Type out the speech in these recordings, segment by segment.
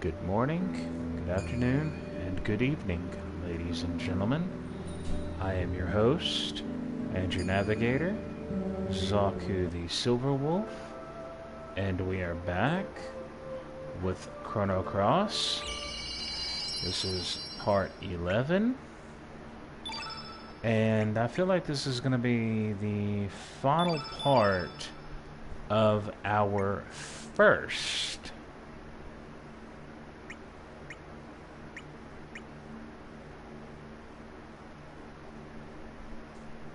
Good morning, good afternoon, and good evening, ladies and gentlemen. I am your host and your navigator, Zaku the Silver Wolf, and we are back with Chrono Cross. This is part 11, and I feel like this is going to be the final part of our first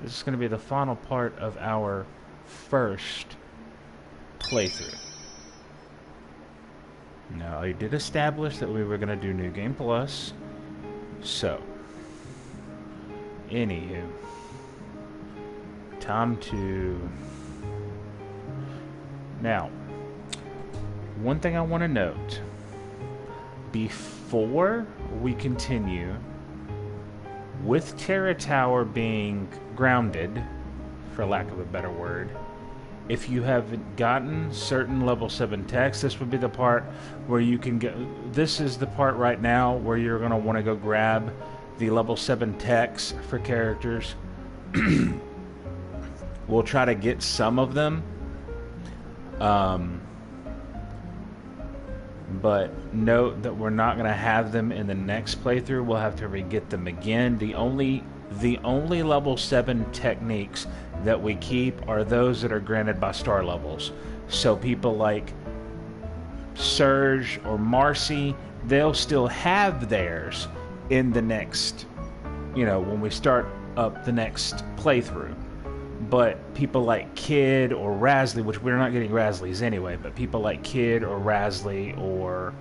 This is going to be the final part of our first playthrough. Now, I did establish that we were going to do New Game Plus. So, anywho, time to... Now, one thing I want to note. Before we continue, with Terra Tower being grounded, for lack of a better word, if you haven't gotten certain level 7 techs, this would be the part where you can go. This is the part right now where you're going to want to go grab the level 7 techs for characters. We'll try to get some of them. But note that we're not going to have them in the next playthrough. We'll have to re-get them again. The only level 7 techniques that we keep are those that are granted by star levels. So people like Surge or Marcy, they'll still have theirs in the next, when we start up the next playthrough. But people like Kid or Rasley, which we're not getting Rasleys anyway, but people like Kid or Rasley or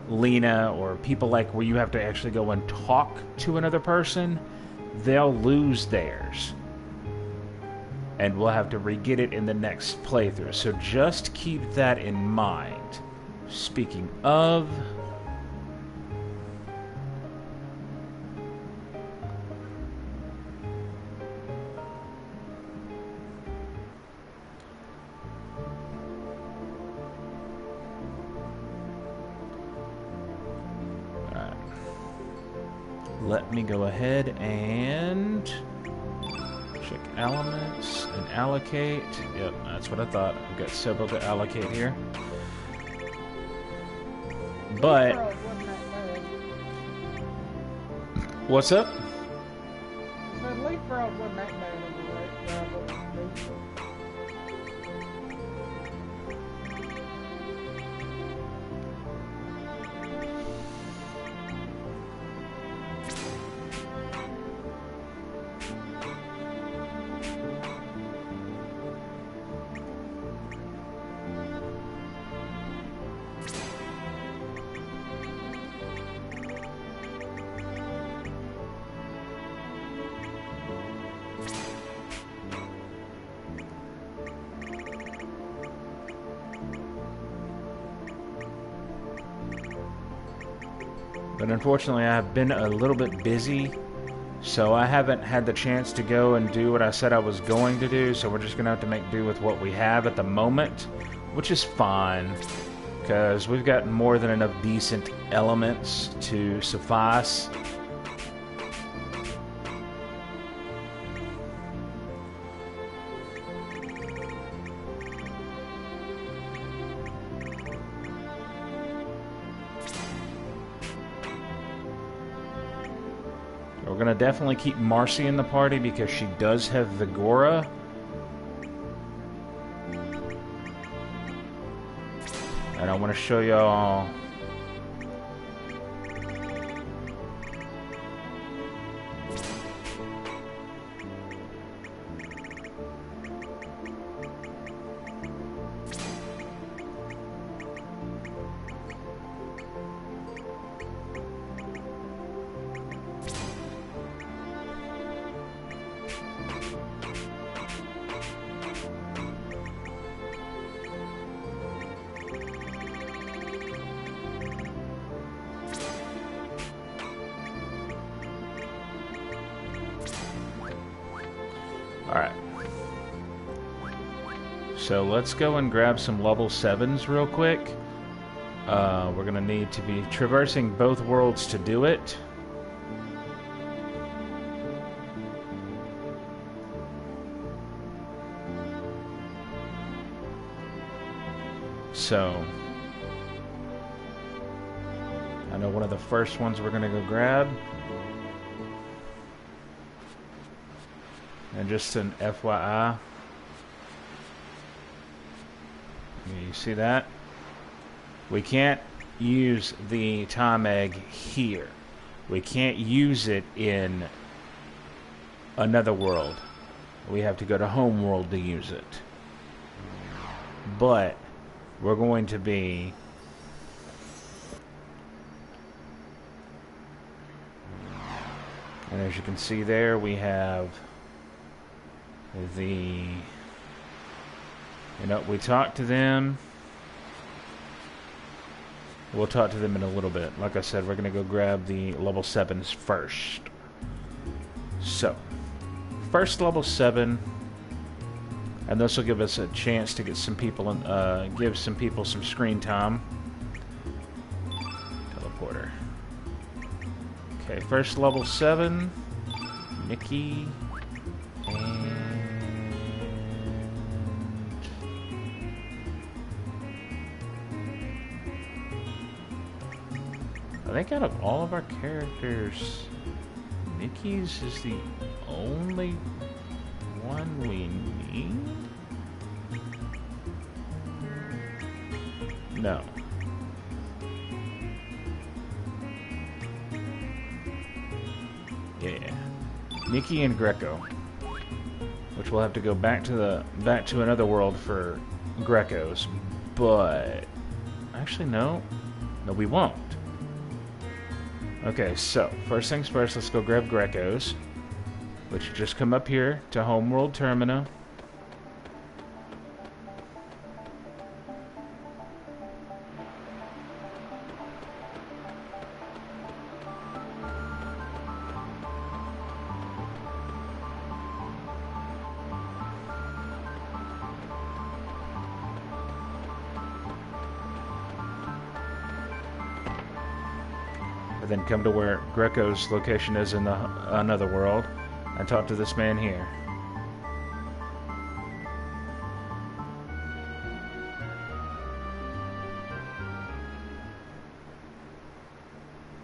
Lena or people like where you have to actually go and talk to another person, they'll lose theirs. And we'll have to re-get it in the next playthrough. So just keep that in mind. Speaking of... Let me go ahead and check elements and allocate. Yep, that's what I thought. We've got several to allocate here. But what's up? So leapfrog wasn't that bad anyway. But unfortunately, I've been a little bit busy, so I haven't had the chance to go and do what I said I was going to do, so we're just going to have to make do with what we have at the moment, which is fine, because we've got more than enough decent elements to suffice. We're going to definitely keep Marcy in the party because she does have Vigora. And I want to show y'all... Alright. So let's go and grab some level 7s real quick. We're going to need to be traversing both worlds to do it. So, I know one of the first ones we're going to go grab. And just an FYI, you see that? We can't use the time egg here. We can't use it in another world. We have to go to home world to use it. But we're going to be and as you can see there, we have the, we talked to them. We'll talk to them in a little bit. Like I said, we're going to go grab the level 7s first. So, first level 7, and this will give us a chance to get some people, give some people some screen time. Teleporter. Okay, first level 7, Nikki, and I think out of all of our characters, Nikki's is the only one we need? No. Yeah. Nikki and Greco. Which we'll have to go back to another world for Grecos. But actually no. No, we won't. Okay, so first things first, let's go grab Grecos, which just come up here to Homeworld Termina. And then come to where Greco's location is in another world and talk to this man here.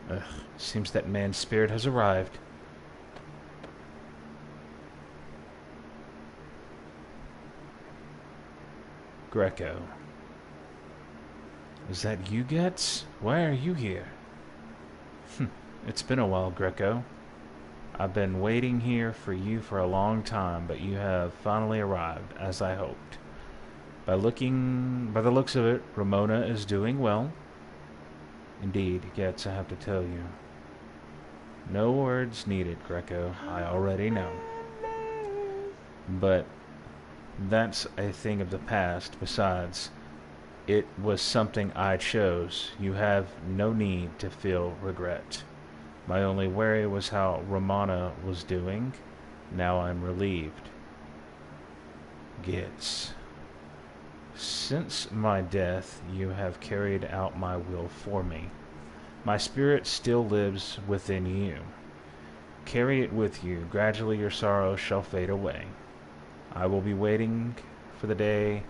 Ugh, seems that man's spirit has arrived. Greco. Is that you, Getz? Why are you here? It's been a while, Greco. I've been waiting here for you for a long time, but you have finally arrived, as I hoped. By the looks of it, Ramona is doing well. Indeed, Getz, I have to tell you. No words needed, Greco. I already know. But that's a thing of the past. Besides, it was something I chose. You have no need to feel regret. My only worry was how Ramona was doing. Now I'm relieved. Gitz. Since my death, you have carried out my will for me. My spirit still lives within you. Carry it with you. Gradually your sorrow shall fade away. I will be waiting for the day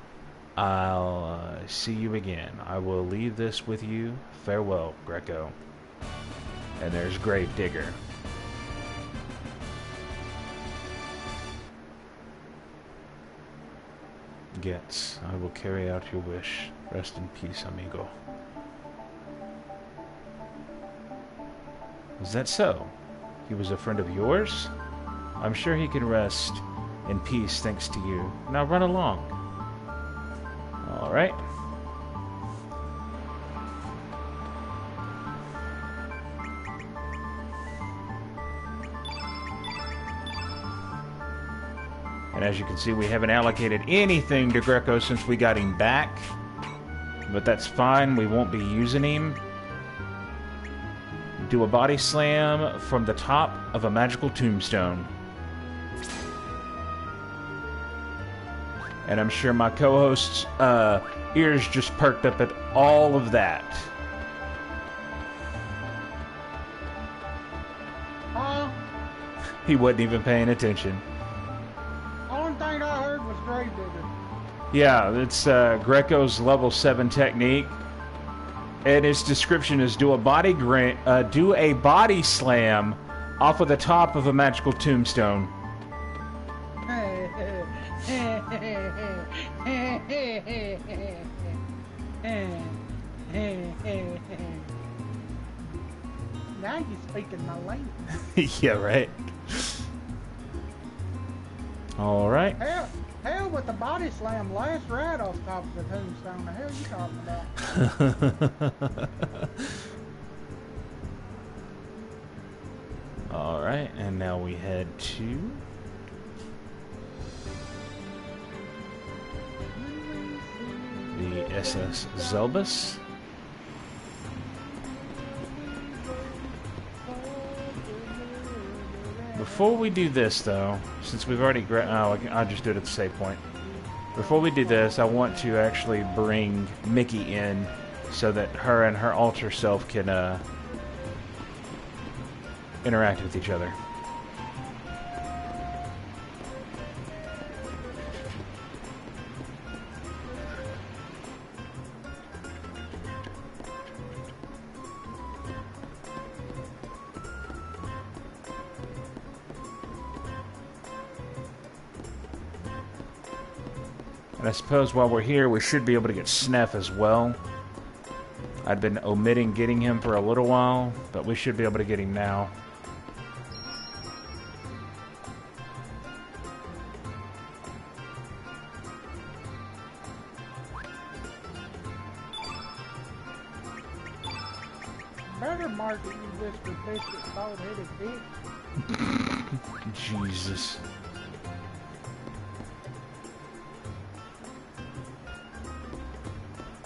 I'll see you again. I will leave this with you. Farewell, Greco. And there's Gravedigger. Getz, I will carry out your wish. Rest in peace, amigo. Is that so? He was a friend of yours? I'm sure he can rest in peace thanks to you. Now run along. Alright. And as you can see, we haven't allocated anything to Greco since we got him back. But that's fine, we won't be using him. Do a body slam from the top of a magical tombstone. And I'm sure my co-host's ears just perked up at all of that. He wasn't even paying attention. Only thing I heard was Gravedigger. Yeah, it's Greco's level 7 technique. And its description is do a body slam off of the top of a magical tombstone. Now you're speaking my language. Yeah, right. All right. Hell with the body slam, last right off top of the tombstone. The hell you talking about? All right, and now we head to the SS Zelbus. Before we do this, though, since we've already... I'll just do it at the save point. Before we do this, I want to actually bring Mickey in so that her and her alter self can interact with each other. And I suppose while we're here, we should be able to get Sneff as well. I'd been omitting getting him for a little while, but we should be able to get him now. Better market you this for biscuit bald-headed bitch. Jesus.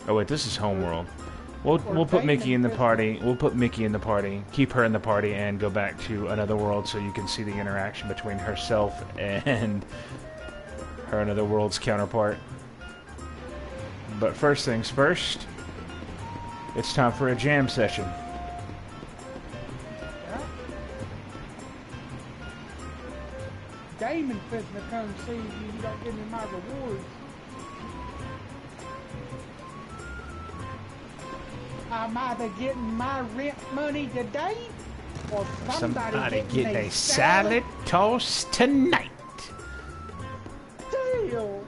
Oh wait, this is Homeworld. We'll put Mickey in the party. We'll put Mickey in the party. Keep her in the party and go back to another world so you can see the interaction between herself and her another world's counterpart. But first things first, it's time for a jam session. Damon fitting to come see you. You don't give me my rewards. I'm either getting my rent money today, or somebody getting a salad toast tonight. Deal.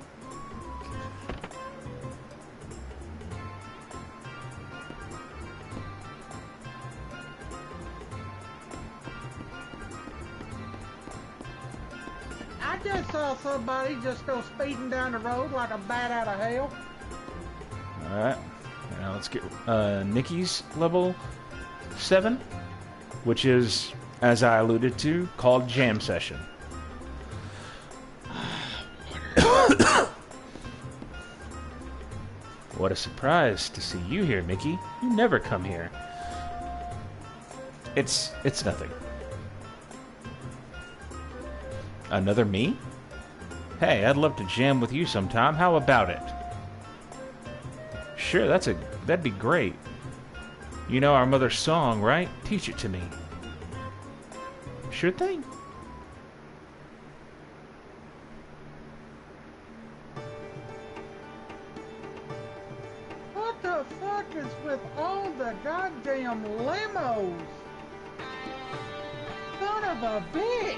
I just saw somebody just go speeding down the road like a bat out of hell. Alright. Now let's get Nikki's level 7, which is, as I alluded to, called Jam Session. What a surprise to see you here, Mickey. You never come here. It's nothing. Another me? Hey, I'd love to jam with you sometime. How about it? Sure, that'd be great. You know our mother's song, right? Teach it to me. Sure thing. What the fuck is with all the goddamn limos? Son of a bitch!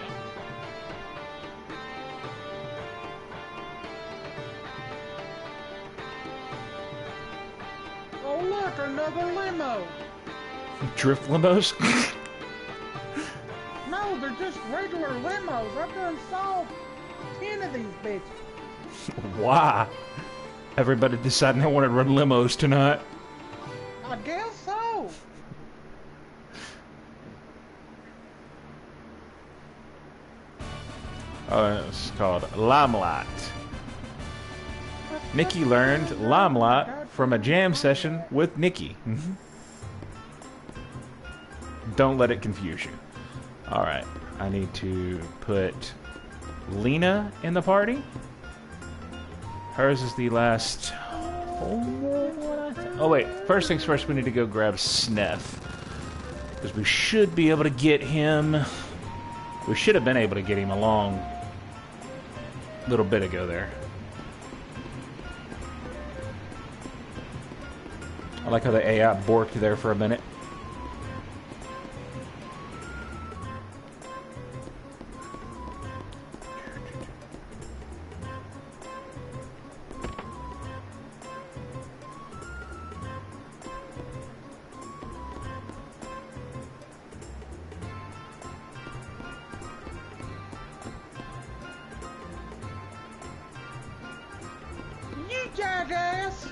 Oh look, another limo! Drift limos? No, they're just regular limos. I've done saw 10 of these bitches. Why? Everybody deciding they want to run limos tonight? I guess so. Oh, it's called Limelight. Nikki learned Limelight from a jam session with Nikki. Don't let it confuse you. Alright, I need to put Lena in the party. Hers is the last one, I think. Oh, wait. First things first, we need to go grab Sniff. Because we should be able to get him... We should have been able to get him a long little bit ago there. I like how the AI borked there for a minute. Jackass!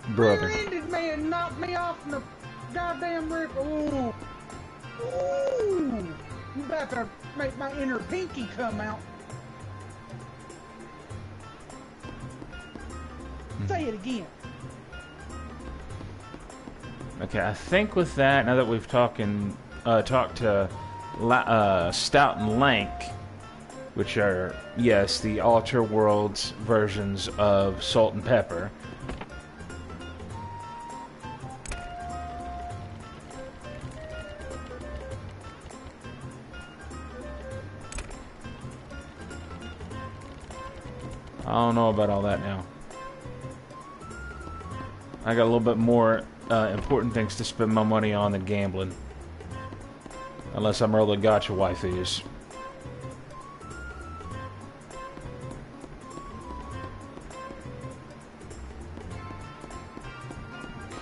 Brother. Rear-ended me and knocked me off in the goddamn rip. Ooh. Ooh. You about to make my inner pinky come out. Say it again. Okay, I think with that, now that we've talked to Stout and Lank, which are, yes, the Alter Worlds versions of Salt and Pepper. I don't know about all that now. I got a little bit more important things to spend my money on than gambling. Unless I'm rolling gotcha waifus.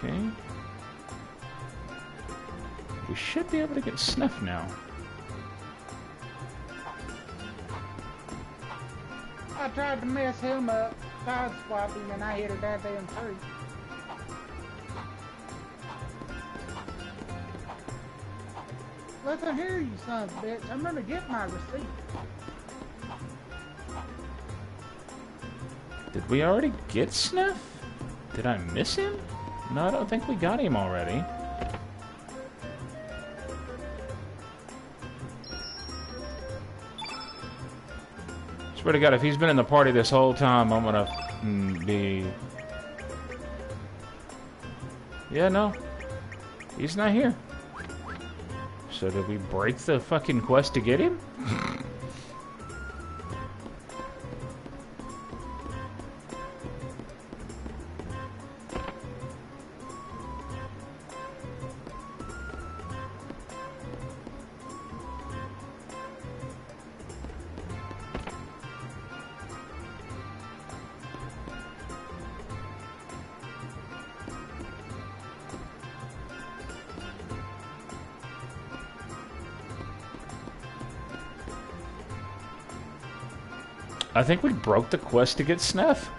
Okay. We should be able to get Snuff now. I tried to mess him up, sideswipe him, and I hit a goddamn tree. Listen here, you son of a bitch. I'm gonna get my receipt. Did we already get Snuff? Did I miss him? No, I don't think we got him already. Swear to God, if he's been in the party this whole time, I'm gonna be... Yeah, no. He's not here. So did we break the fucking quest to get him? I think we broke the quest to get Snuff.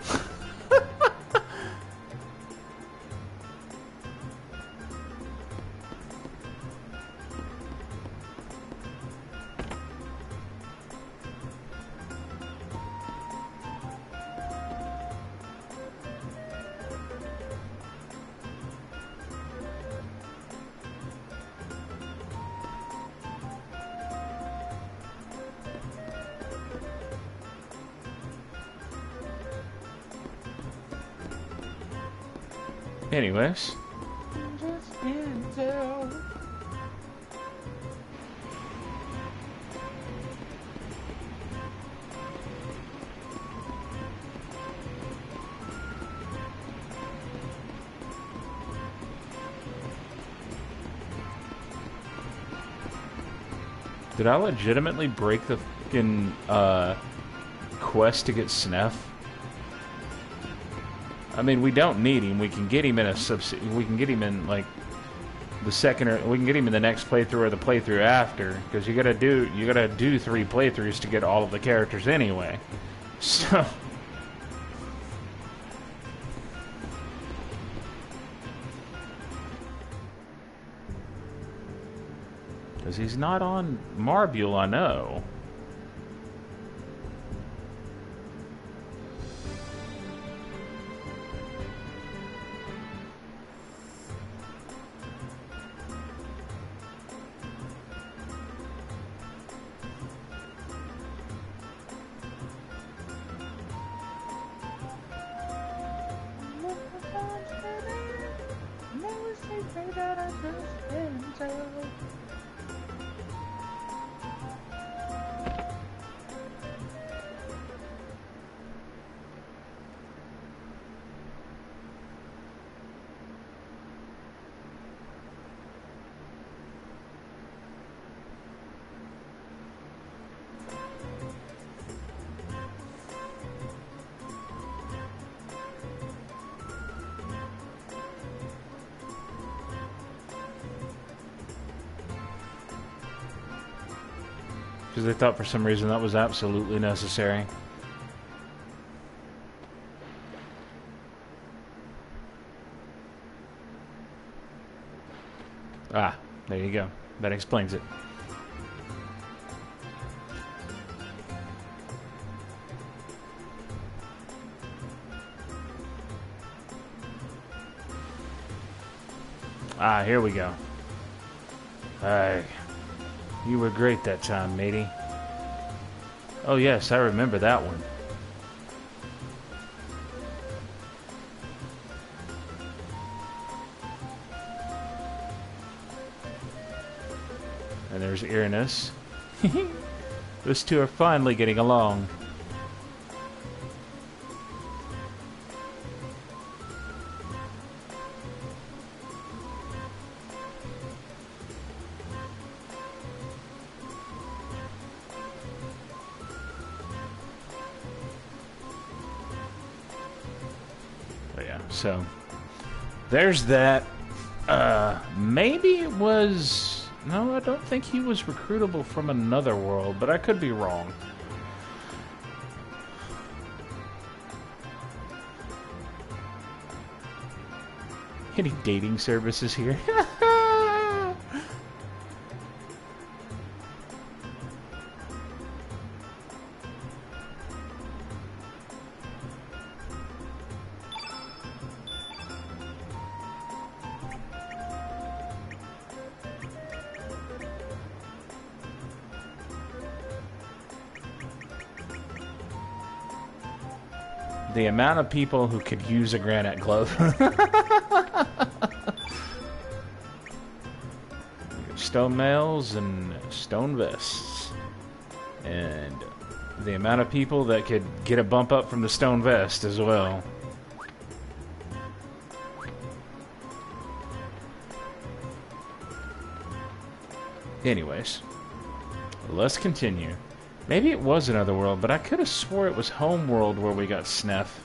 Anyways. Just can't tell. Did I legitimately break the fucking quest to get Snuff? I mean, we don't need him. We can get him in we can get him in like the second, or we can get him in the next playthrough or the playthrough after. Because you gotta do 3 playthroughs to get all of the characters anyway. So. Because he's not on Marbule, I know. Say that I just can't tell. Because they thought for some reason that was absolutely necessary. Ah, there you go. That explains it. Ah, here we go. Hey. You were great that time, matey. Oh yes, I remember that one. And there's Irenaeus. Those two are finally getting along. So, there's that. Maybe it was... No, I don't think he was recruitable from another world, but I could be wrong. Any dating services here? The amount of people who could use a granite glove. Stone mails and stone vests. And the amount of people that could get a bump up from the stone vest as well. Anyways, let's continue. Maybe it was another world, but I could have swore it was Homeworld where we got Sniff.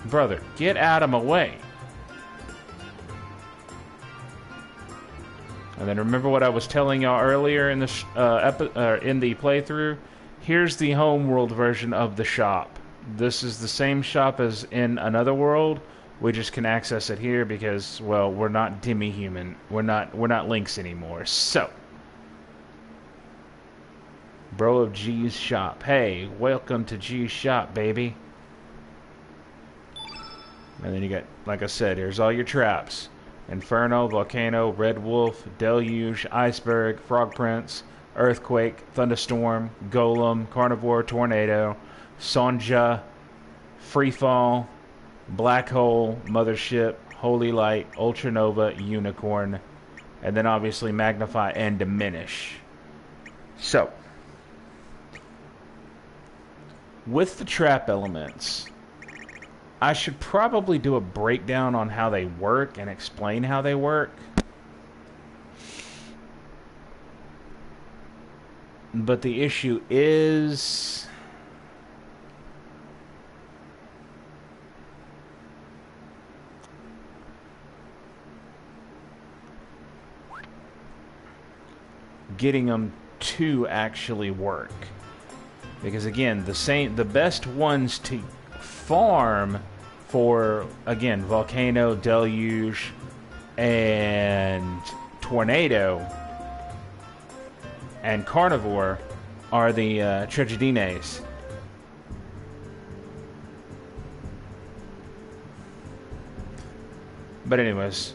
Brother, get out of my way. And then remember what I was telling y'all earlier in the in the playthrough? Here's the Homeworld version of the shop. This is the same shop as in another world. We just can access it here because, well, we're not demi-human. We're not Lynx anymore. So, Bro of G's shop. Hey, welcome to G's shop, baby. And then you got, like I said, here's all your traps. Inferno, Volcano, Red Wolf, Deluge, Iceberg, Frog Prince, Earthquake, Thunderstorm, Golem, Carnivore, Tornado, Sonja, Freefall, Black Hole, Mothership, Holy Light, Ultranova, Unicorn, and then obviously Magnify and Diminish. So, with the trap elements, I should probably do a breakdown on how they work and explain how they work. But the issue is... getting them to actually work. Because again, the best ones to farm for, again, Volcano, Deluge, and Tornado, and Carnivore are the Tragedines. But anyways,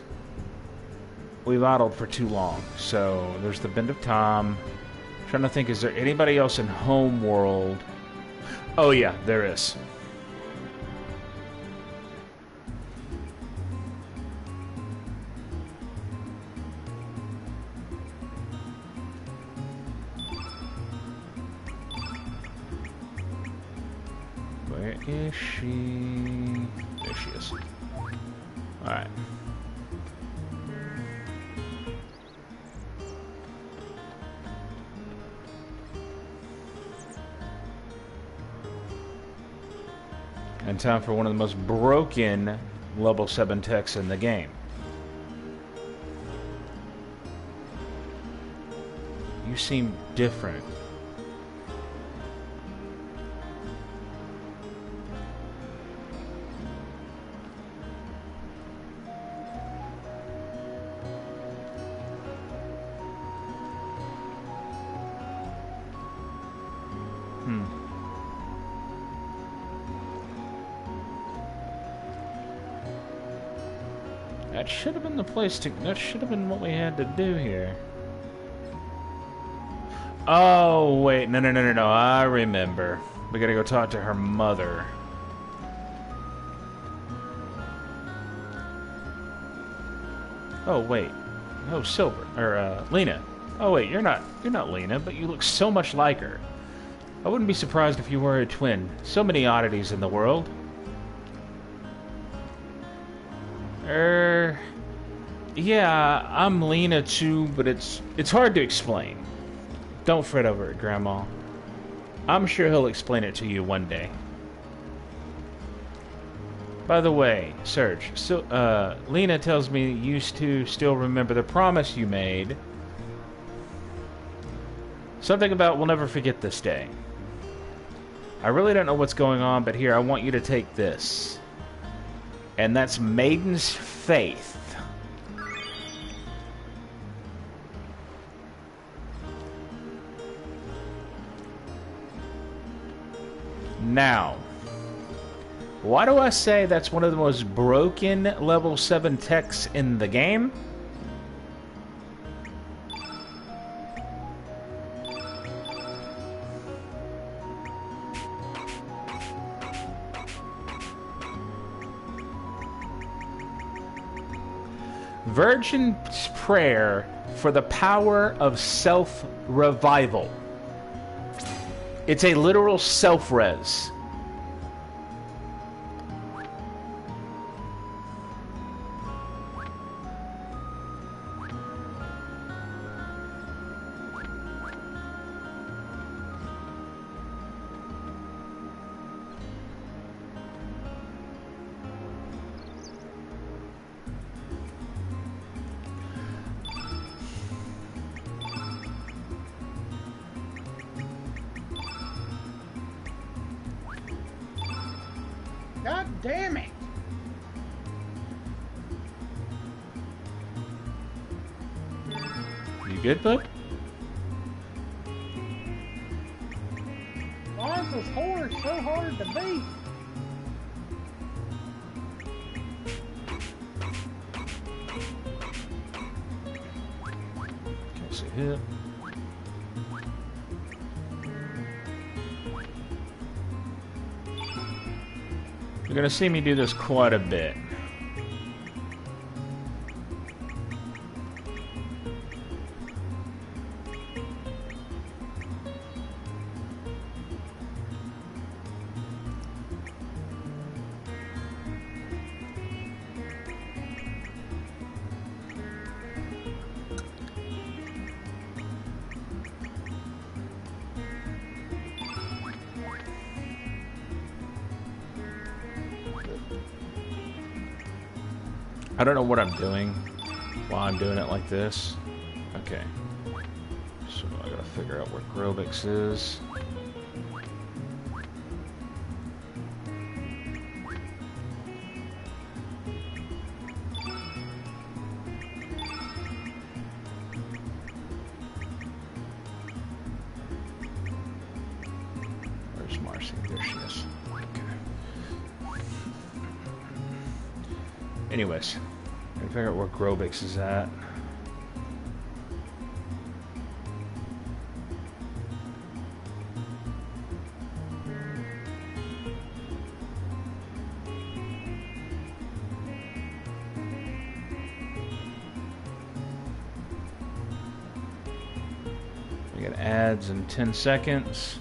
we've idled for too long. So there's the Bend of Tom. I'm trying to think, is there anybody else in Homeworld? Oh yeah, there is. Where is she? There she is. Alright. And time for one of the most broken level 7 techs in the game. You seem different. That should have been the place to... That should have been what we had to do here. Oh, wait. No. I remember. We gotta go talk to her mother. Oh, wait. Oh, Silver. Or, Lena. Oh, wait. You're not Lena, but you look so much like her. I wouldn't be surprised if you were a twin. So many oddities in the world. Yeah, I'm Lena too, but it's hard to explain. Don't fret over it, Grandma. I'm sure he'll explain it to you one day. By the way, Serge, Lena tells me you used to still remember the promise you made. Something about we'll never forget this day. I really don't know what's going on, but here, I want you to take this. And that's Maiden's Faith. Now, why do I say that's one of the most broken level 7 techs in the game? Virgin's Prayer for the power of self-revival. It's a literal self-res. God damn it! You good, bud? Why is this horse so hard to beat? Can't see him. You're gonna see me do this quite a bit. I don't know what I'm doing while I'm doing it like this. Okay. So I gotta figure out where Grobix is. Where's Marcy? There she is. Okay. Anyways, I gotta figure out where Grobix is at. We got ads in 10 seconds.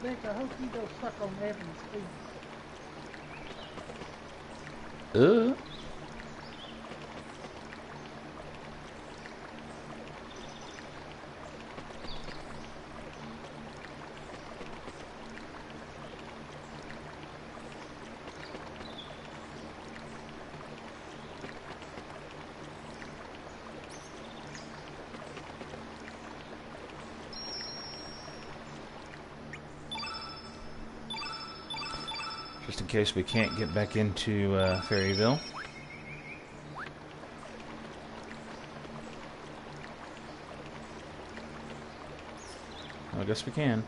Vic, I hope you don't suck on Evan's feet. Uh. Just in case we can't get back into Fairyville. I guess we can.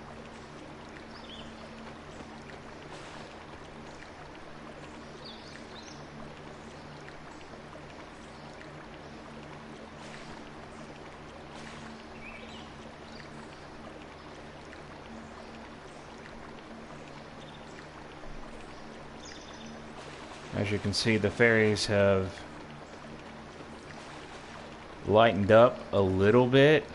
As you can see, the fairies have lightened up a little bit.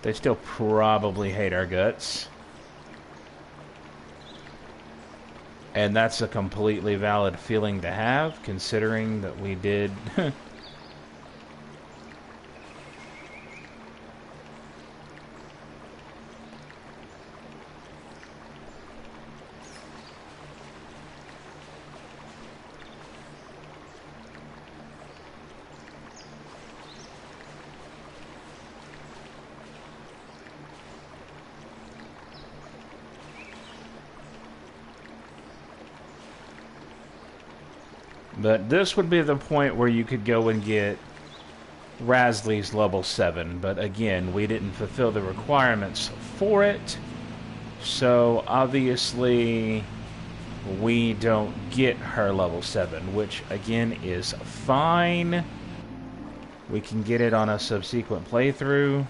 They still probably hate our guts. And that's a completely valid feeling to have, considering that we did... But this would be the point where you could go and get Rasley's level 7. But again, we didn't fulfill the requirements for it. So obviously we don't get her level 7, which again is fine. We can get it on a subsequent playthrough.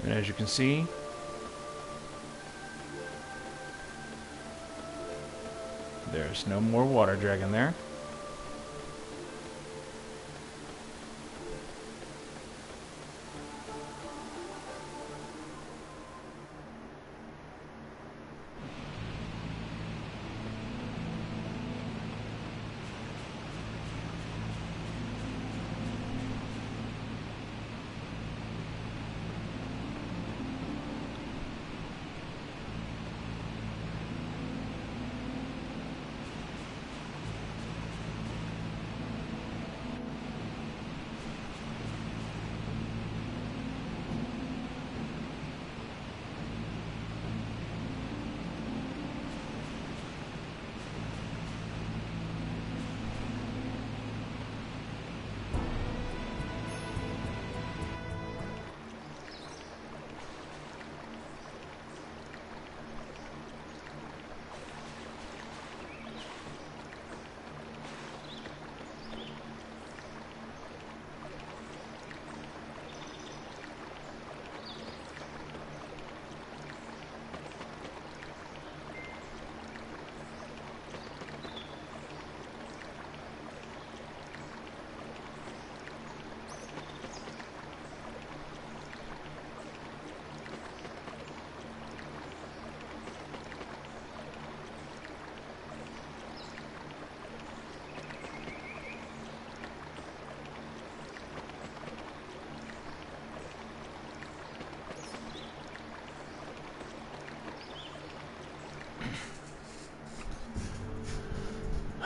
And as you can see, there's no more water dragon there.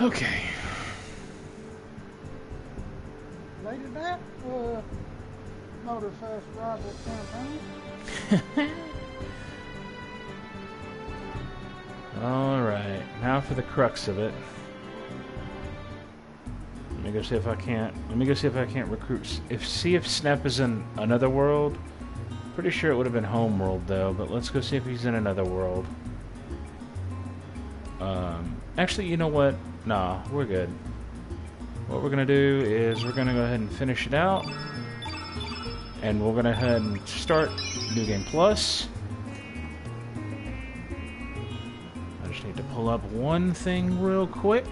Okay. Later that, Motor Fast Rival campaign. Alright, now for the crux of it. Let me go see if I can't. Let me go see if I can't recruit. See if Snap is in another world. Pretty sure it would have been Homeworld though, but let's go see if he's in another world. Actually, you know what? Nah, we're good. What we're gonna do is we're gonna go ahead and finish it out, and we're gonna go ahead and start New Game Plus. I just need to pull up one thing real quick.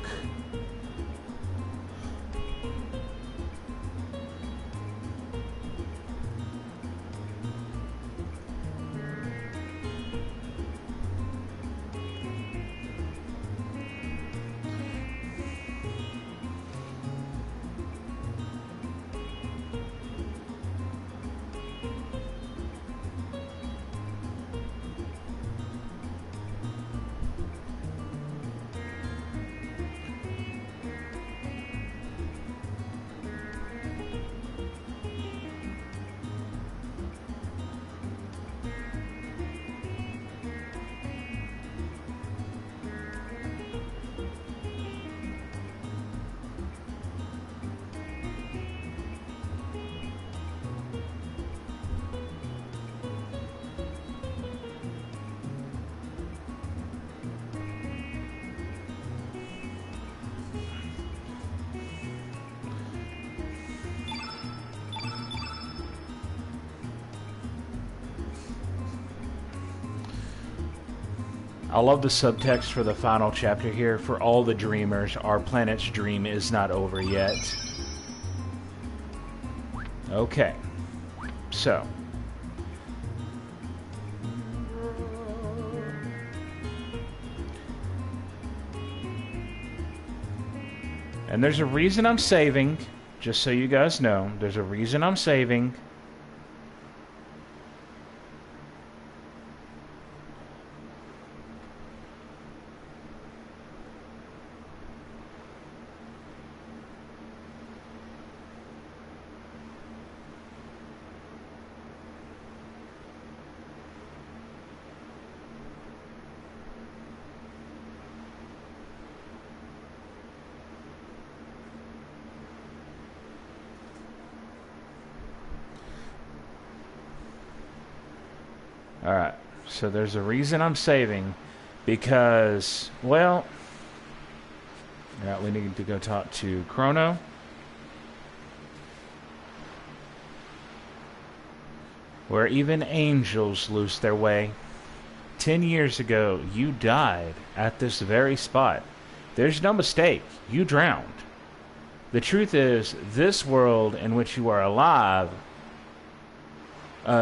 I love the subtext for the final chapter here. For all the dreamers, our planet's dream is not over yet. Okay. So. And there's a reason I'm saving, just so you guys know. There's a reason I'm saving. Alright, so there's a reason I'm saving, because, well, alright, we need to go talk to Chrono. Where even angels lose their way. 10 years ago, you died at this very spot. There's no mistake, you drowned. The truth is, this world in which you are alive,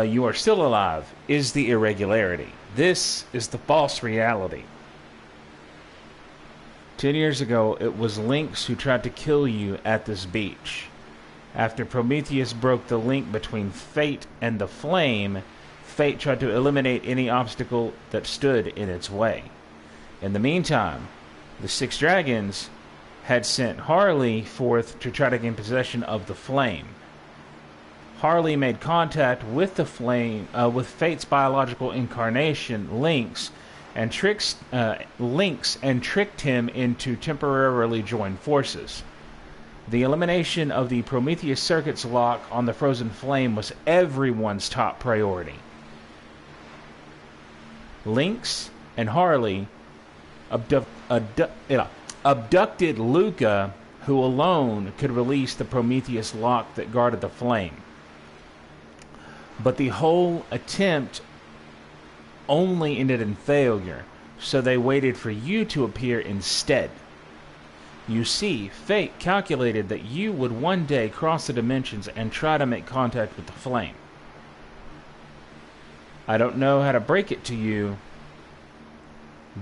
you are still alive, is the irregularity. This is the false reality. 10 years ago, it was Lynx who tried to kill you at this beach. After Prometheus broke the link between fate and the flame, fate tried to eliminate any obstacle that stood in its way. In the meantime, the six dragons had sent Harley forth to try to gain possession of the flame. Harley made contact with the flame, with Fate's biological incarnation, Lynx, and tricked him into temporarily joined forces. The elimination of the Prometheus circuit's lock on the frozen flame was everyone's top priority. Lynx and Harley abducted Luca, who alone could release the Prometheus lock that guarded the flame. But the whole attempt only ended in failure, so they waited for you to appear instead. You see, fate calculated that you would one day cross the dimensions and try to make contact with the flame. I don't know how to break it to you,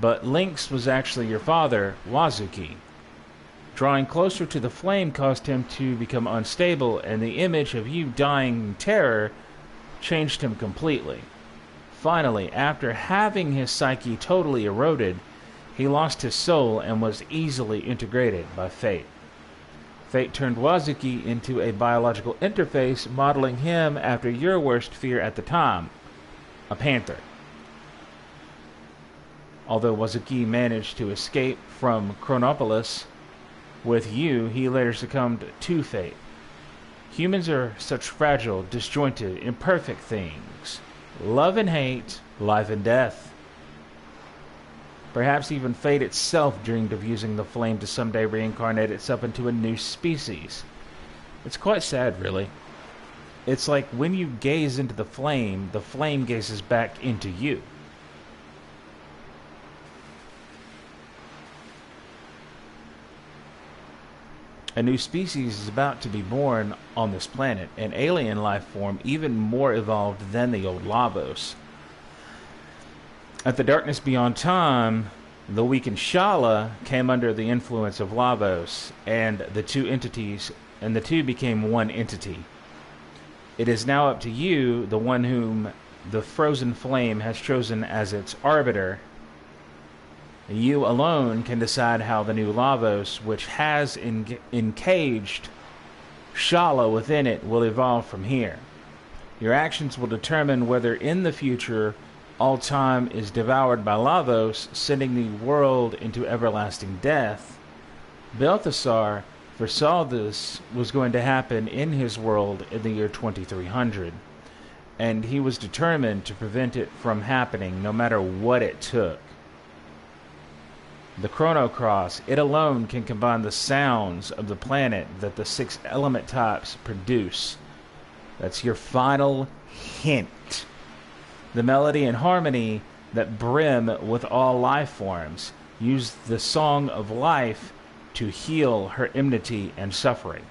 but Lynx was actually your father, Wazuki. Drawing closer to the flame caused him to become unstable, and the image of you dying in terror changed him completely. Finally, after having his psyche totally eroded, He lost his soul and was easily integrated by fate. Fate turned Wazuki into a biological interface, modeling him after your worst fear at the time, a panther. Although Wazuki managed to escape from Chronopolis, with you, he later succumbed to fate. Humans are such fragile, disjointed, imperfect things. Love and hate, life and death. Perhaps even fate itself dreamed of using the flame to someday reincarnate itself into a new species. It's quite sad, really. It's like when you gaze into the flame gazes back into you. A new species is about to be born on this planet, an alien life form even more evolved than the old Lavos. At the darkness beyond time, the weakened Shala came under the influence of Lavos, and the two became one entity. It is now up to you, the one whom the frozen flame has chosen as its arbiter. You alone can decide how the new Lavos, which has encaged Shala within it, will evolve from here. Your actions will determine whether in the future all time is devoured by Lavos, sending the world into everlasting death. Balthasar foresaw this was going to happen in his world in the year 2300, and he was determined to prevent it from happening no matter what it took. The Chrono Cross, it alone can combine the sounds of the planet that the 6 element types produce. That's your final hint. The melody and harmony that brim with all life forms use the song of life to heal her enmity and suffering.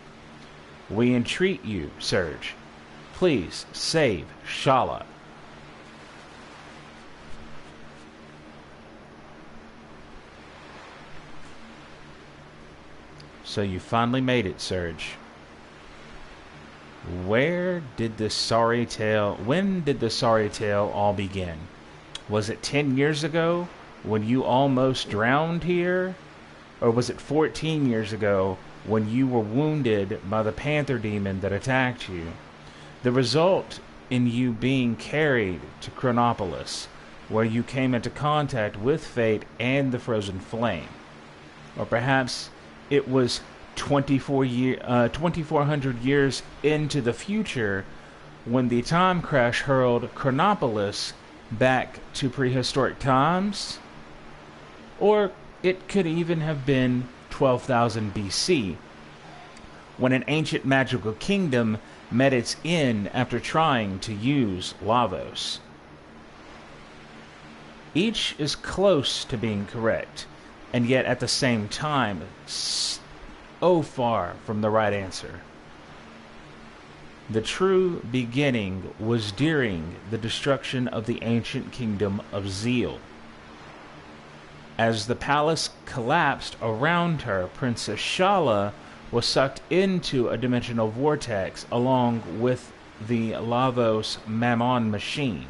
We entreat you, Surge. Please save Shala. So you finally made it, Surge. When did the sorry tale all begin? Was it 10 years ago when you almost drowned here? Or was it 14 years ago when you were wounded by the panther demon that attacked you? The result in you being carried to Chronopolis, where you came into contact with fate and the frozen flame. Or perhaps it was 2,400 years into the future when the time crash hurled Chronopolis back to prehistoric times. Or it could even have been 12,000 BC, when an ancient magical kingdom met its end after trying to use Lavos. Each is close to being correct, and yet at the same time, so far from the right answer. The true beginning was during the destruction of the ancient kingdom of Zeal. As the palace collapsed around her, Princess Shala was sucked into a dimensional vortex along with the Lavos Mammon machine.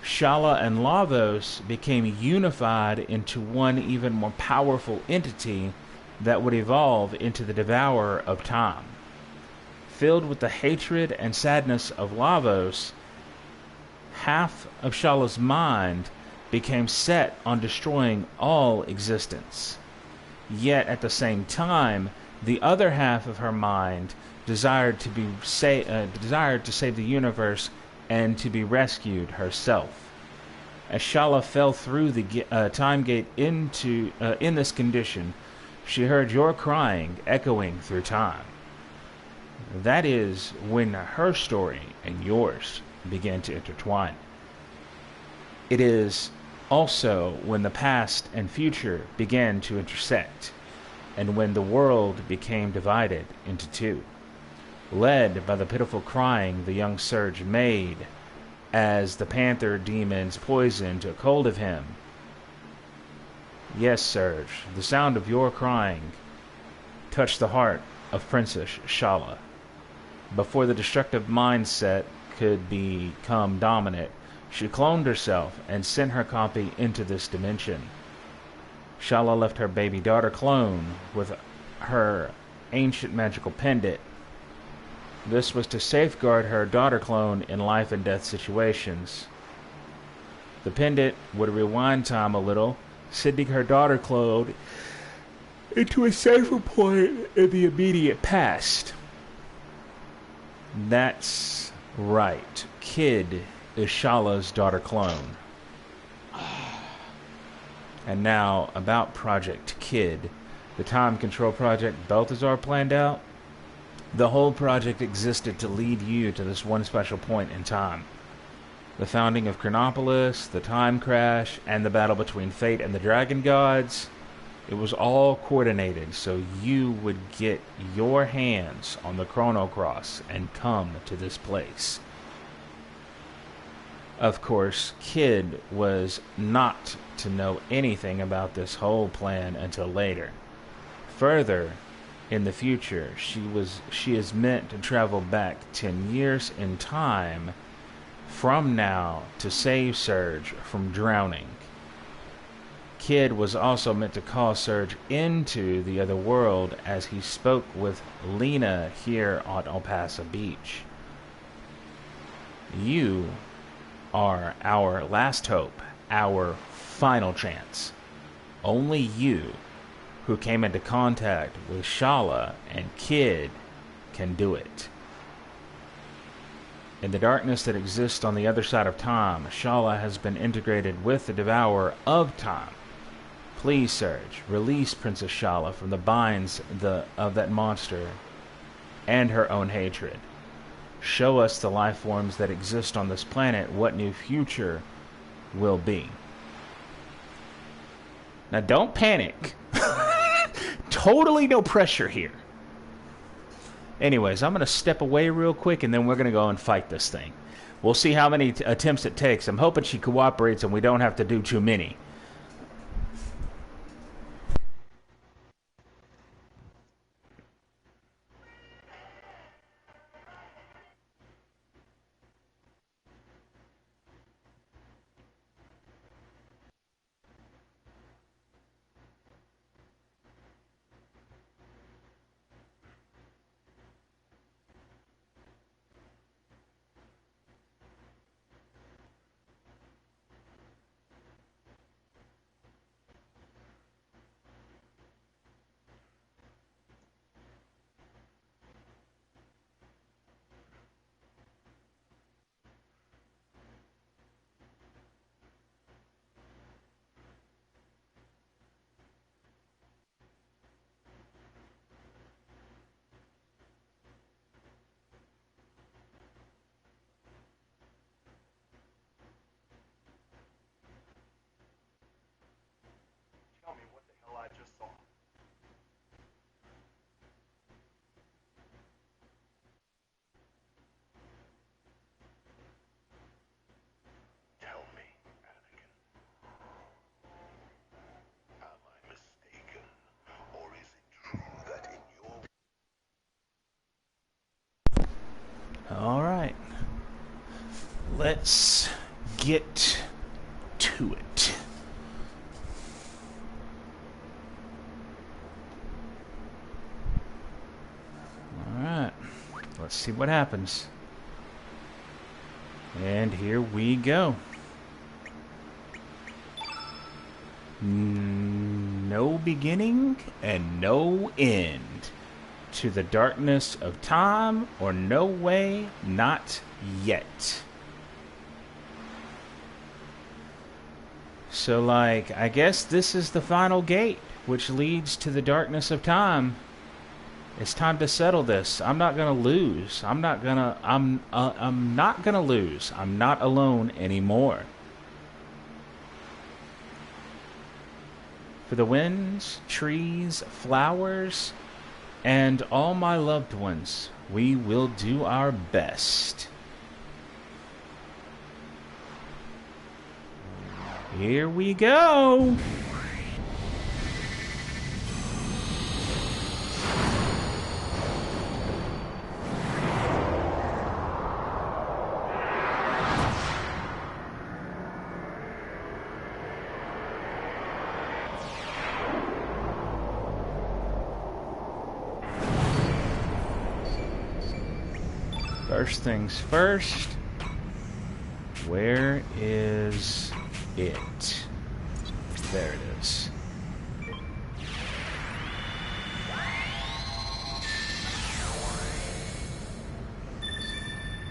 Shala and Lavos became unified into one even more powerful entity that would evolve into the Devourer of Time. Filled with the hatred and sadness of Lavos, half of Shala's mind became set on destroying all existence. Yet at the same time, the other half of her mind desired to save the universe and to be rescued herself. As Shala fell through the time gate in this condition, she heard your crying echoing through time. That is when her story and yours began to intertwine. It is also when the past and future began to intersect, and when the world became divided into two. Led by the pitiful crying the young Surge made as the panther demon's poison took hold of him. Yes, Surge, the sound of your crying touched the heart of Princess Shala. Before the destructive mindset could become dominant, she cloned herself and sent her copy into this dimension. Shala left her baby daughter clone with her ancient magical pendant. This was to safeguard her daughter clone in life and death situations. The pendant would rewind time a little, sending her daughter clone into a safer point in the immediate past. That's right. Kid is Shala's daughter clone. And now, about Project Kid. The time control project Balthazar planned out. The whole project existed to lead you to this one special point in time. The founding of Chronopolis, the time crash, and the battle between Fate and the Dragon Gods. It was all coordinated so you would get your hands on the Chrono Cross and come to this place. Of course, Kid was not to know anything about this whole plan until later. Further, in the future, she is meant to travel back 10 years in time from now to save Surge from drowning. Kid was also meant to call Surge into the other world as he spoke with Lena here on El Paso Beach. You are our last hope, our final chance. Only you, who came into contact with Shala and Kid, can do it. In the darkness that exists on the other side of time, Shala has been integrated with the Devourer of Time. Please, Surge, release Princess Shala from the binds of that monster and her own hatred. Show us the life forms that exist on this planet what new future will be. Now don't panic. Totally no pressure here. Anyways, I'm going to step away real quick and then we're going to go and fight this thing. We'll see how many attempts it takes. I'm hoping she cooperates and we don't have to do too many. Tell me what the hell I just saw. Tell me, Anakin. Am I mistaken? Or is it true that in your... Alright. Let's get to it. Alright. Let's see what happens. And here we go. No beginning and no end to the darkness of time, or no way, not yet. So, like, I guess this is the final gate, which leads to the darkness of time. It's time to settle this. I'm not gonna lose. I'm not gonna lose. I'm not alone anymore. For the winds, trees, flowers, and all my loved ones, we will do our best. Here we go. First things first. Where is it? There it is.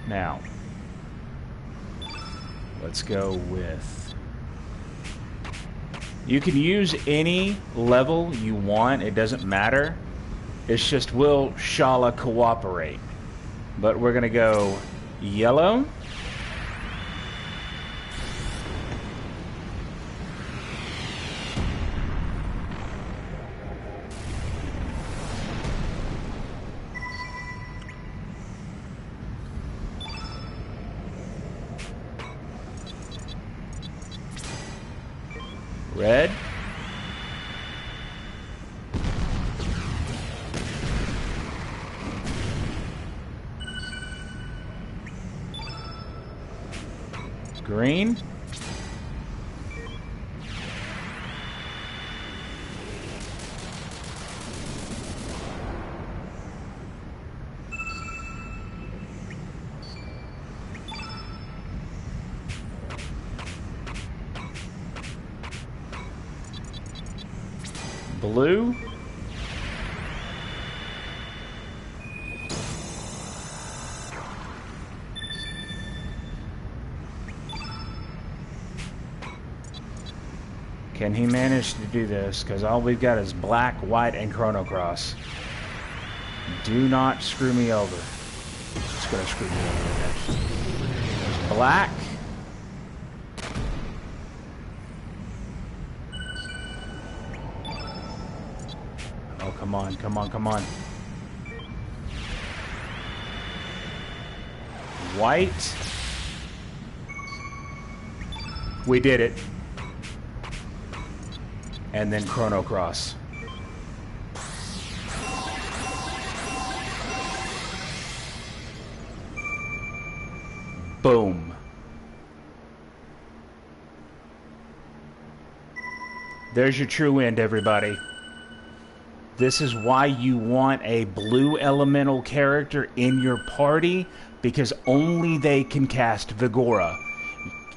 Now, let's go with... You can use any level you want. It doesn't matter. It's just, will Shala cooperate? But we're going to go yellow. Red. Green. Blue. Can he manage to do this? Because all we've got is black, white, and Chrono Cross. Do not screw me over. It's going to screw me over. There's black. Oh, come on, come on, come on. White. We did it. And then Chrono Cross. Boom. There's your true end, everybody. This is why you want a blue elemental character in your party, because only they can cast Vigora.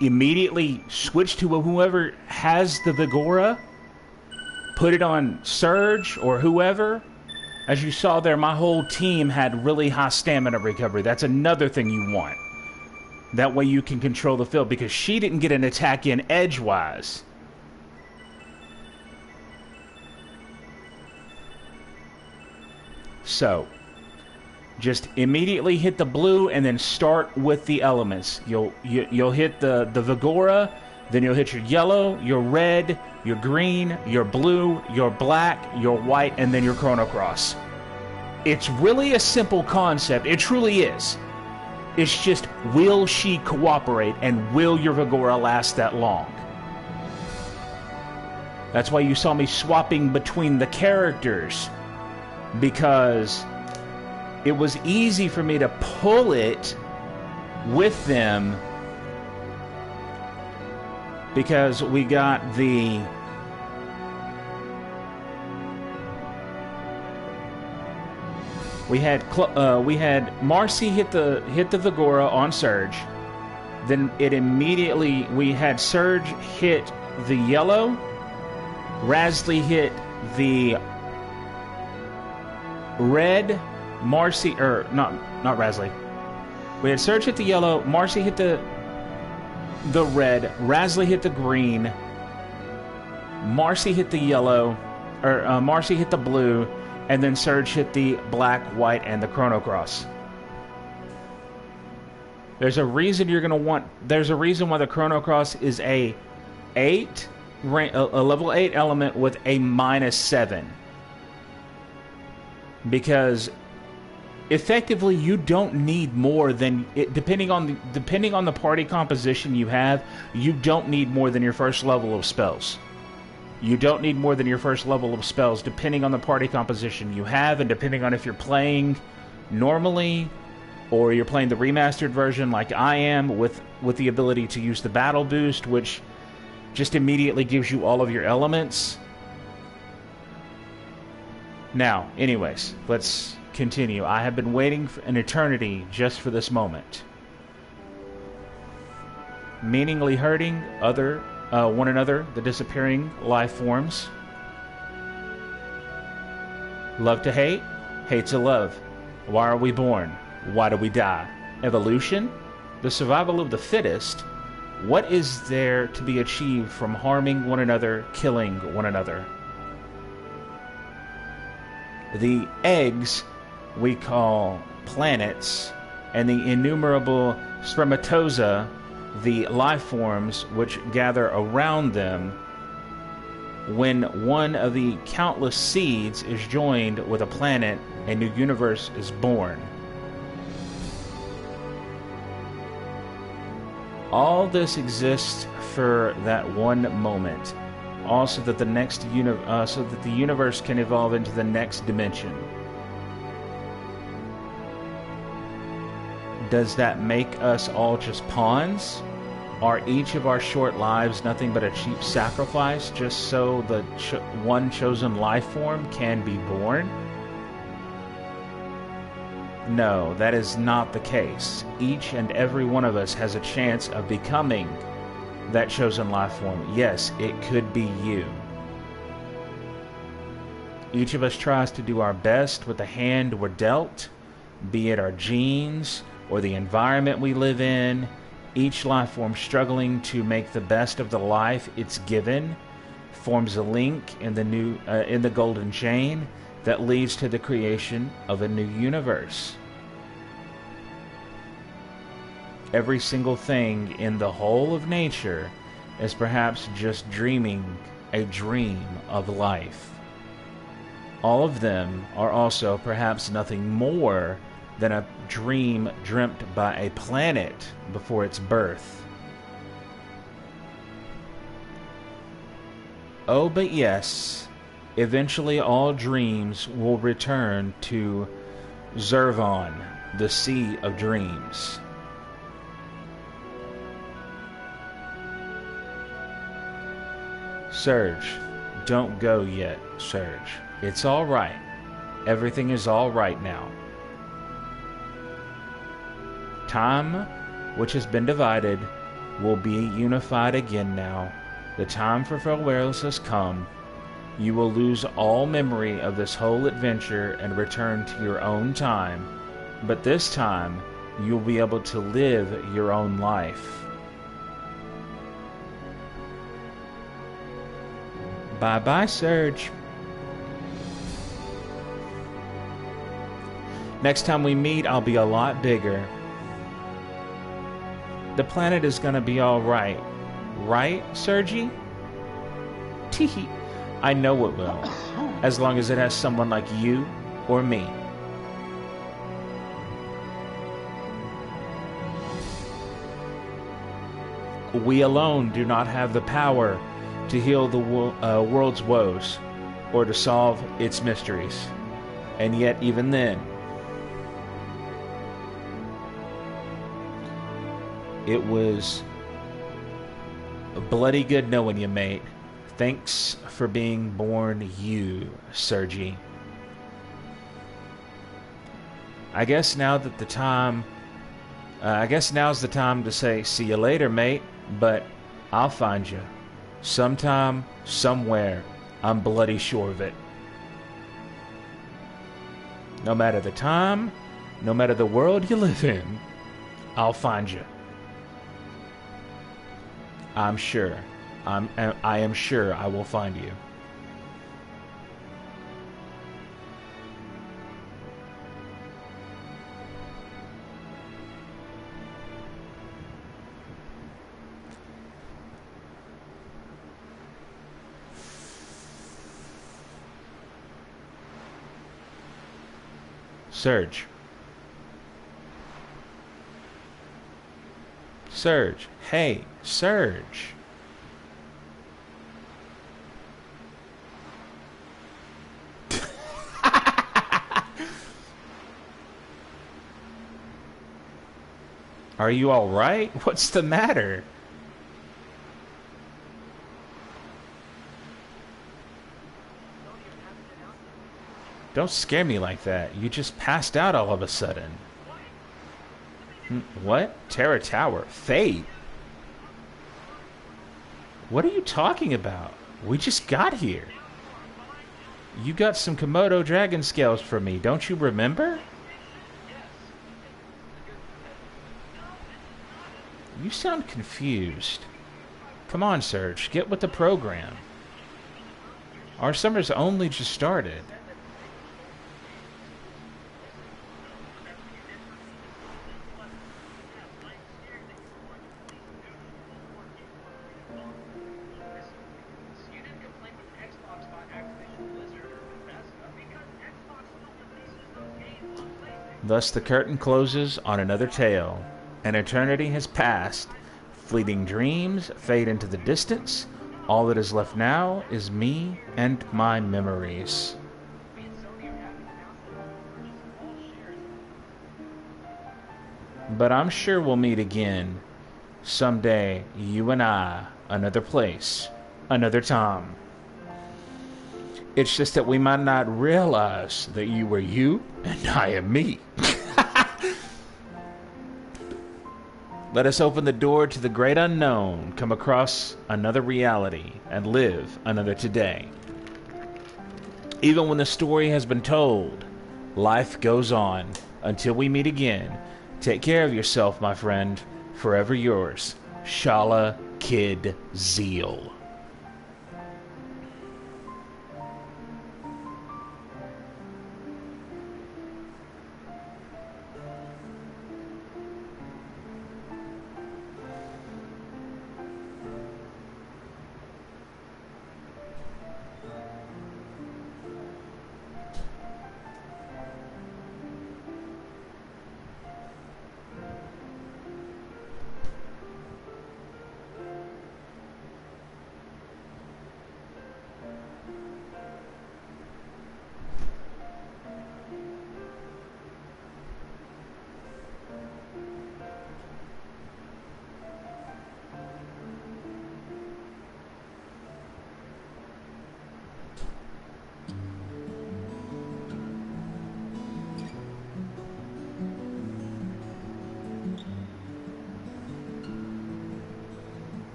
Immediately switch to whoever has the Vigora. Put it on Surge or whoever. As you saw there, my whole team had really high stamina recovery. That's another thing you want. That way you can control the field, because she didn't get an attack in edgewise. So, just immediately hit the blue and then start with the elements. You'll hit the Vigora, then you'll hit your yellow, your red, your green, your blue, your black, your white, and then your Chrono Cross. It's really a simple concept. It truly is. It's just, will she cooperate, and will your Vigora last that long? That's why you saw me swapping between the characters, because it was easy for me to pull it with them, because we got the we had Marcy hit the Vigora on Surge. Then it immediately, we had Surge hit the yellow, Rasley hit the red, Marcy, or not Rasley. We had Surge hit the yellow, Marcy hit the red, Rasley hit the green, Marcy hit the yellow, or Marcy hit the blue, and then Surge hit the black, white, and the Chrono Cross. There's a reason you're going to want... There's a reason why the Chrono Cross is a level 8 element with a -7. Because effectively you don't need more than... Depending on the party composition you have, you don't need more than your first level of spells. You don't need more than your first level of spells, depending on the party composition you have, and depending on if you're playing normally, or you're playing the remastered version like I am, with the ability to use the battle boost, which just immediately gives you all of your elements. Now, anyways, let's continue. I have been waiting for an eternity just for this moment. Meaningly hurting one another, the disappearing life forms. Love to hate, hate to love. Why are we born? Why do we die? Evolution? The survival of the fittest? What is there to be achieved from harming one another, killing one another? The eggs we call planets, and the innumerable spermatozoa, the life forms which gather around them, when one of the countless seeds is joined with a planet, a new universe is born. All this exists for that one moment, also that so that the universe can evolve into the next dimension. Does that make us all just pawns? Are each of our short lives nothing but a cheap sacrifice just so the one chosen life form can be born? No, that is not the case. Each and every one of us has a chance of becoming that chosen life form. Yes, it could be you. Each of us tries to do our best with the hand we're dealt, be it our genes or the environment we live in. Each life form struggling to make the best of the life it's given forms a link in the golden chain that leads to the creation of a new universe. Every single thing in the whole of nature is perhaps just dreaming a dream of life. All of them are also perhaps nothing more than a dream dreamt by a planet before its birth. Oh, but yes, eventually all dreams will return to Zervon, the Sea of Dreams. Surge, don't go yet, Surge. It's all right. Everything is all right now. Time, which has been divided, will be unified again now. The time for farewells has come. You will lose all memory of this whole adventure and return to your own time. But this time, you'll be able to live your own life. Bye-bye, Surge. Next time we meet, I'll be a lot bigger. The planet is gonna be alright. Right, Sergi? Teehee. I know it will. As long as it has someone like you or me. We alone do not have the power to heal the world's woes or to solve its mysteries. And yet, even then, it was bloody good knowing you, mate. Thanks for being born you, Sergi. I guess now's the time to say, see you later, mate, but I'll find you. Sometime, somewhere, I'm bloody sure of it. No matter the time, no matter the world you live in, I'll find you. I am sure I will find you. Surge. Surge. Hey, Surge. Are you all right? What's the matter? Don't scare me like that. You just passed out all of a sudden. What? Terra Tower. Fate? What are you talking about? We just got here. You got some Komodo dragon scales for me, don't you remember? You sound confused. Come on, Serge, get with the program. Our summer's only just started. Thus the curtain closes on another tale. An eternity has passed. Fleeting dreams fade into the distance. All that is left now is me and my memories. But I'm sure we'll meet again. Someday, you and I, another place, another time. It's just that we might not realize that you were you and I am me. Let us open the door to the great unknown, come across another reality, and live another today. Even when the story has been told, life goes on. Until we meet again, take care of yourself, my friend. Forever yours, Shala Kid Zeal.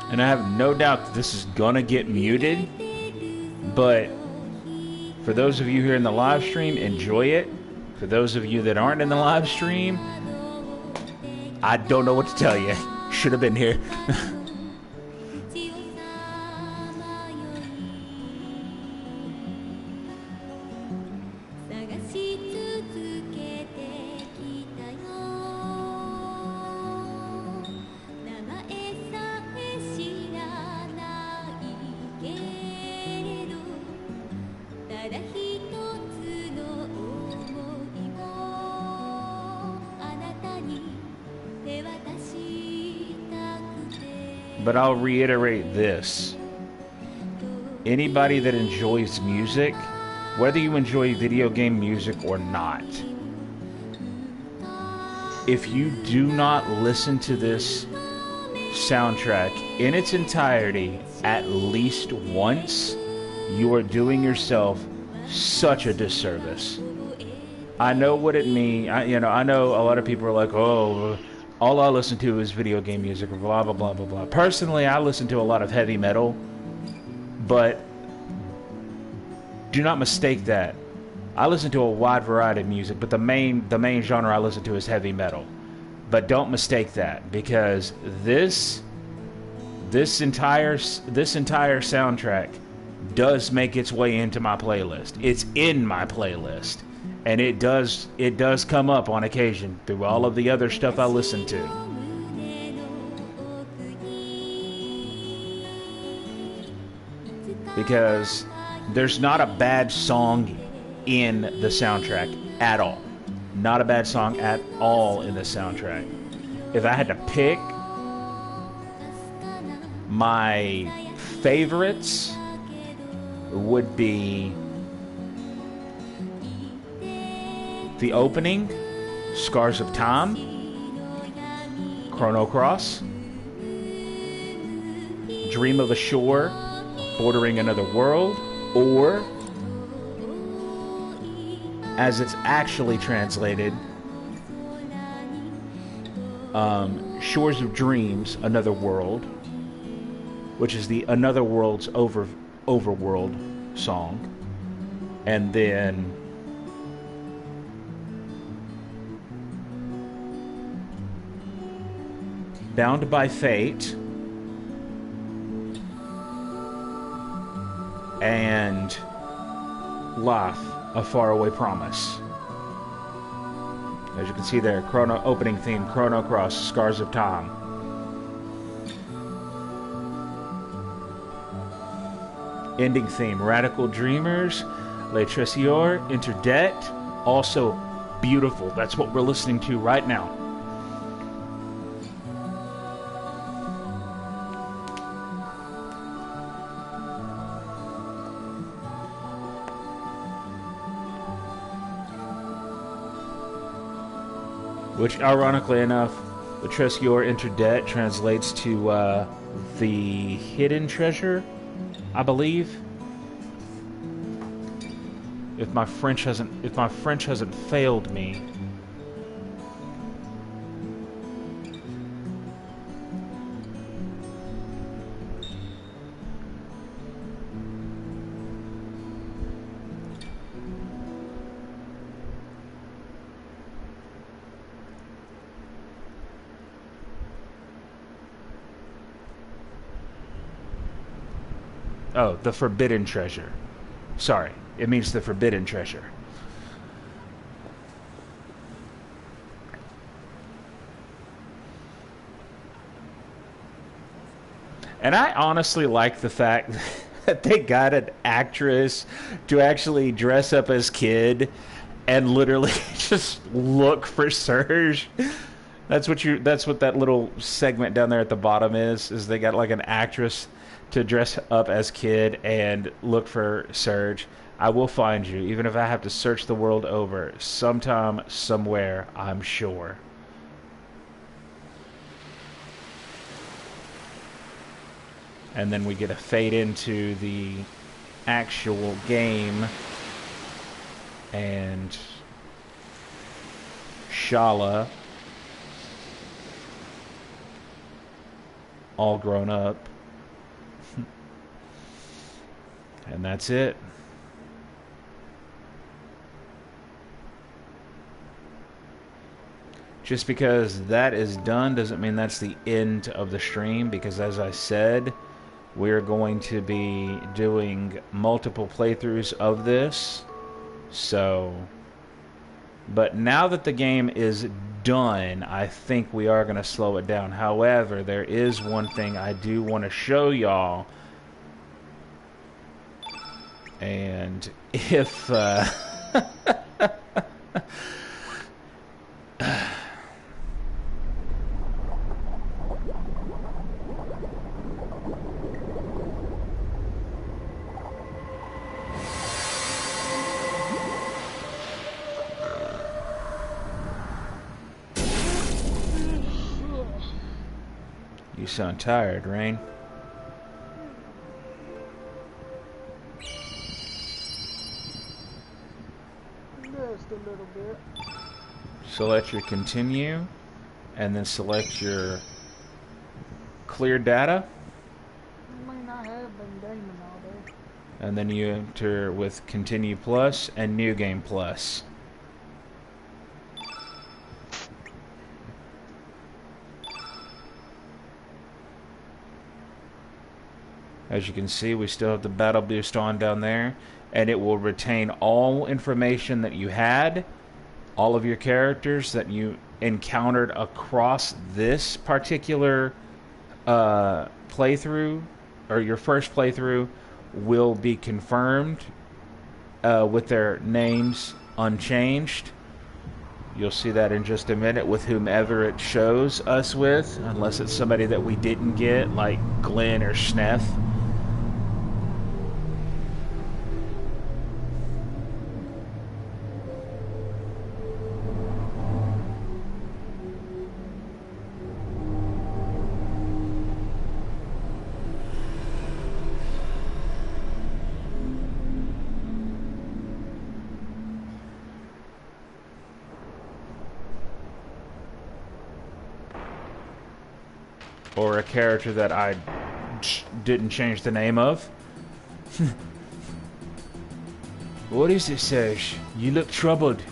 And I have no doubt that this is gonna get muted, but for those of you here in the live stream, enjoy it. For those of you that aren't in the live stream, I don't know what to tell you. Should have been here. But I'll reiterate this. Anybody that enjoys music, whether you enjoy video game music or not, if you do not listen to this soundtrack in its entirety at least once, you are doing yourself such a disservice. I know what it means. I know a lot of people are like, oh, all I listen to is video game music, or blah, blah, blah, blah, blah. Personally, I listen to a lot of heavy metal, but do not mistake that. I listen to a wide variety of music, but the main genre I listen to is heavy metal. But don't mistake that, because this entire soundtrack does make its way into my playlist. It's in my playlist. And it does come up on occasion through all of the other stuff I listen to. Because there's not a bad song in the soundtrack at all. Not a bad song at all in the soundtrack. If I had to pick My favorites would be the opening, Scars of Time, Chrono Cross, Dream of a Shore, Bordering Another World, or, as it's actually translated, Shores of Dreams, Another World, which is the Another World's Overworld song. And then Bound by Fate and Life, A Faraway Promise. As you can see there, Chrono opening theme, Chrono Cross, Scars of Time. Ending theme, Radical Dreamers, Le Trésor, Interdet. Also beautiful. That's what we're listening to right now. Which, ironically enough, the Trésor Interdet translates to the hidden treasure, I believe. If my French hasn't failed me. Oh, the forbidden treasure. Sorry, it means the forbidden treasure. And I honestly like the fact that they got an actress to actually dress up as Kid and literally just look for Serge. That's what that little segment down there at the bottom is they got like an actress to dress up as Kid and look for Serge. I will find you, even if I have to search the world over, sometime, somewhere, I'm sure. And then we get a fade into the actual game, and Shala, all grown up. And that's it. Just because that is done doesn't mean that's the end of the stream, because as I said, we're going to be doing multiple playthroughs of this. So, but now that the game is done, I think we are going to slow it down. However, there is one thing I do want to show y'all. And if you sound tired, Rain. Just a little bit. Select your continue, and then select your clear data. I mean, I have been gaming all day. And then you enter with continue plus and new game plus. As you can see, we still have the battle boost on down there, and it will retain all information that you had, all of your characters that you encountered across this particular playthrough, or your first playthrough, will be confirmed with their names unchanged. You'll see that in just a minute with whomever it shows us with, unless it's somebody that we didn't get, like Glenn or Sneth. Or a character that I didn't change the name of. What is it, Serge? You look troubled.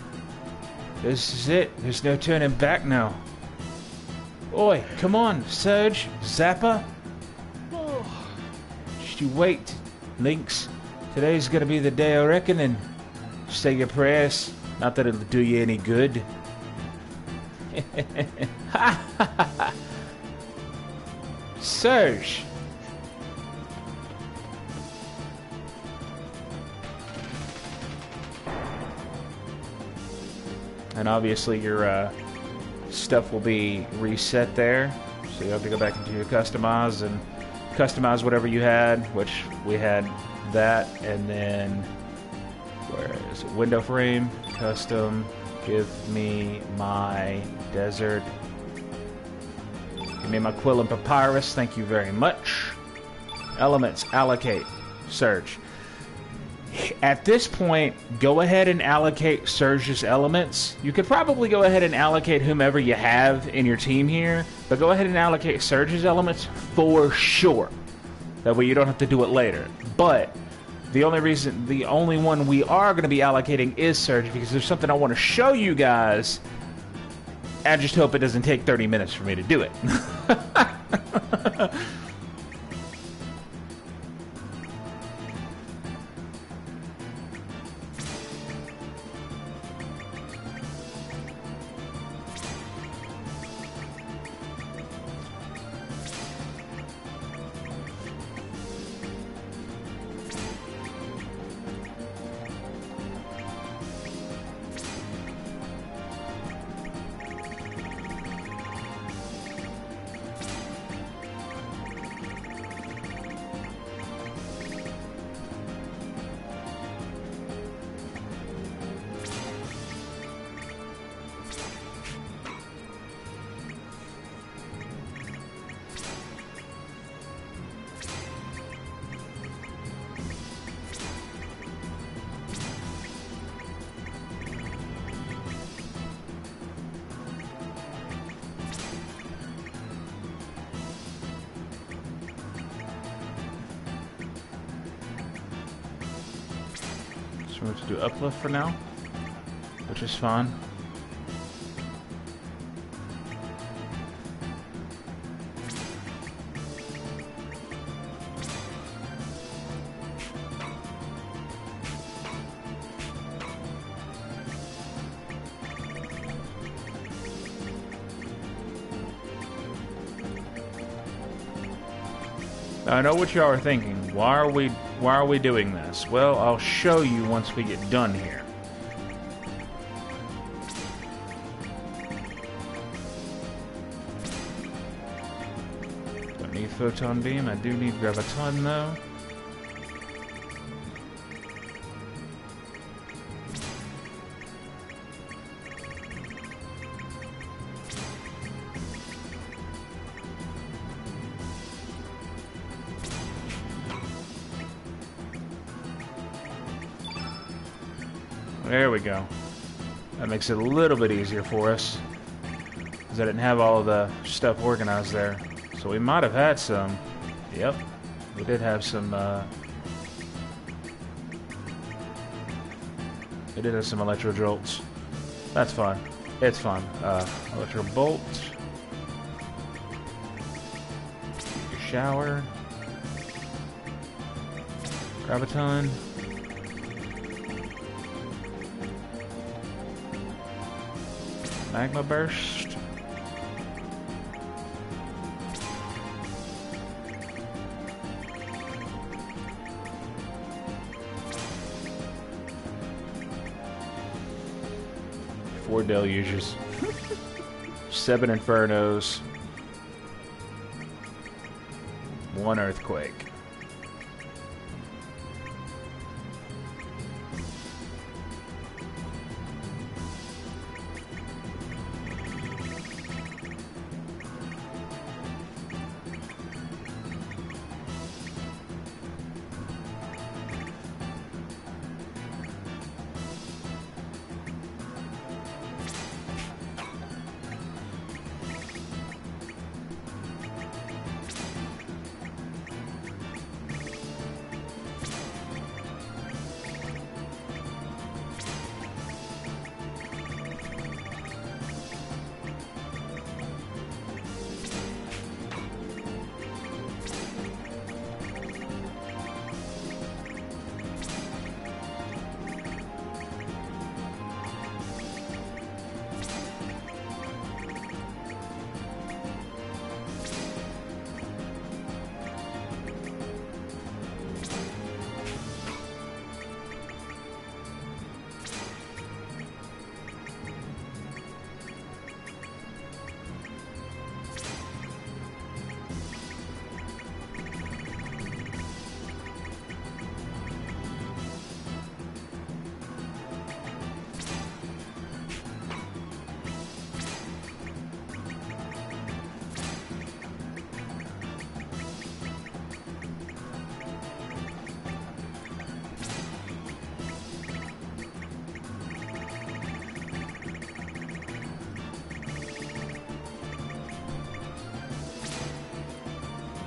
This is it. There's no turning back now. Oi, come on, Serge. Zappa. Just you wait, Lynx. Today's gonna be the day of reckoning. Say your prayers. Not that it'll do you any good. Serge. And obviously your stuff will be reset there. So you have to go back into your customize and customize whatever you had, which we had that. And then, where is it? Window frame, custom, give me my desert. Give me my quill and papyrus. Thank you very much. Elements, allocate. Surge. At this point, go ahead and allocate Surge's elements. You could probably go ahead and allocate whomever you have in your team here, but go ahead and allocate Surge's elements for sure. That way you don't have to do it later. But the only one we are going to be allocating is Surge, because there's something I want to show you guys. I just hope it doesn't take 30 minutes for me to do it. So we're going to do uplift for now, which is fine. I know what y'all are thinking. Why are we doing this? Well, I'll show you once we get done here. Don't need photon beam. I do need graviton though. There we go. That makes it a little bit easier for us, because I didn't have all of the stuff organized there. So we might have had some. Yep, we did have some. We did have some electro jolts. That's fine. It's fine. Electro bolt. Your shower. Graviton. Magma burst. 4 deluges, 7 infernos, 1 earthquake.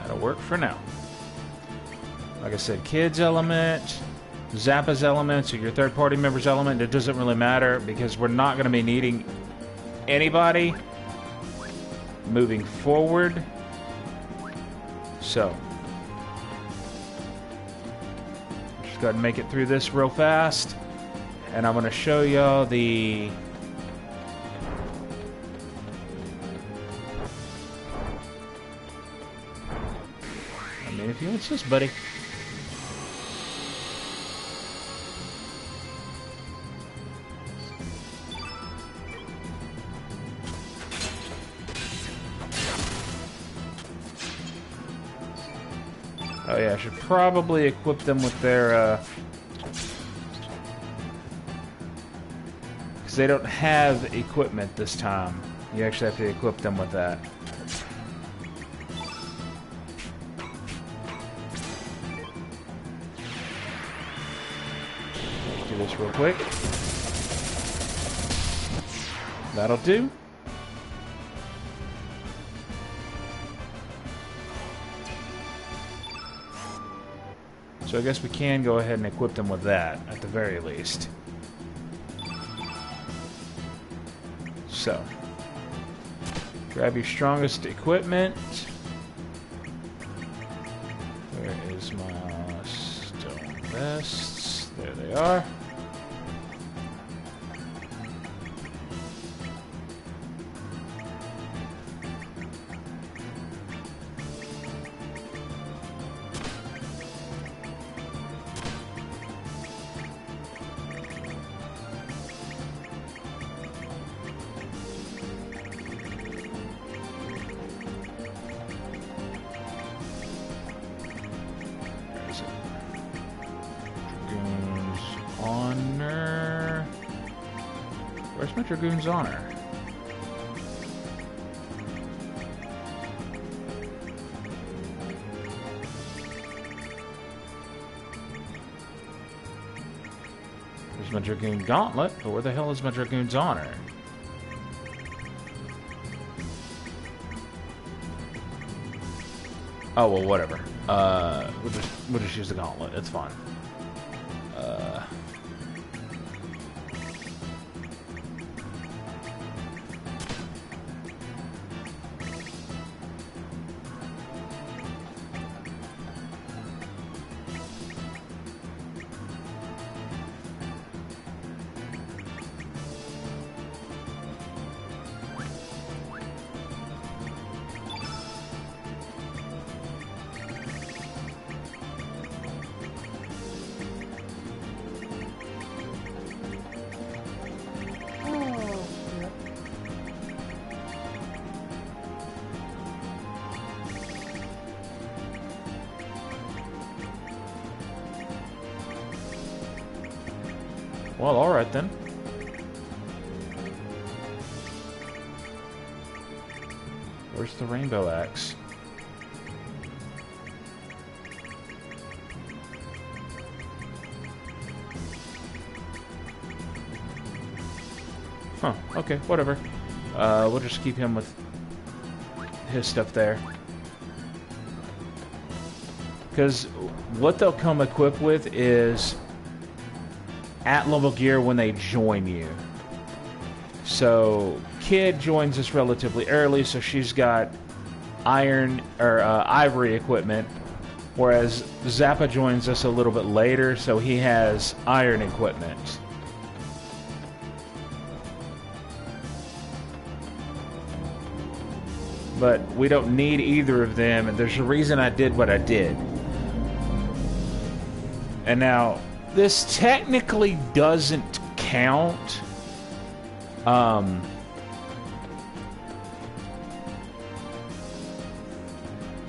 That'll work for now. Like I said, kids element, Zappa's elements, or your third-party member's element, it doesn't really matter because we're not going to be needing anybody moving forward. So, just go ahead and make it through this real fast. And I'm going to show y'all the... I mean, if you insist, buddy. Oh yeah, I should probably equip them with their, because they don't have equipment this time. You actually have to equip them with that. Let's do this real quick. That'll do. So I guess we can go ahead and equip them with that, at the very least. So, grab your strongest equipment. Where is my stone vests? There they are. Where's my Dragoon's Honor? There's my Dragoon Gauntlet, but where the hell is my Dragoon's Honor? Oh, well, whatever. We'll just use the Gauntlet. It's fine. Well, alright then. Where's the rainbow axe? Huh, okay, whatever. We'll just keep him with his stuff there. Because what they'll come equipped with is at-level gear when they join you. So, Kid joins us relatively early, so she's got iron or ivory equipment, whereas Zappa joins us a little bit later, so he has iron equipment. But we don't need either of them, and there's a reason I did what I did. And now, this technically doesn't count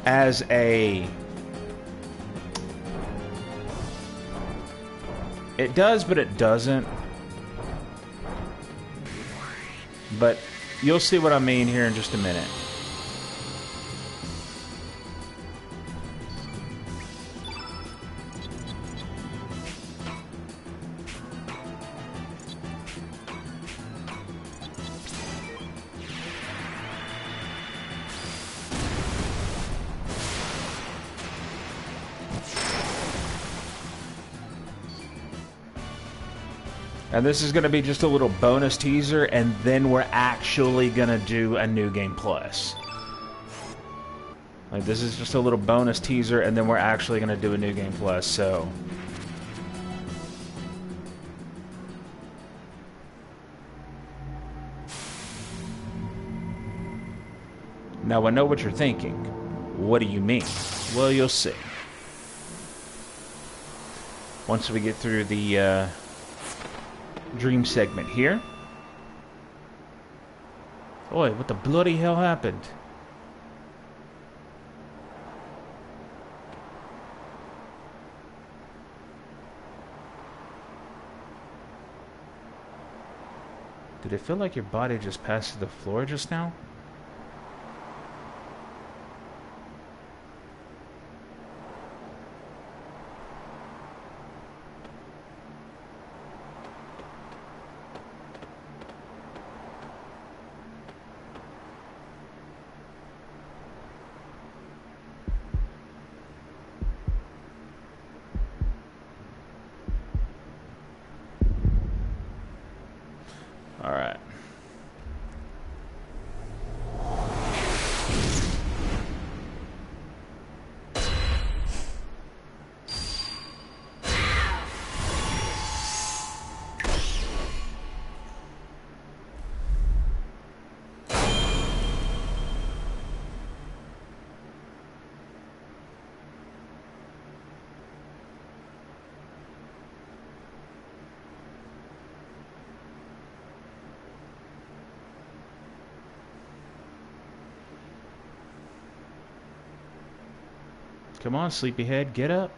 as a... It does, but it doesn't. But you'll see what I mean here in just a minute. And this is going to be just a little bonus teaser, and then we're actually going to do a New Game Plus. Like, this is just a little bonus teaser, and then we're actually going to do a New Game Plus, so... Now, I know what you're thinking. What do you mean? Well, you'll see. Once we get through the, dream segment here. Oi, what the bloody hell happened? Did it feel like your body just passed through the floor just now? Alright. Come on, sleepyhead, get up.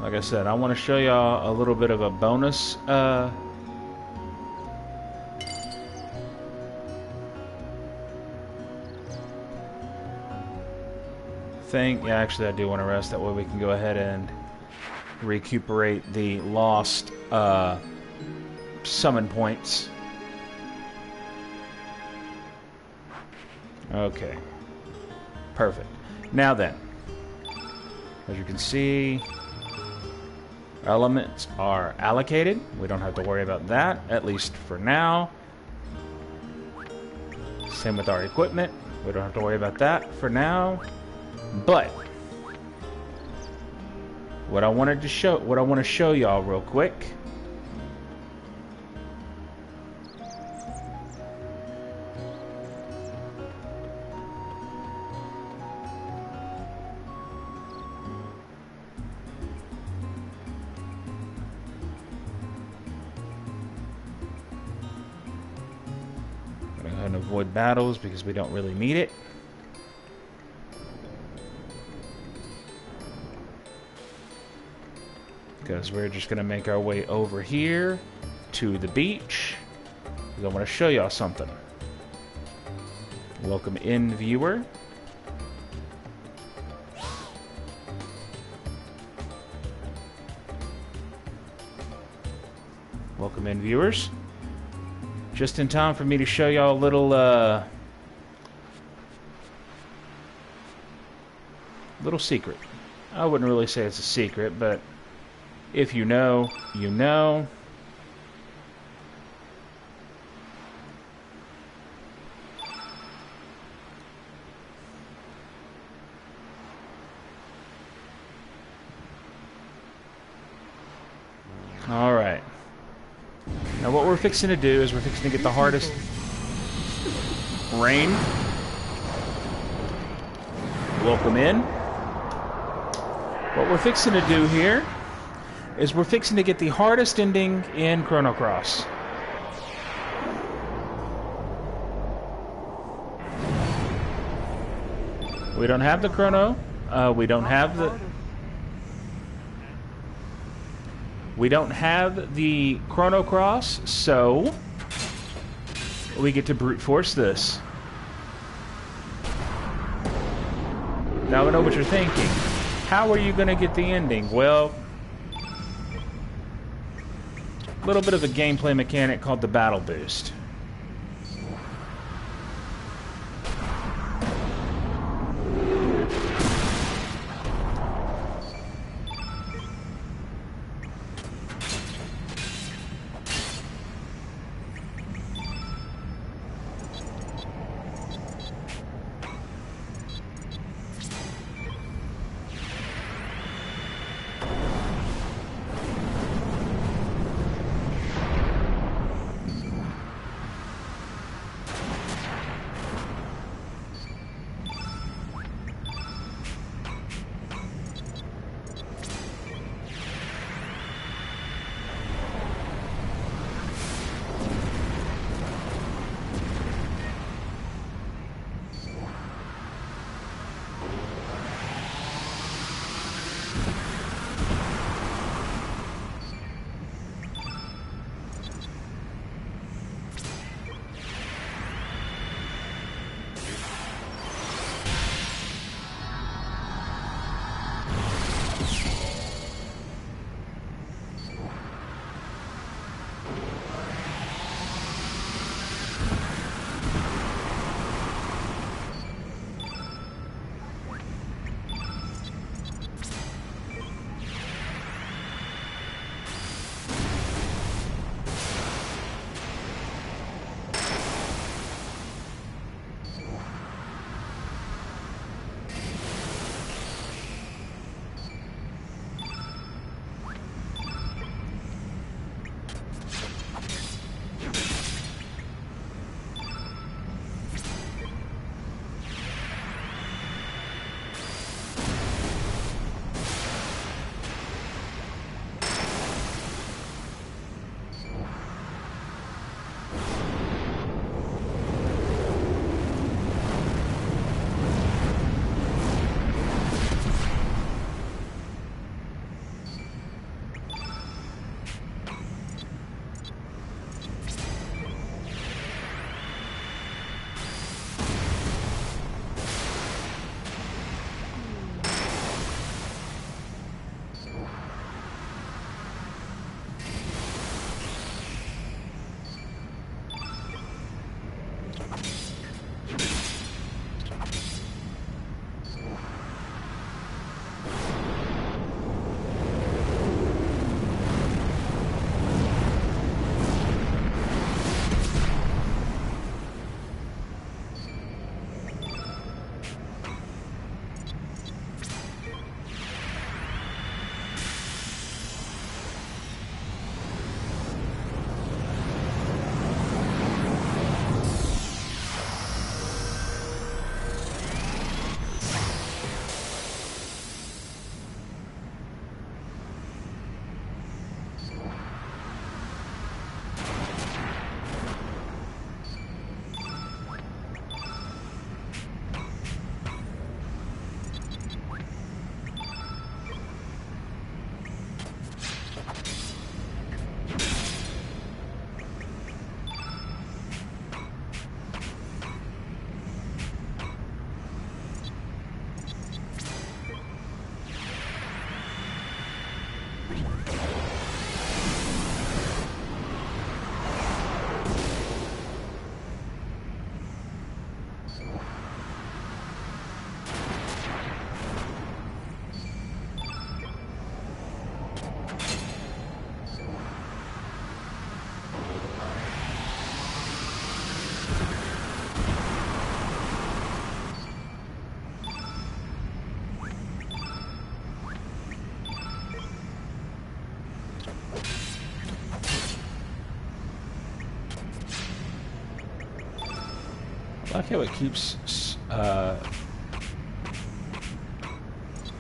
Like I said, I want to show y'all a little bit of a bonus thing. Yeah, actually I do want to rest. That way we can go ahead and recuperate the lost summon points. Okay. Perfect. Now then, as you can see, elements are allocated. We don't have to worry about that, at least for now. Same with our equipment. We don't have to worry about that for now. But what I want to show y'all real quick. Gonna go ahead and avoid battles because we don't really need it. Because we're just going to make our way over here to the beach. Because I want to show y'all something. Welcome in, viewer. Welcome in, viewers. Just in time for me to show y'all a little secret. I wouldn't really say it's a secret, but if you know, you know. All right. Now what we're fixing to do is we're fixing to get the hardest rain. Welcome in. What we're fixing to do here is we're fixing to get the hardest ending in Chrono Cross. We don't have the Chrono. We don't have the Chrono Cross, so we get to brute force this. Now I know what you're thinking. How are you going to get the ending? Well, a little bit of a gameplay mechanic called the battle boost. I like how it keeps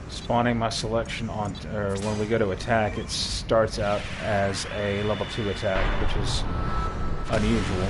spawning my selection on, or when we go to attack, it starts out as a level 2 attack, which is unusual.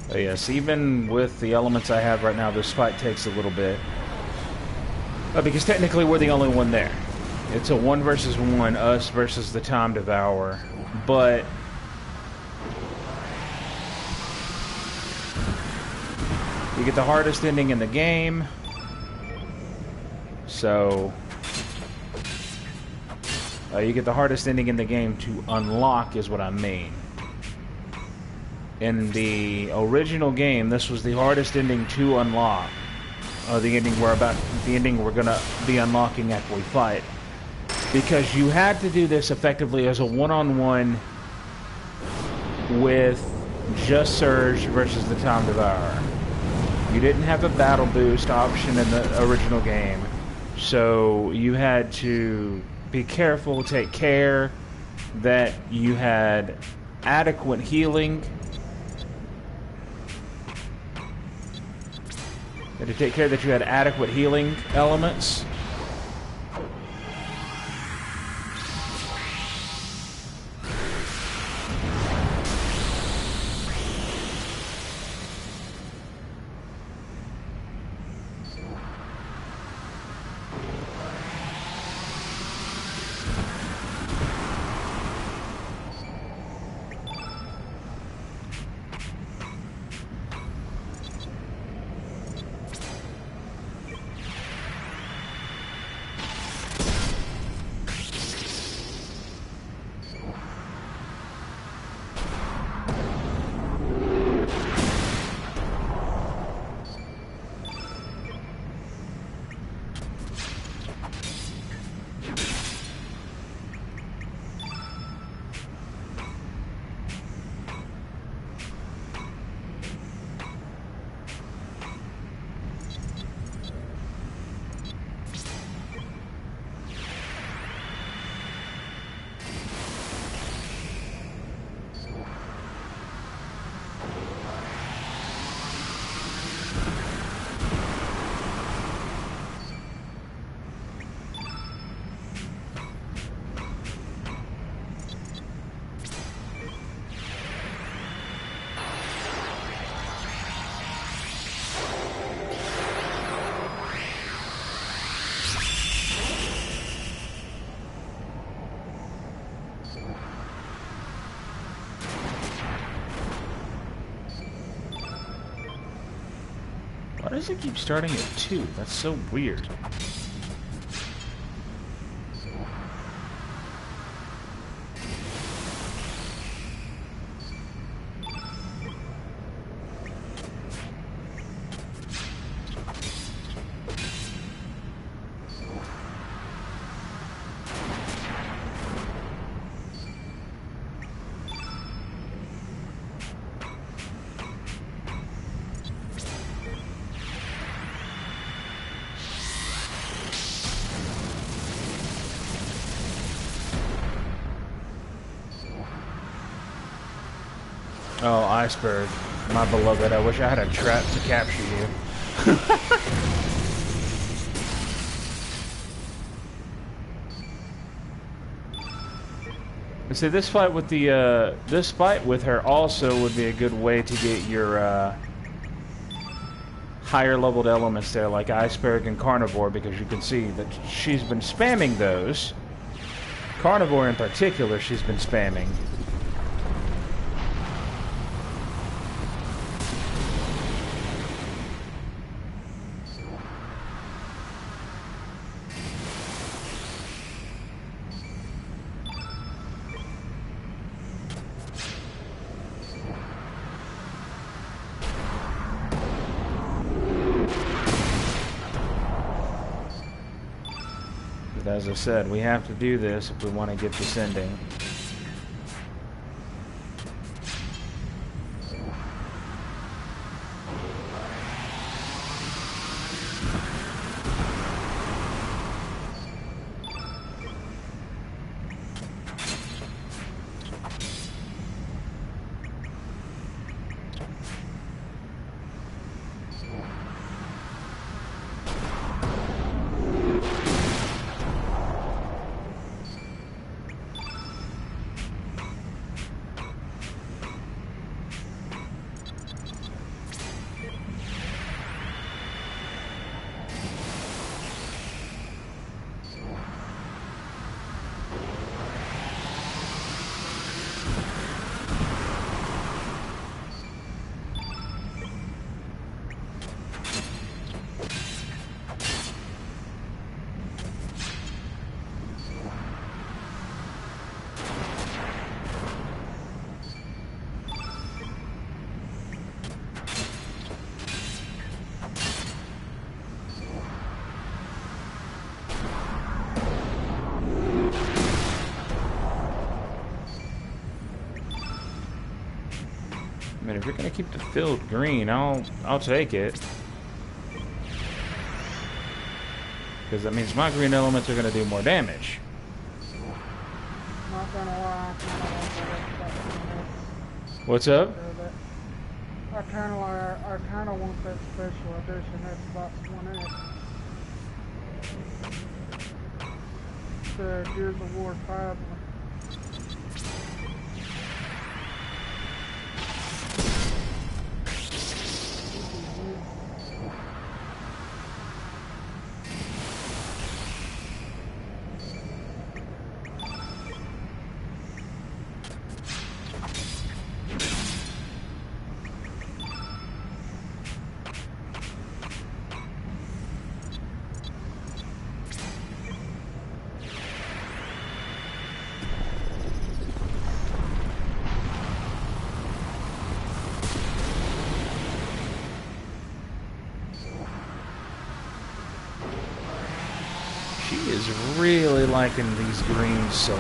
But yes, even with the elements I have right now, this fight takes a little bit. Because technically we're the only one there. It's a 1 versus 1, us versus the Time Devourer. But you get the hardest ending in the game. So you get the hardest ending in the game to unlock is what I mean. In the original game, this was the hardest ending to unlock. The ending we're gonna be unlocking after we fight, because you had to do this effectively as a one-on-one with just Surge versus the Time Devourer. You didn't have a battle boost option in the original game, so you had to be careful, take care that you had adequate healing. And to take care that you had adequate healing elements. Why does it keep starting at 2? That's so weird. Oh, Iceberg, my beloved, I wish I had a trap to capture you. See, this fight with her also would be a good way to get your higher leveled elements there, like Iceberg and Carnivore, because you can see that she's been spamming those. Carnivore in particular, she's been spamming. But as I said, we have to do this if we want to get this ending. I mean, if you're gonna keep the field green, I'll take it. Because that means my green elements are gonna do more damage. Not gonna lie, I kinda want that What's up? I kinda want that special edition Xbox One X. The Gears of War 5 one. She is really liking these greens, so.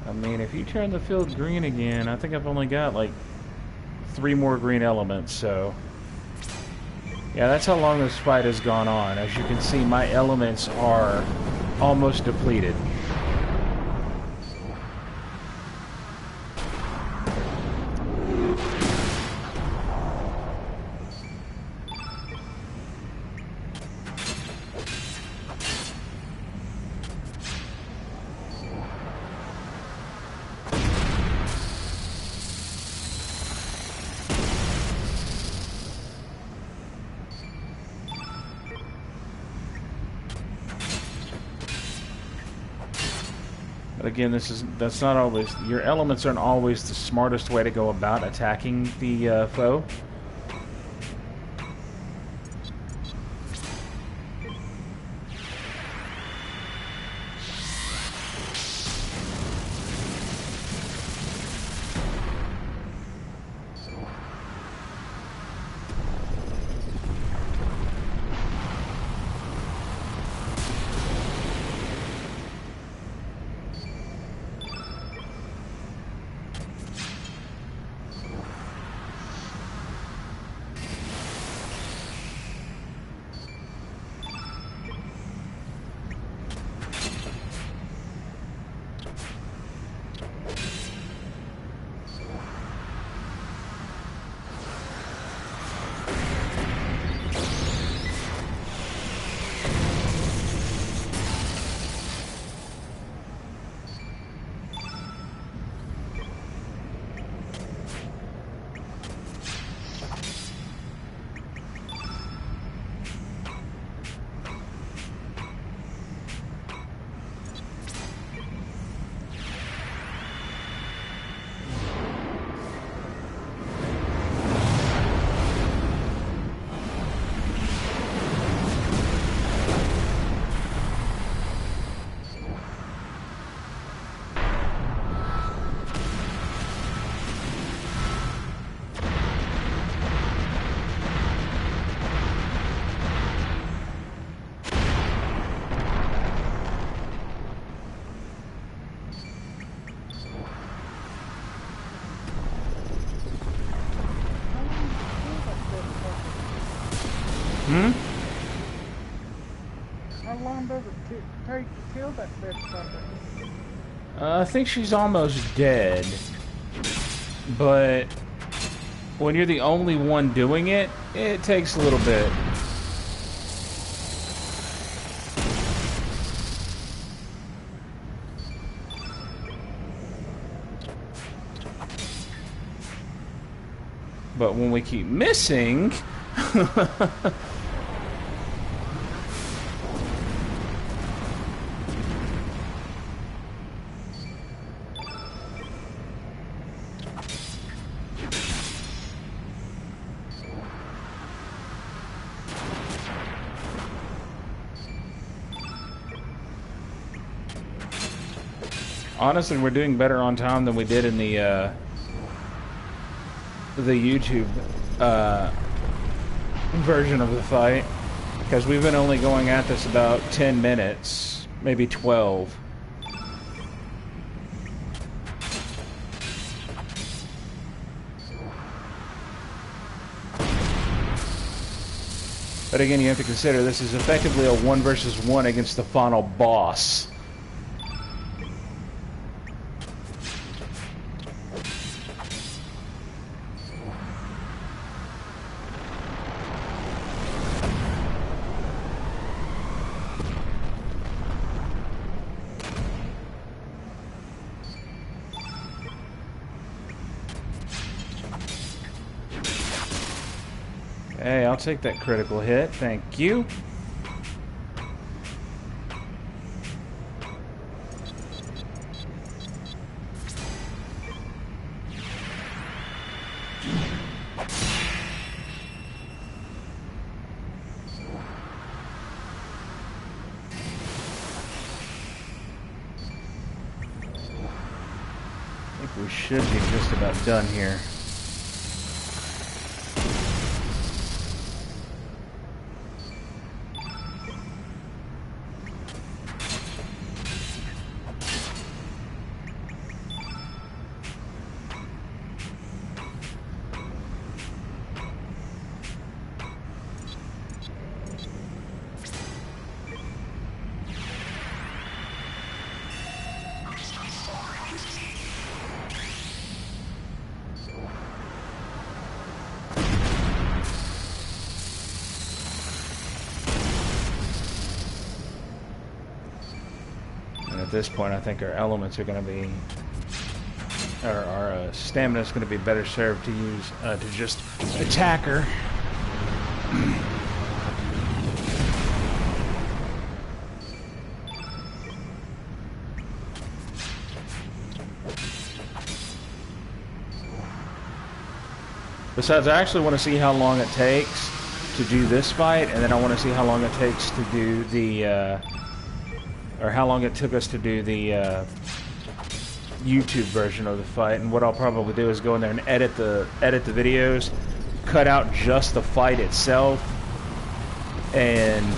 I mean, if you turn the field green again, I think I've only got like 3 more green elements, so. Yeah, that's how long this fight has gone on. As you can see, my elements are almost depleted. But again, that's not always, your elements aren't always the smartest way to go about attacking the foe. How long does it take to kill that bitch fucker? I think she's almost dead. But when you're the only one doing it, it takes a little bit. But when we keep missing... Honestly, we're doing better on time than we did in the YouTube version of the fight, because we've been only going at this about 10 minutes, maybe 12. But again, you have to consider this is effectively a 1 versus 1 against the final boss. Hey, I'll take that critical hit. Thank you. I think we should be just about done here. At this point, I think our elements are going to be, or our stamina is going to be better served to use to just attack her. Besides, I actually want to see how long it takes to do this fight, and then I want to see how long it takes to do the or how long it took us to do the YouTube version of the fight. And what I'll probably do is go in there and edit the videos, cut out just the fight itself, and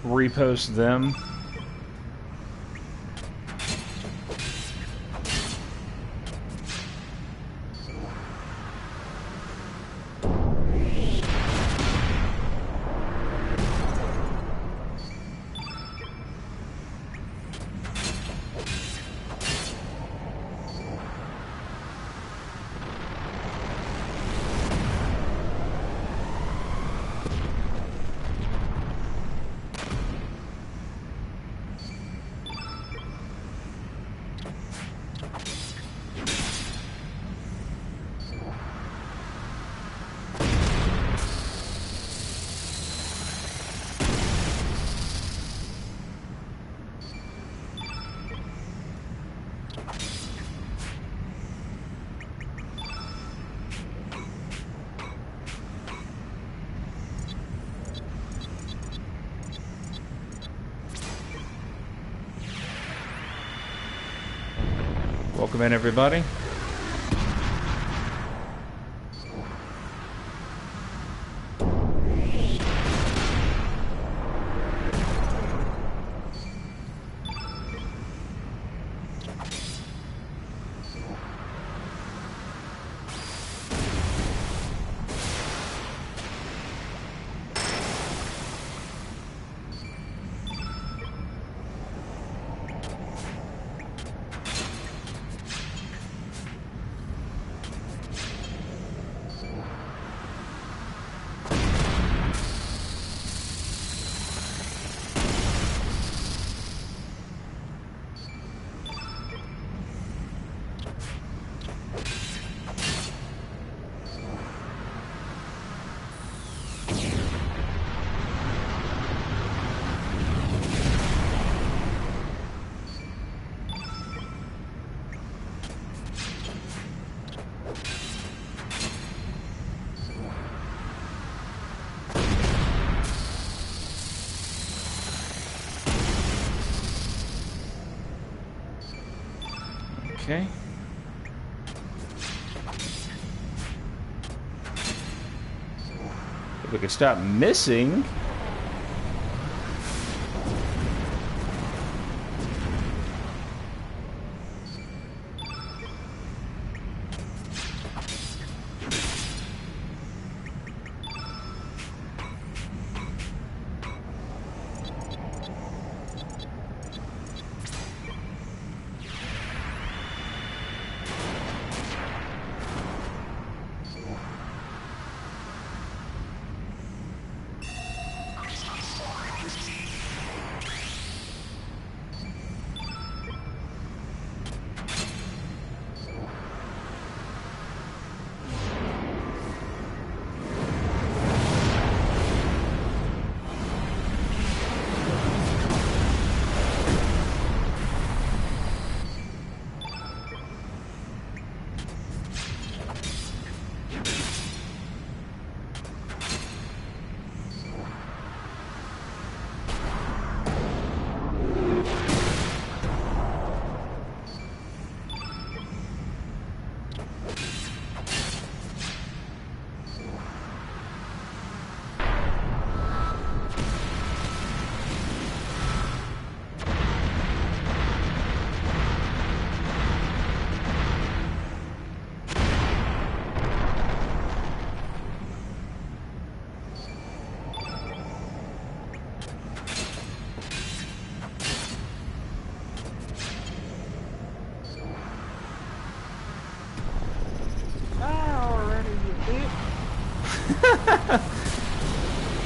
repost them. Welcome in, everybody. Okay. If we could stop missing.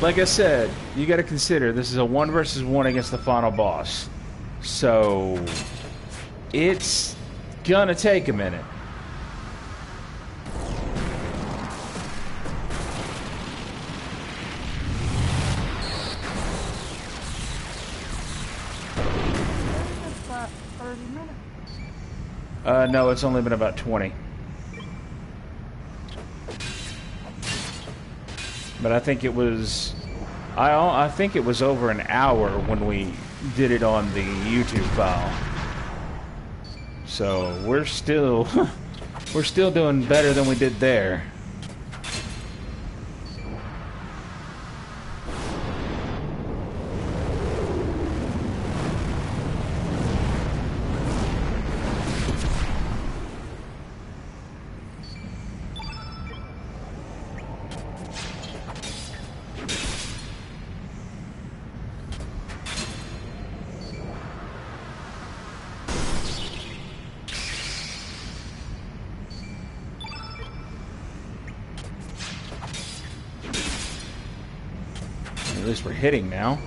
Like I said, you got to consider this is a 1 versus 1 against the final boss. So it's gonna take a minute. About 30 minutes. No, it's only been about 20. But I think it was, I think it was over an hour when we did it on the YouTube file. So we're still, we're still doing better than we did there. At least we're hitting now.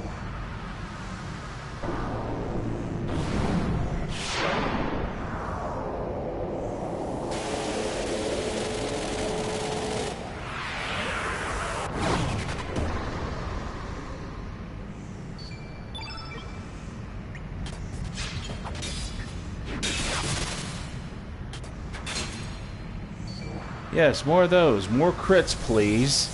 Yes, more of those. More crits, please.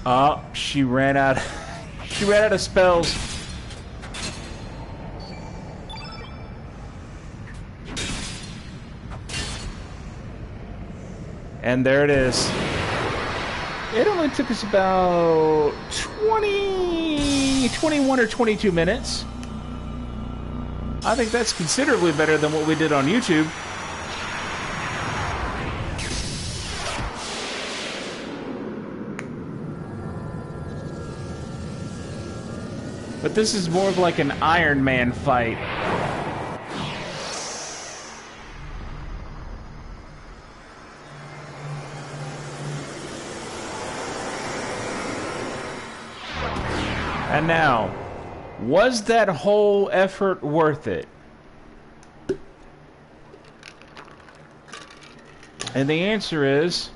Oh, she ran out. She ran out of spells. And there it is. It only took us about 21 or 22 minutes. I think that's considerably better than what we did on YouTube. But this is more of like an Iron Man fight. And now, was that whole effort worth it? And the answer is,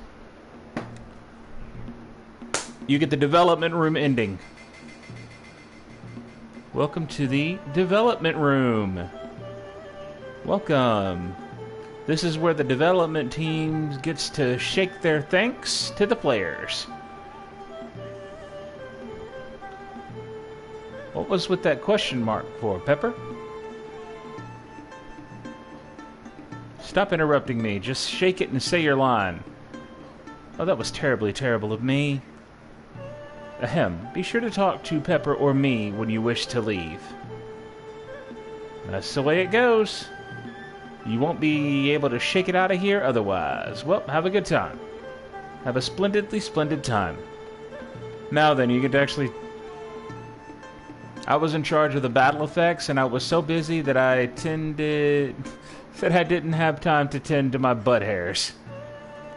you get the development room ending. Welcome to the development room. Welcome. This is where the development team gets to shake their thanks to the players. What was with that question mark for, Pepper? Stop interrupting me. Just shake it and say your line. Oh, that was terribly terrible of me. Ahem. Be sure to talk to Pepper or me when you wish to leave. That's the way it goes. You won't be able to shake it out of here otherwise. Well, have a good time. Have a splendidly splendid time. Now then, you get to actually... I was in charge of the battle effects, and I was so busy that I didn't have time to tend to my butt hairs.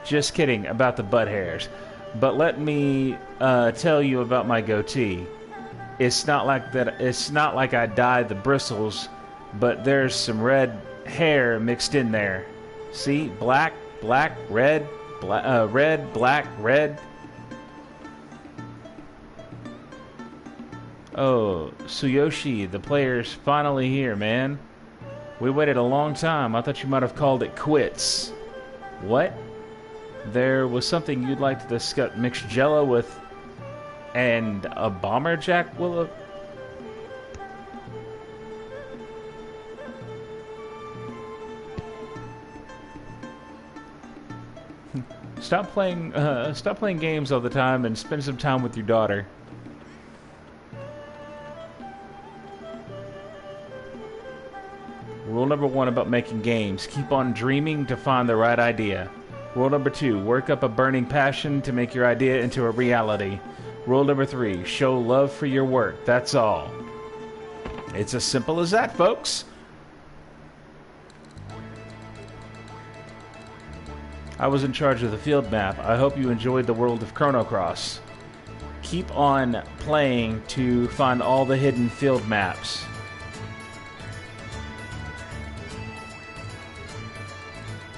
Just kidding about the butt hairs. But let me tell you about my goatee. It's not like that. It's not like I dyed the bristles, but there's some red hair mixed in there. See, black, black, red, red, black, red. Oh, Tsuyoshi, the player's finally here, man. We waited a long time. I thought you might have called it quits. What? There was something you'd like to discuss. Mixed Jello with... and a bomber jack willow? Stop playing games all the time and spend some time with your daughter. Rule number 1 about making games. Keep on dreaming to find the right idea. Rule number 2. Work up a burning passion to make your idea into a reality. Rule number 3. Show love for your work. That's all. It's as simple as that, folks. I was in charge of the field map. I hope you enjoyed the world of Chrono Cross. Keep on playing to find all the hidden field maps.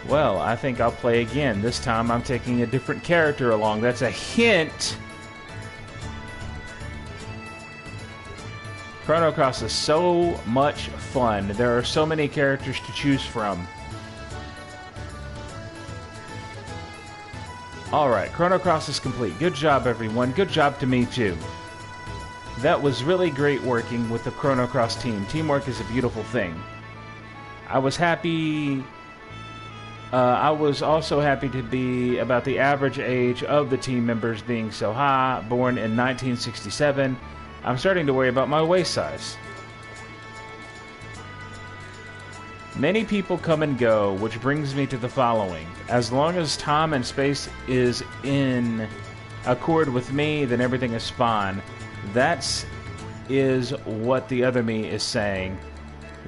Well, I think I'll play again. This time I'm taking a different character along. That's a hint. Chrono Cross is so much fun. There are so many characters to choose from. Alright, Chrono Cross is complete. Good job, everyone. Good job to me, too. That was really great working with the Chrono Cross team. Teamwork is a beautiful thing. I was happy... I was also happy to be about the average age of the team members being so high. Born in 1967, I'm starting to worry about my waist size. Many people come and go, which brings me to the following. As long as time and space is in accord with me, then everything is fine. That is what the other me is saying.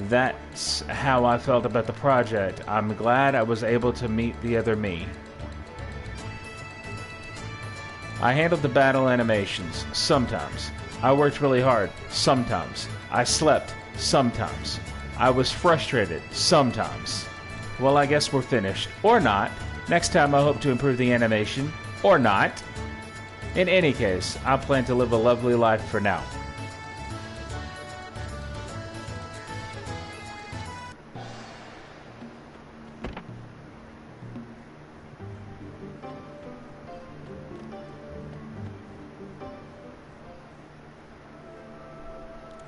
That's how I felt about the project. I'm glad I was able to meet the other me. I handled the battle animations. Sometimes. I worked really hard. Sometimes. I slept. Sometimes. I was frustrated. Sometimes. Well, I guess we're finished. Or not. Next time I hope to improve the animation. Or not. In any case, I plan to live a lovely life for now.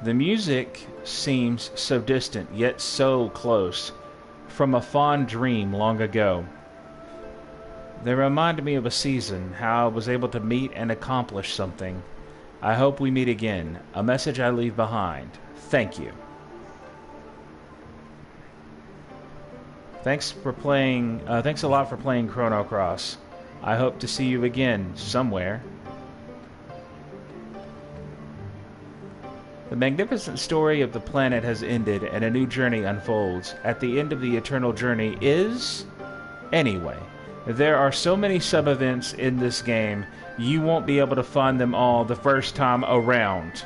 The music seems so distant, yet so close, from a fond dream long ago. They remind me of a season, how I was able to meet and accomplish something. I hope we meet again. A message I leave behind. Thank you. Thanks a lot for playing Chrono Cross. I hope to see you again somewhere. The magnificent story of the planet has ended and a new journey unfolds. At the end of the eternal journey is... Anyway, there are so many sub-events in this game, you won't be able to find them all the first time around.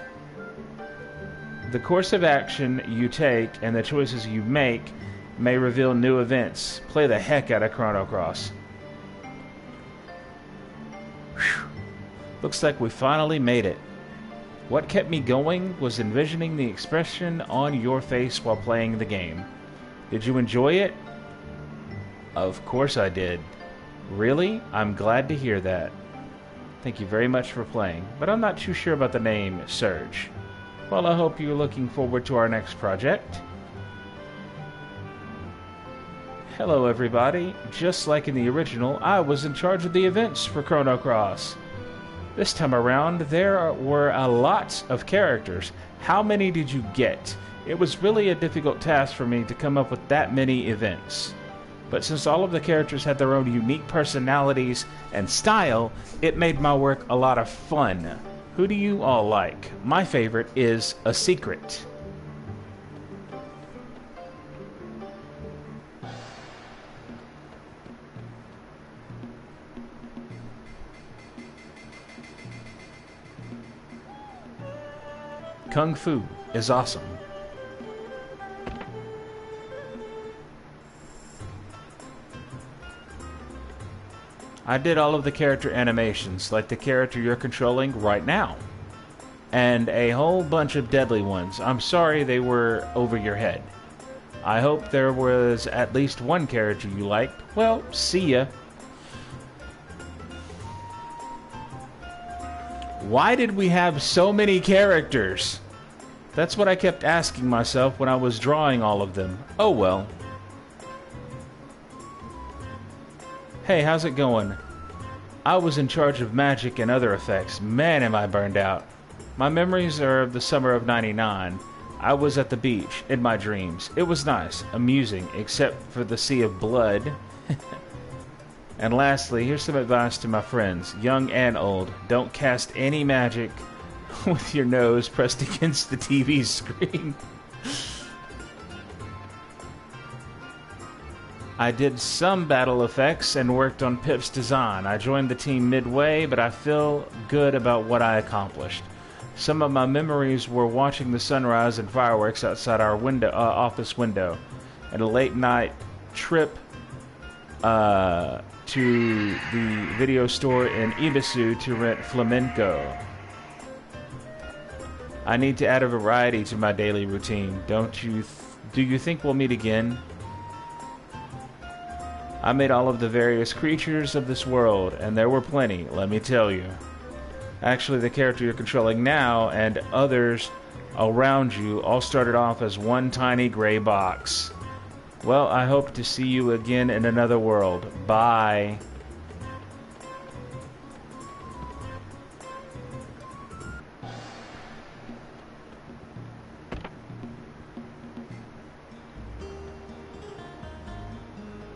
The course of action you take and the choices you make may reveal new events. Play the heck out of Chrono Cross. Whew. Looks like we finally made it. What kept me going was envisioning the expression on your face while playing the game. Did you enjoy it? Of course I did. Really? I'm glad to hear that. Thank you very much for playing, but I'm not too sure about the name Surge. Well, I hope you're looking forward to our next project. Hello everybody. Just like in the original, I was in charge of the events for Chrono Cross. This time around, there were a lot of characters. How many did you get? It was really a difficult task for me to come up with that many events. But since all of the characters had their own unique personalities and style, it made my work a lot of fun. Who do you all like? My favorite is A Secret. Kung Fu is awesome. I did all of the character animations, like the character you're controlling right now. And a whole bunch of deadly ones. I'm sorry they were over your head. I hope there was at least one character you liked. Well, see ya. Why did we have so many characters? That's what I kept asking myself when I was drawing all of them. Oh well. Hey, how's it going? I was in charge of magic and other effects. Man, am I burned out. My memories are of the summer of '99. I was at the beach, in my dreams. It was nice, amusing, except for the sea of blood. And lastly, here's some advice to my friends, young and old. Don't cast any magic with your nose pressed against the TV screen. I did some battle effects and worked on Pip's design. I joined the team midway, but I feel good about what I accomplished. Some of my memories were watching the sunrise and fireworks outside our office window, and a late night trip to the video store in Ibisu to rent flamenco. I need to add a variety to my daily routine. Do you think we'll meet again? I made all of the various creatures of this world, and there were plenty, let me tell you. Actually, the character you're controlling now and others around you all started off as one tiny gray box. Well, I hope to see you again in another world. Bye.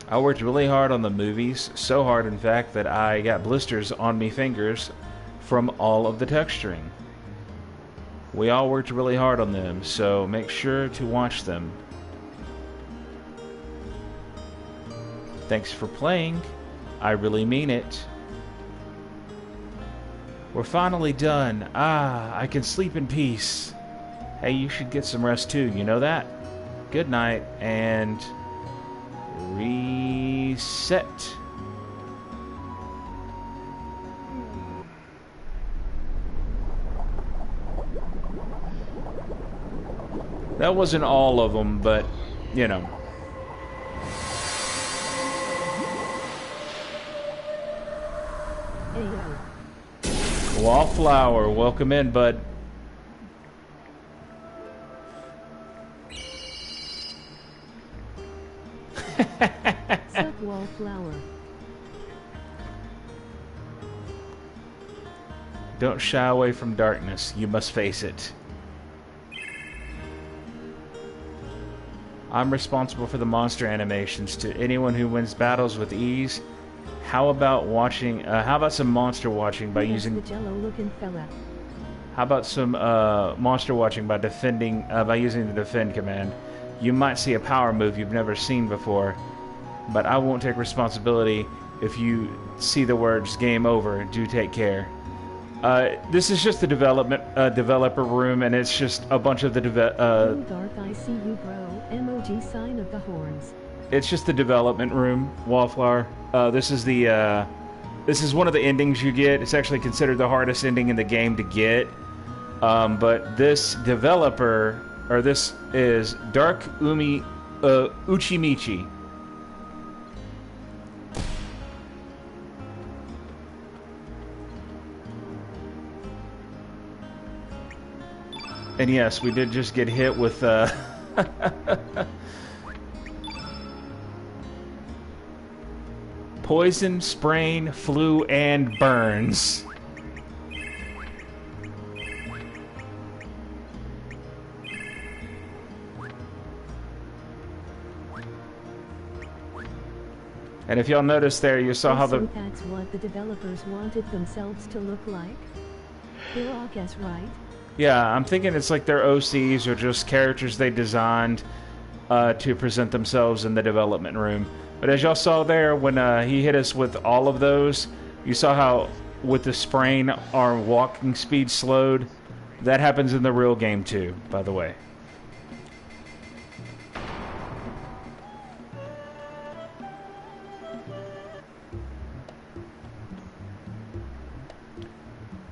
I worked really hard on the movies, so hard in fact that I got blisters on me fingers from all of the texturing. We all worked really hard on them, so make sure to watch them. Thanks for playing. I really mean it. We're finally done. Ah, I can sleep in peace. Hey, you should get some rest too, you know that? Good night, and reset. That wasn't all of them, but, you know. Wallflower, welcome in, bud. Sup, Wallflower. Don't shy away from darkness. You must face it. I'm responsible for the monster animations. To anyone who wins battles with ease, how about watching? How about some monster watching by using? The Jello-looking fella. How about some monster watching by by using the defend command? You might see a power move you've never seen before, but I won't take responsibility if you see the words "game over." Do take care. This is just the developer room, and it's just a bunch of the Dark, I see you, bro. Emoji sign of the horns. It's just the development room, Wallflower. This is one of the endings you get. It's actually considered the hardest ending in the game to get. But this developer, or this is Dark Uchimichi. And yes, we did just get hit with poison, sprain, flu, and burns. And if y'all notice there, you saw how So that's what the developers wanted themselves to look like? They're all guess right. Yeah, I'm thinking it's like their OCs or just characters they designed to present themselves in the development room. But as y'all saw there, when he hit us with all of those, you saw how with the sprain our walking speed slowed. That happens in the real game too, by the way.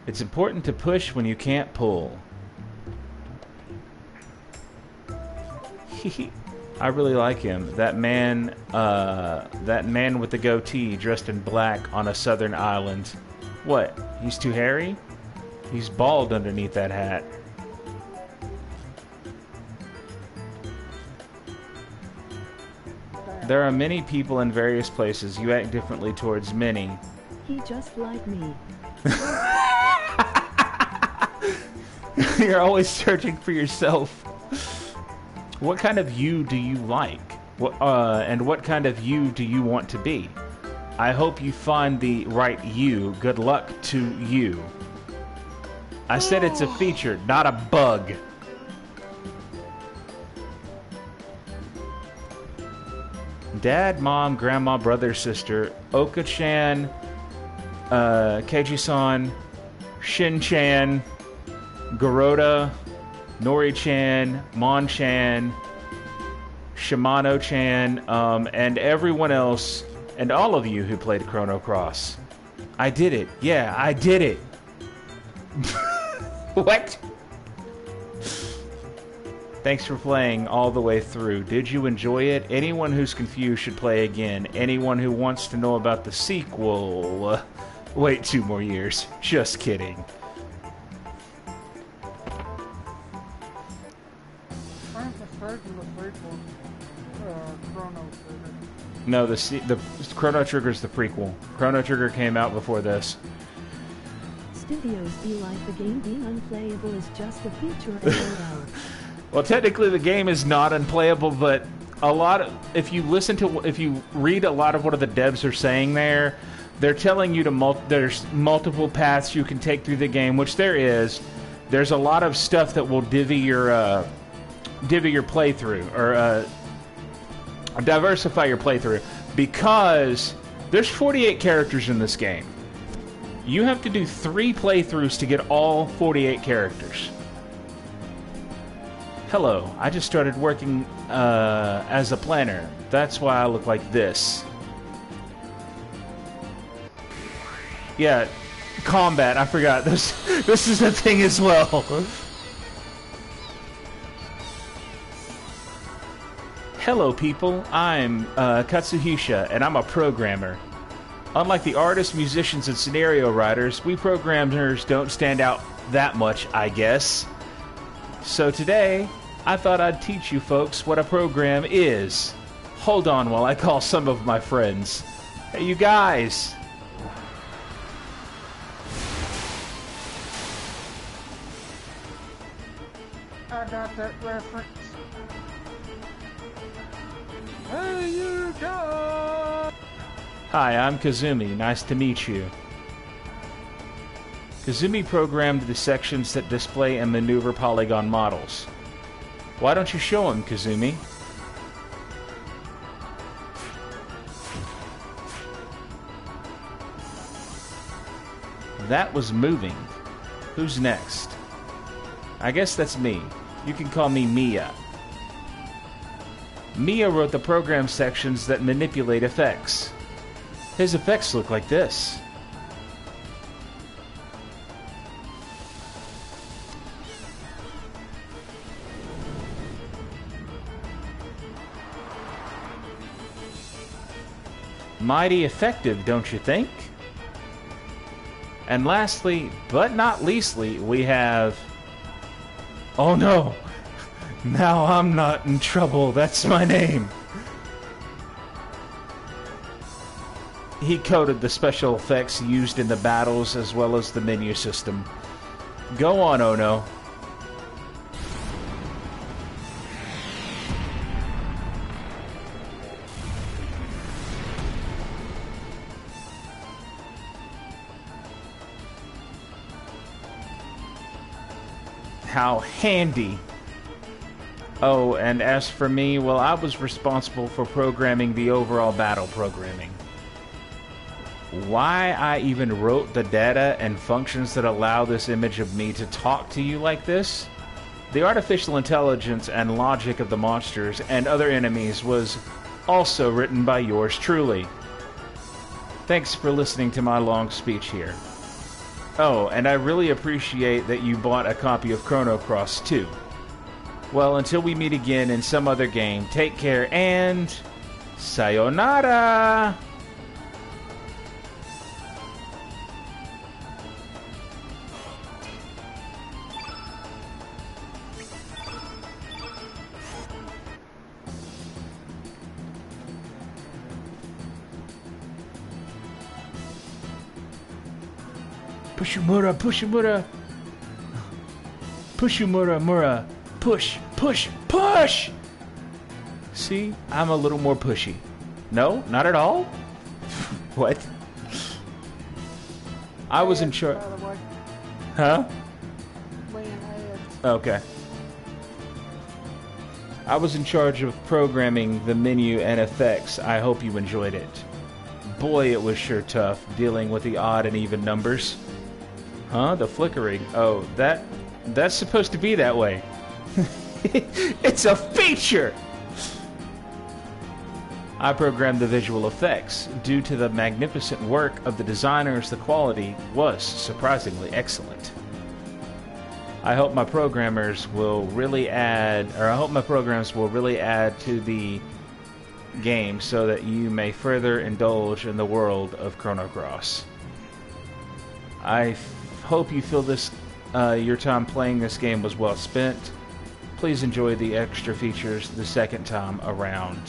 It's important to push when you can't pull. I really like him. That man with the goatee dressed in black on a southern island. What? He's too hairy? He's bald underneath that hat. There are many people in various places. You act differently towards many. He just like me. You're always searching for yourself. What kind of you do you like? And what kind of you do you want to be? I hope you find the right you. Good luck to you. I said it's a feature, not a bug. Dad, mom, grandma, brother, sister, Oka-chan, Keiji-san, Shin-chan, Garoda, Nori-chan, Mon-chan, Shimano-chan, and everyone else, and all of you who played Chrono Cross. I did it. Yeah, I did it. What? Thanks for playing all the way through. Did you enjoy it? Anyone who's confused should play again. Anyone who wants to know about the sequel, wait 2 more years. Just kidding. Aren't the first and the prequel Chrono Trigger? No, the Chrono Trigger's the prequel. Chrono Trigger came out before this. Studios be like the game being unplayable is just a feature and loadout. Well, technically the game is not unplayable, but if you read a lot of what the devs are saying there, they're telling you there's multiple paths you can take through the game, which there is. There's a lot of stuff that will divvy your playthrough, or diversify your playthrough, because there's 48 characters in this game. You have to do 3 playthroughs to get all 48 characters. Hello, I just started working as a planner. That's why I look like this. Yeah, combat, I forgot. This is a thing as well. Hello people, I'm Katsuhisha, and I'm a programmer. Unlike the artists, musicians, and scenario writers, we programmers don't stand out that much, I guess. So today, I thought I'd teach you folks what a program is. Hold on while I call some of my friends. Hey, you guys! I got that reference. Hey, you guys! Hi, I'm Kazumi. Nice to meet you. Kazumi programmed the sections that display and maneuver polygon models. Why don't you show him, Kazumi? That was moving. Who's next? I guess that's me. You can call me Mia. Mia wrote the program sections that manipulate effects. His effects look like this. Mighty effective, don't you think? And lastly, but not leastly, we have... Oh no! Now I'm not in trouble, that's my name! He coded the special effects used in the battles as well as the menu system. Go on, Ono. How handy. Oh, and as for me, well, I was responsible for programming the overall battle programming. Why I even wrote the data and functions that allow this image of me to talk to you like this? The artificial intelligence and logic of the monsters and other enemies was also written by yours truly. Thanks for listening to my long speech here. Oh, and I really appreciate that you bought a copy of Chrono Cross too. Well, until we meet again in some other game, take care and... sayonara! Pushimura, Pushimura! Pushimura, Mura! Push, push, push! See, I'm a little more pushy. No, not at all? What? I was in charge. Huh? Okay. I was in charge of programming the menu and effects. I hope you enjoyed it. Boy, it was sure tough dealing with the odd and even numbers. Huh? The flickering. Oh, that's supposed to be that way. It's a feature! I programmed the visual effects. Due to the magnificent work of the designers, the quality was surprisingly excellent. I hope my programs will really add to the game so that you may further indulge in the world of Chrono Cross. I hope you feel this your time playing this game was well spent. Please enjoy the extra features the second time around.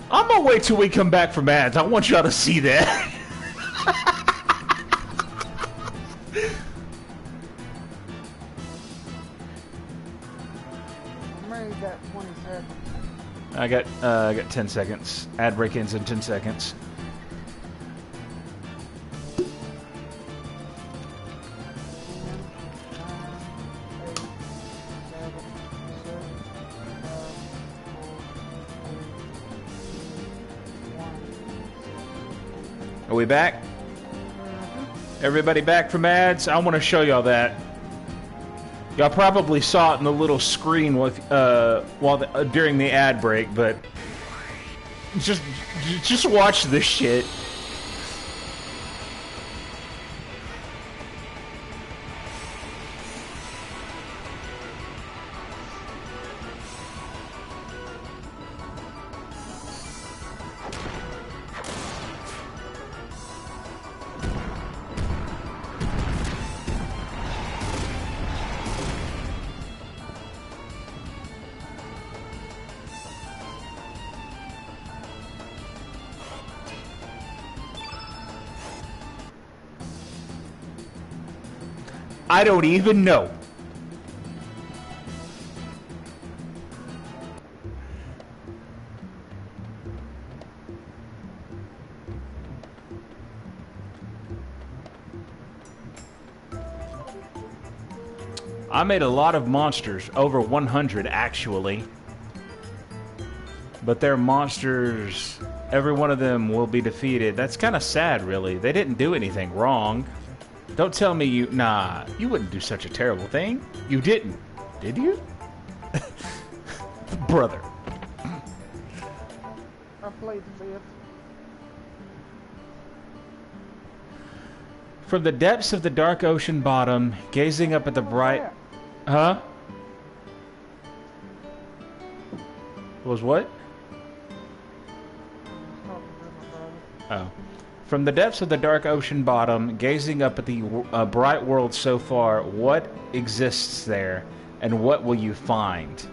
I'm gonna wait till we come back from ads. I want y'all to see that. I got 10 seconds. Ad break ends in 10 seconds. Are we back? Everybody back from ads? I want to show y'all that. Y'all probably saw it in the little screen with during the ad break, but just watch this shit. I don't even know. I made a lot of monsters, over 100 actually. But they're monsters, every one of them will be defeated. That's kind of sad, really. They didn't do anything wrong. Don't tell me you... Nah, you wouldn't do such a terrible thing. You didn't. Did you? Brother. I played the fifth. From the depths of the dark ocean bottom, gazing up at the bright... Huh? Was what? Oh. From the depths of the dark ocean bottom, gazing up at the bright world so far, what exists there, and what will you find?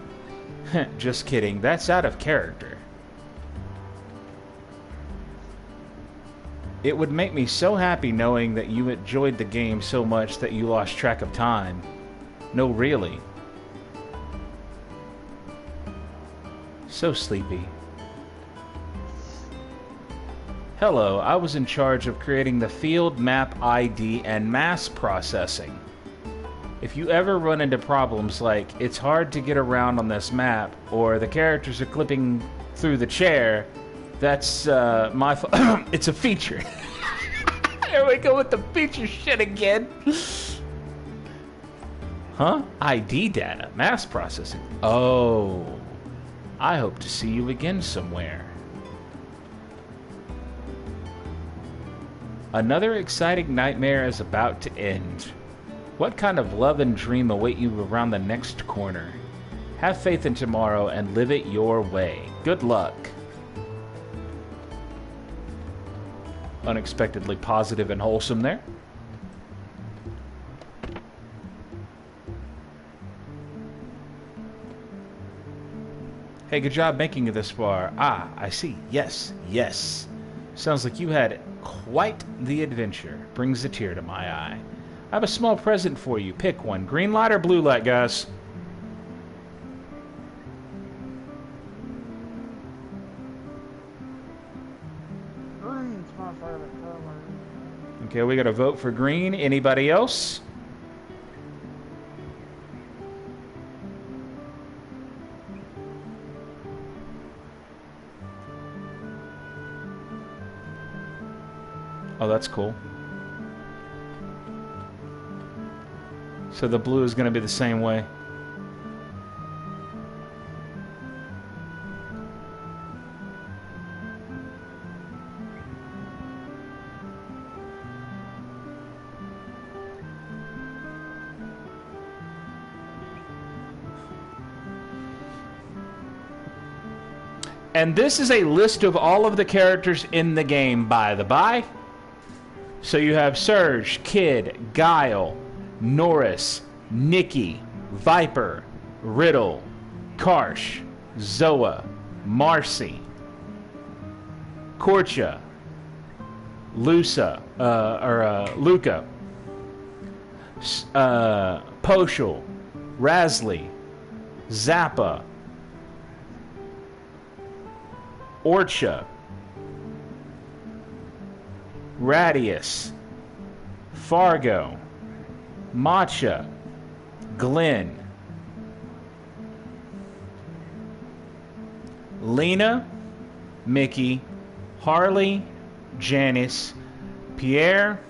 Just kidding, that's out of character. It would make me so happy knowing that you enjoyed the game so much that you lost track of time. No, really. So sleepy. Hello, I was in charge of creating the field map ID and mass processing. If you ever run into problems like it's hard to get around on this map or the characters are clipping through the chair, that's my fault. It's a feature. Here we go with the feature shit again. Huh? ID data, mass processing. Oh, I hope to see you again somewhere. Another exciting nightmare is about to end. What kind of love and dream await you around the next corner? Have faith in tomorrow and live it your way. Good luck. Unexpectedly positive and wholesome there. Hey, good job making it this far. Ah, I see. Yes, yes. Sounds like you had quite the adventure. Brings a tear to my eye. I have a small present for you. Pick one. Green light or blue light, guys? Green's my favorite color. Okay, we got to vote for green. Anybody else? Oh, that's cool. So the blue is going to be the same way. And this is a list of all of the characters in the game, by the by. So you have Surge, Kid, Guile, Norris, Nikki, Viper, Riddle, Karsh, Zoa, Marcy, Korcha, Luca, Poshel, Rasley, Zappa, Orcha, Radius, Fargo, Matcha, Glenn, Lena, Mickey, Harley, Janice, Pierre,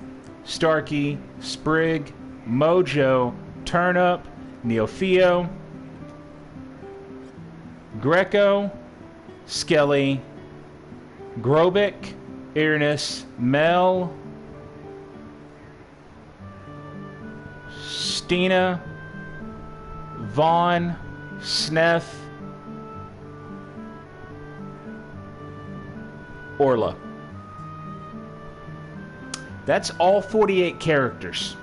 Starkey, Sprig, Mojo, Turnip, Neofio, Greco, Skelly, Grobic, Irenus, Mel, Stina, Vaughn, Sneth, Orla. That's all 48 characters.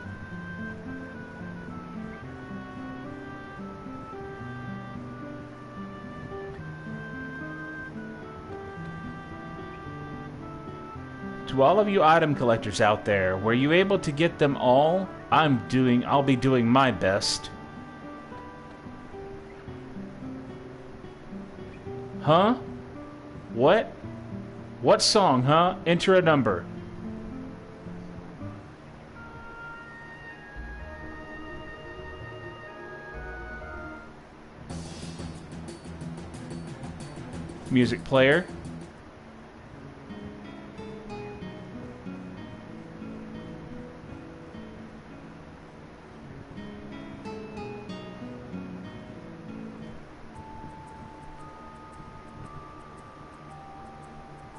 To all of you item collectors out there, were you able to get them all? I'll be doing my best. Huh? What? What song, huh? Enter a number. Music player.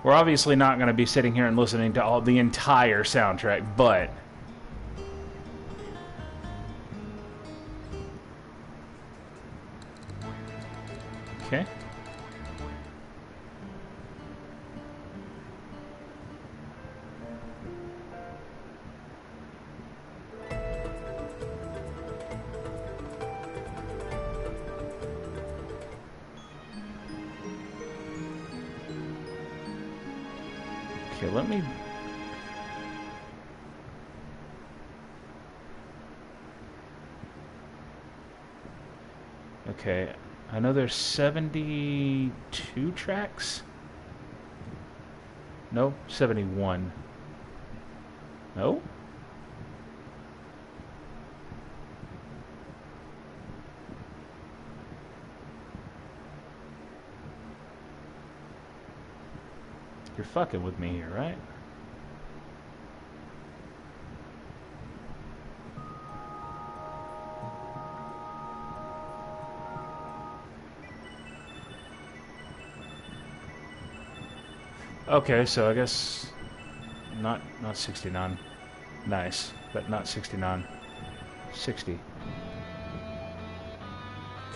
We're obviously not going to be sitting here and listening to the entire soundtrack, but okay. Okay, let me... Okay, I know there's 72 tracks? No, 71. No? You're fucking with me here, right? Okay, so I guess not 69. Nice, but not 69. 60.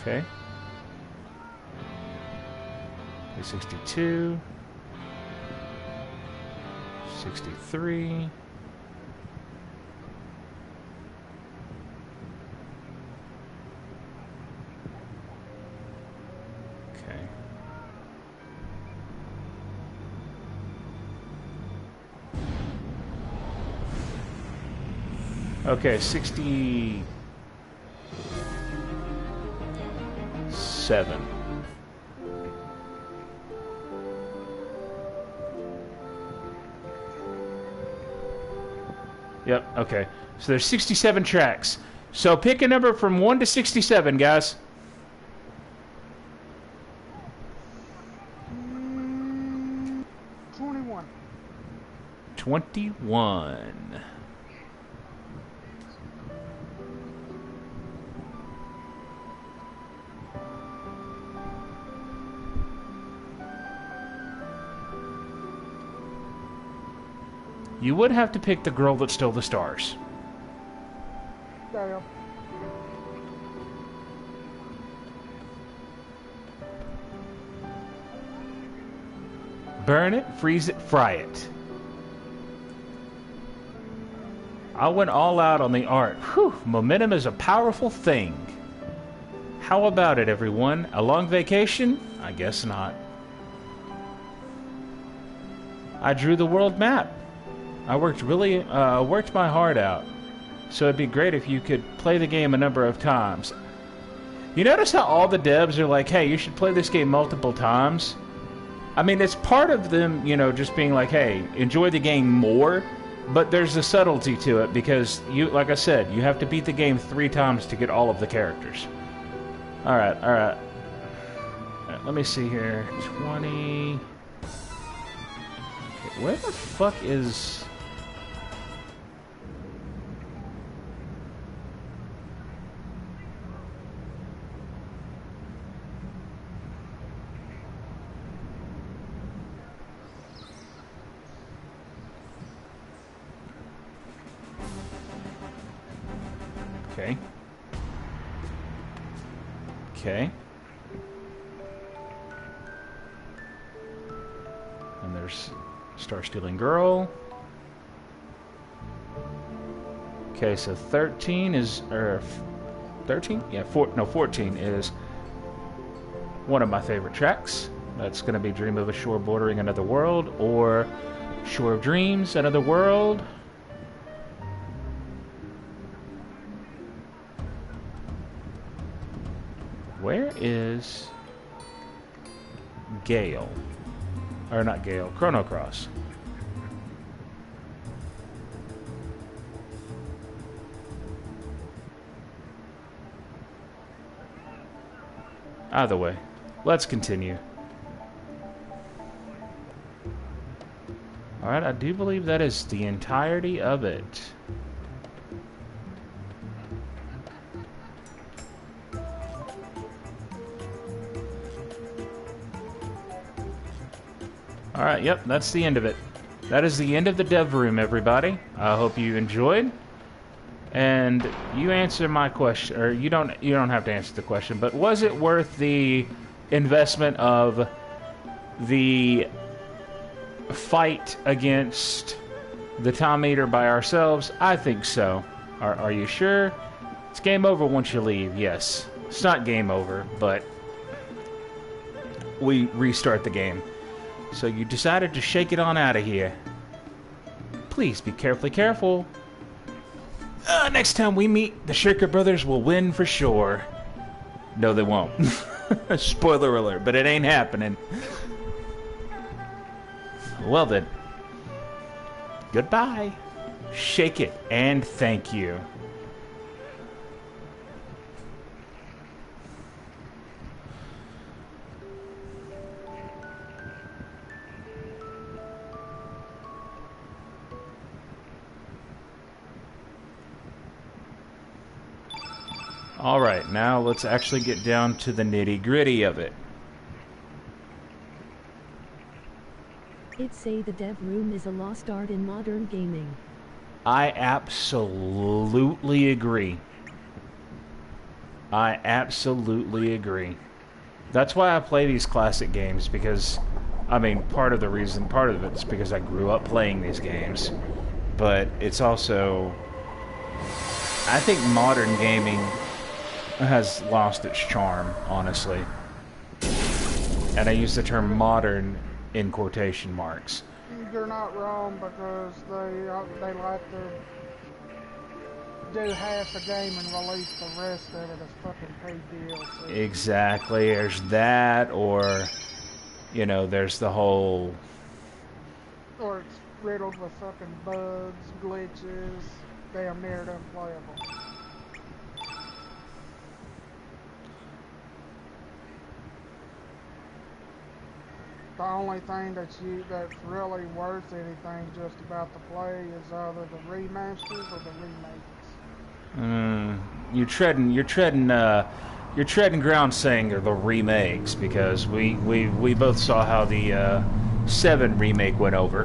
Okay. 62. 63. Okay. Okay, 67. Yep, okay. So there's 67 tracks. So pick a number from 1 to 67, guys. 21. 21. You would have to pick the girl that stole the stars. Damn. Burn it, freeze it, fry it. I went all out on the art. Whew, momentum is a powerful thing. How about it, everyone? A long vacation? I guess not. I drew the world map. I worked my heart out. So it'd be great if you could play the game a number of times. You notice how all the devs are like, hey, you should play this game multiple times? I mean, it's part of them, you know, just being like, hey, enjoy the game more. But there's a subtlety to it because, like I said, you have to beat the game 3 times to get all of the characters. Alright, alright. Let me see here. 20... Okay, where the fuck is... Okay. Okay. And there's Star Stealing Girl. Okay, so 13 is... 13? Yeah, 14 is one of my favorite tracks. That's going to be Dream of a Shore Bordering Another World, or Shore of Dreams, Another World. Where is Gale? Or not Gale, Chrono Cross. Either way, let's continue. Alright, I do believe that is the entirety of it. Alright, yep, that's the end of it. That is the end of the dev room, everybody. I hope you enjoyed. And you answer my question, or you don't have to answer the question, but was it worth the investment of the fight against the Time Eater by ourselves? I think so. Are you sure? It's game over once you leave, yes. It's not game over, but we restart the game. So you decided to shake it on out of here. Please be careful. Next time we meet, the Shaker Brothers will win for sure. No, they won't. Spoiler alert, but it ain't happening. Well then. Goodbye. Shake it, and thank you. Alright, now let's actually get down to the nitty-gritty of it. It say the dev room is a lost art in modern gaming. I absolutely agree. I absolutely agree. That's why I play these classic games, because, I mean, part of it is because I grew up playing these games. But it's also, I think modern gaming has lost its charm, honestly. And I use the term modern in quotation marks. You're not wrong, because they like to do half a game and release the rest of it as fucking paid DLC. Exactly. There's that, or, you know, there's the whole... Or it's riddled with fucking bugs, glitches, damn near unplayable. The only thing that's really worth anything just about to play is either the remasters or the remakes. You're treading ground saying they're the remakes, because we both saw how the 7 remake went over.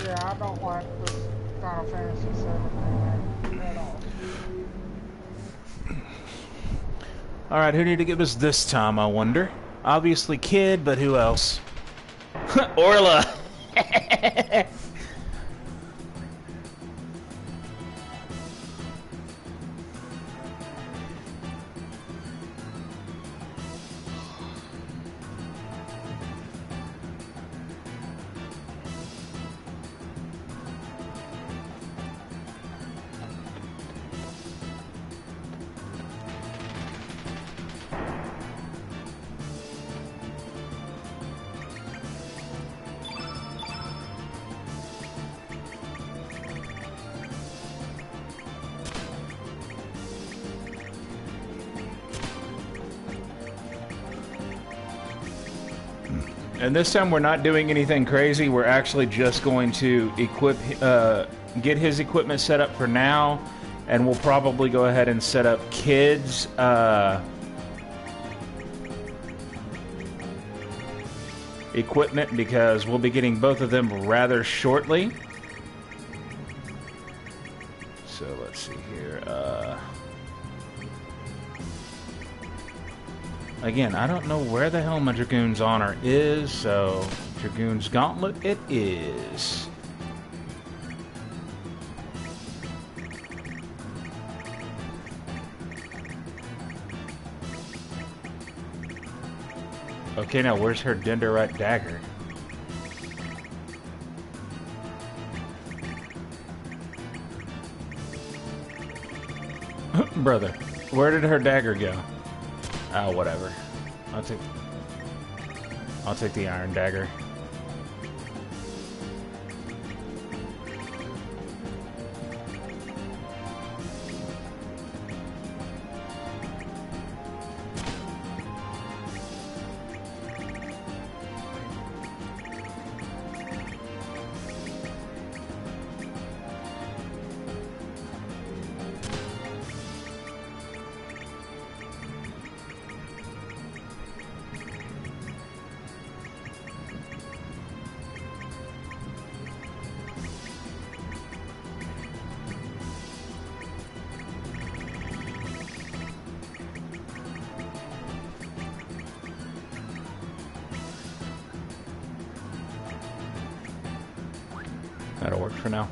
Yeah, I don't like this Final Fantasy 7 remake at all. Alright, who need to give us this time, I wonder? Obviously Kid, but who else? Orla! And this time we're not doing anything crazy. We're actually just going to get his equipment set up for now, and we'll probably go ahead and set up Kid's equipment, because we'll be getting both of them rather shortly. So let's see here. Again, I don't know where the hell my Dragoon's Honor is, so Dragoon's Gauntlet it is. Okay, now where's her dendrite dagger? Brother, where did her dagger go? Oh, whatever. I'll take the iron dagger. That'll work for now.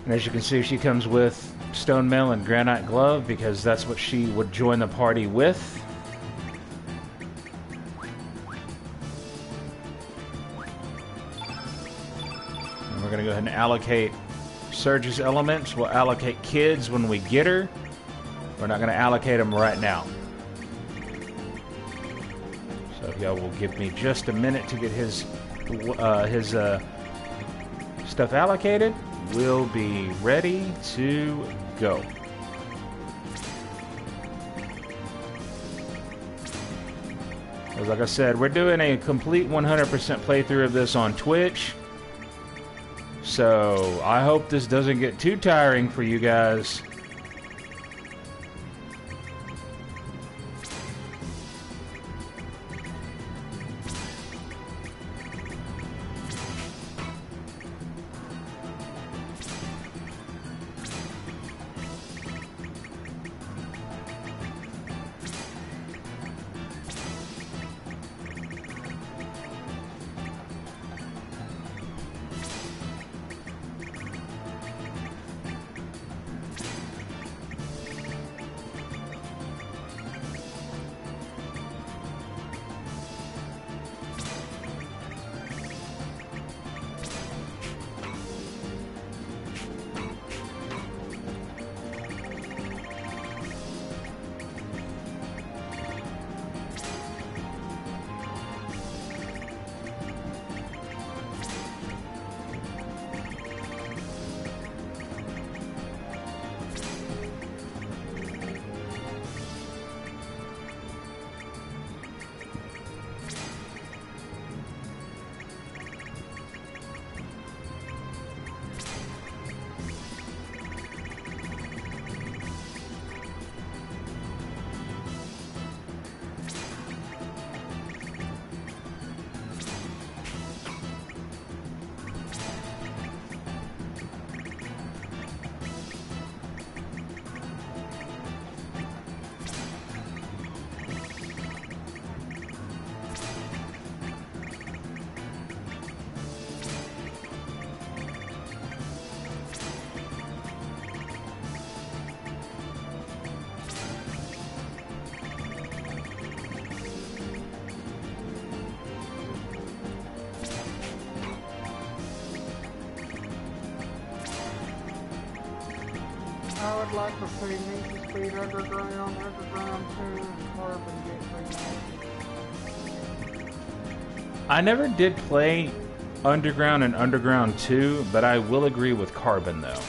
And as you can see, she comes with stone mail and granite glove because that's what she would join the party with. And we're going to go ahead and allocate Surge's elements. We'll allocate kids when we get her. We're not going to allocate them right now. So if y'all will give me just a minute to get his stuff allocated, we'll be ready to go. As like I said, we're doing a complete 100% playthrough of this on Twitch. So I hope this doesn't get too tiring for you guys. I would like to see Need for Speed Underground, Underground 2, and Carbon get remade. I never did play Underground and Underground 2, but I will agree with Carbon, though.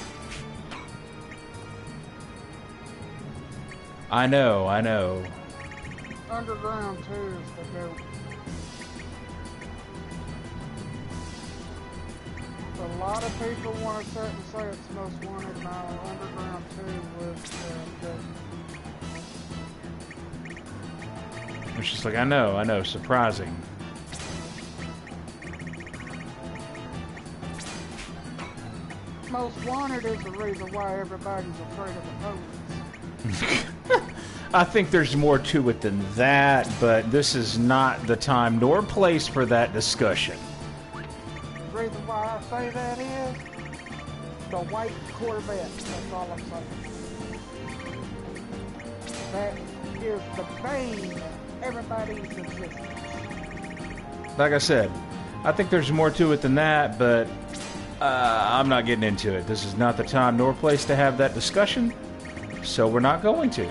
I know. Underground 2 is the goat. A lot of people want to sit and say it's most wanted now. Underground 2 was the It's just like, I know, surprising. most wanted is the reason why everybody's afraid of the police. I think there's more to it than that, but this is not the time nor place for that discussion. The reason why I say that is the white Corvette. That's all I'm saying. That is the bane everybody's existence. Like I said, I think there's more to it than that, but I'm not getting into it. This is not the time nor place to have that discussion, so we're not going to. The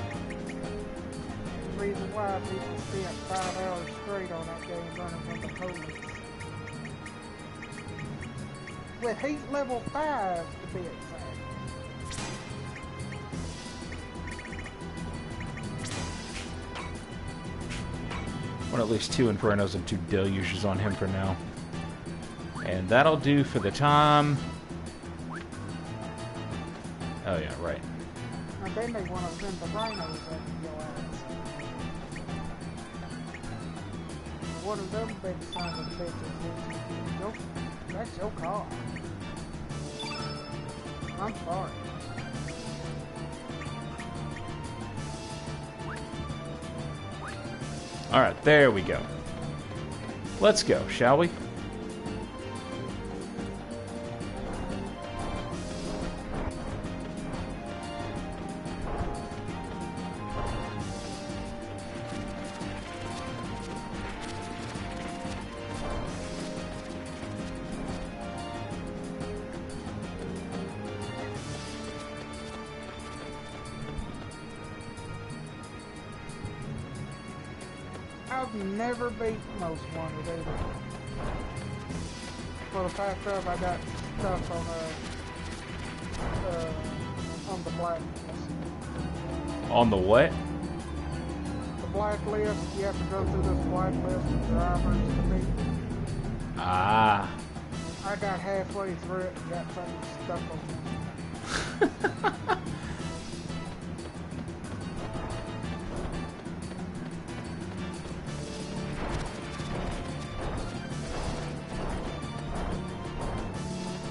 reason why people spent 5 hours straight on that game running from the police. With heat level 5 to be exact. I want at least 2 Infernos and 2 Deluges on him for now. And that'll do for the time. Oh yeah, right. And then they want to send the rhinos after your ass. One of them big sons of bitches is that's your car. I'm sorry. Alright, there we go. Let's go, shall we? I've never beat most wanted either. For the fact of I got stuff on the blacklist. On the what? The blacklist, you have to go through this blacklist of drivers to beat. Ah. I got halfway through it and got fucking stuck on it.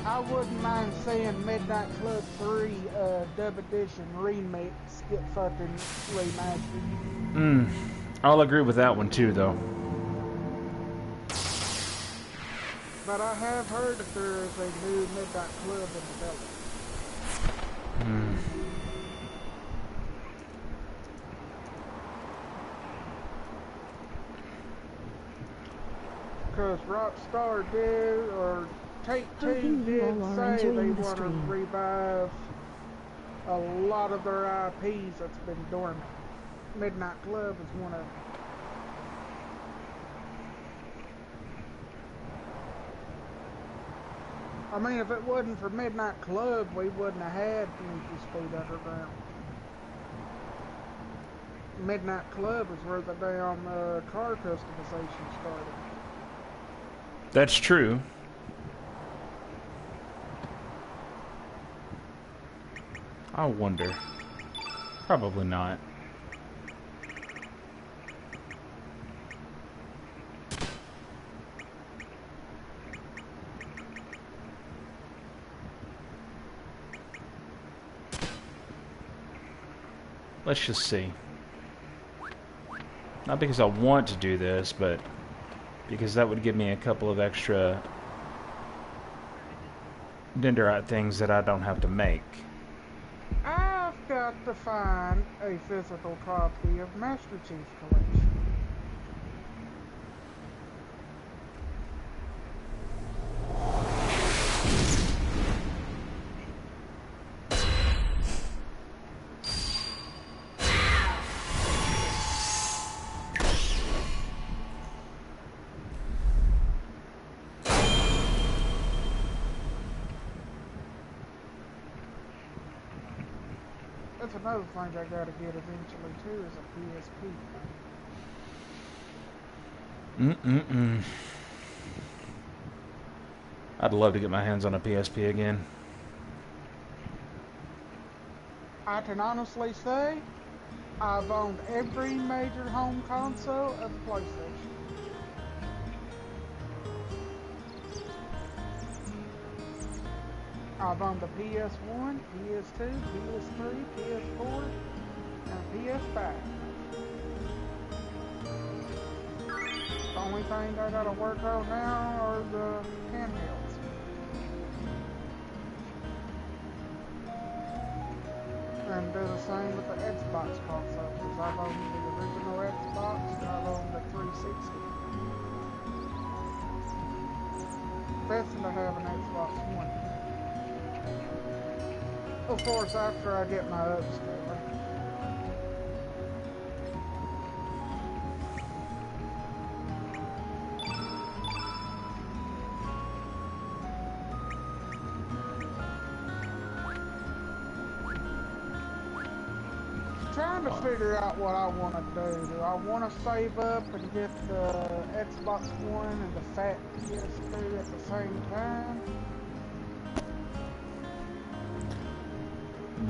I wouldn't mind seeing Midnight Club 3 Dub Edition Remix get fucking remastered. I'll agree with that one too, though. But I have heard that there is a new Midnight Club in development. Because Rockstar did, or Take-Two did say they want to revive a lot of their IPs that's been dormant. Midnight Club is one of them. I mean, if it wasn't for Midnight Club, we wouldn't have had Need for Speed Underground. Midnight Club is where the damn car customization started. That's true. I wonder. Probably not. Let's just see. Not because I want to do this, but because that would give me a couple of extra Dendrite things that I don't have to make. I've got to find a physical copy of Master Chief's Collection. That's another thing I gotta get eventually too, is a PSP. I'd love to get my hands on a PSP again. I can honestly say, I've owned every major home console of the PlayStation. I've owned the PS1, PS2, PS3, PS4, and PS5. The only thing I gotta work on now are the handhelds. And do the same with the Xbox console, because I I've owned the original Xbox and I've owned the 360. Best to have an Xbox One. Of course, after I get my upscaler. Trying to figure out what I want to do. Do I want to save up and get the Xbox One and the fat PS2 at the same time?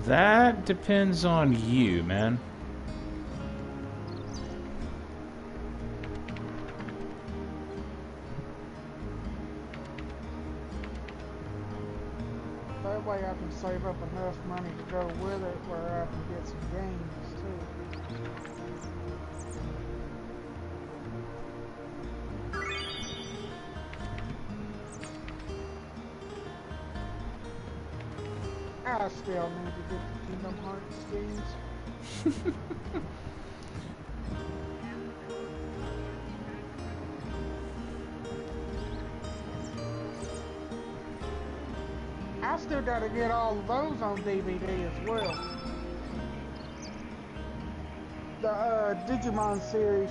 That depends on you, man. That way I can save up enough money to go with it where I can get some games too. I still need to get the Kingdom Hearts games. I still gotta get all of those on DVD as well. The Digimon series,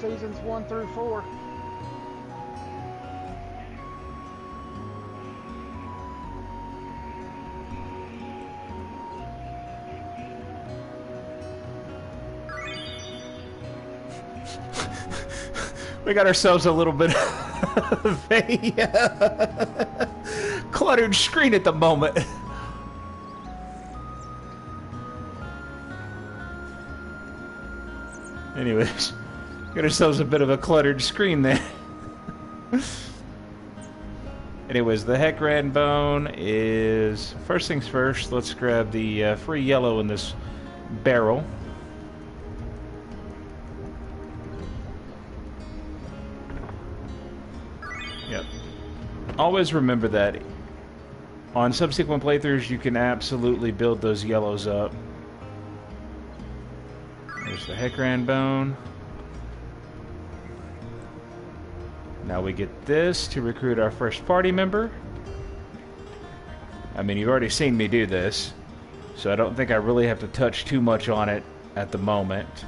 seasons 1 through 4. We got ourselves a little bit of a cluttered screen at the moment. Anyways, got ourselves a bit of a cluttered screen there. Anyways, the Heckran Bone is... First things first, let's grab the free yellow in this barrel. Yep. Always remember that on subsequent playthroughs you can absolutely build those yellows up. There's the Heckran Bone. Now we get this to recruit our first party member. I mean, you've already seen me do this, so I don't think I really have to touch too much on it at the moment.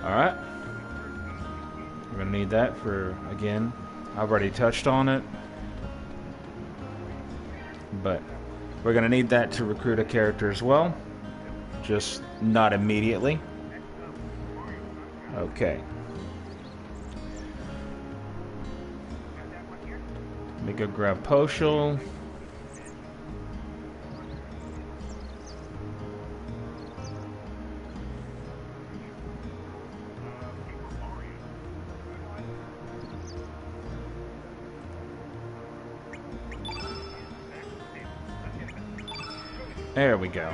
Alright. We're going to need that for, again, I've already touched on it. But we're going to need that to recruit a character as well. Just not immediately. Okay. Let me go grab Poshul. There we go.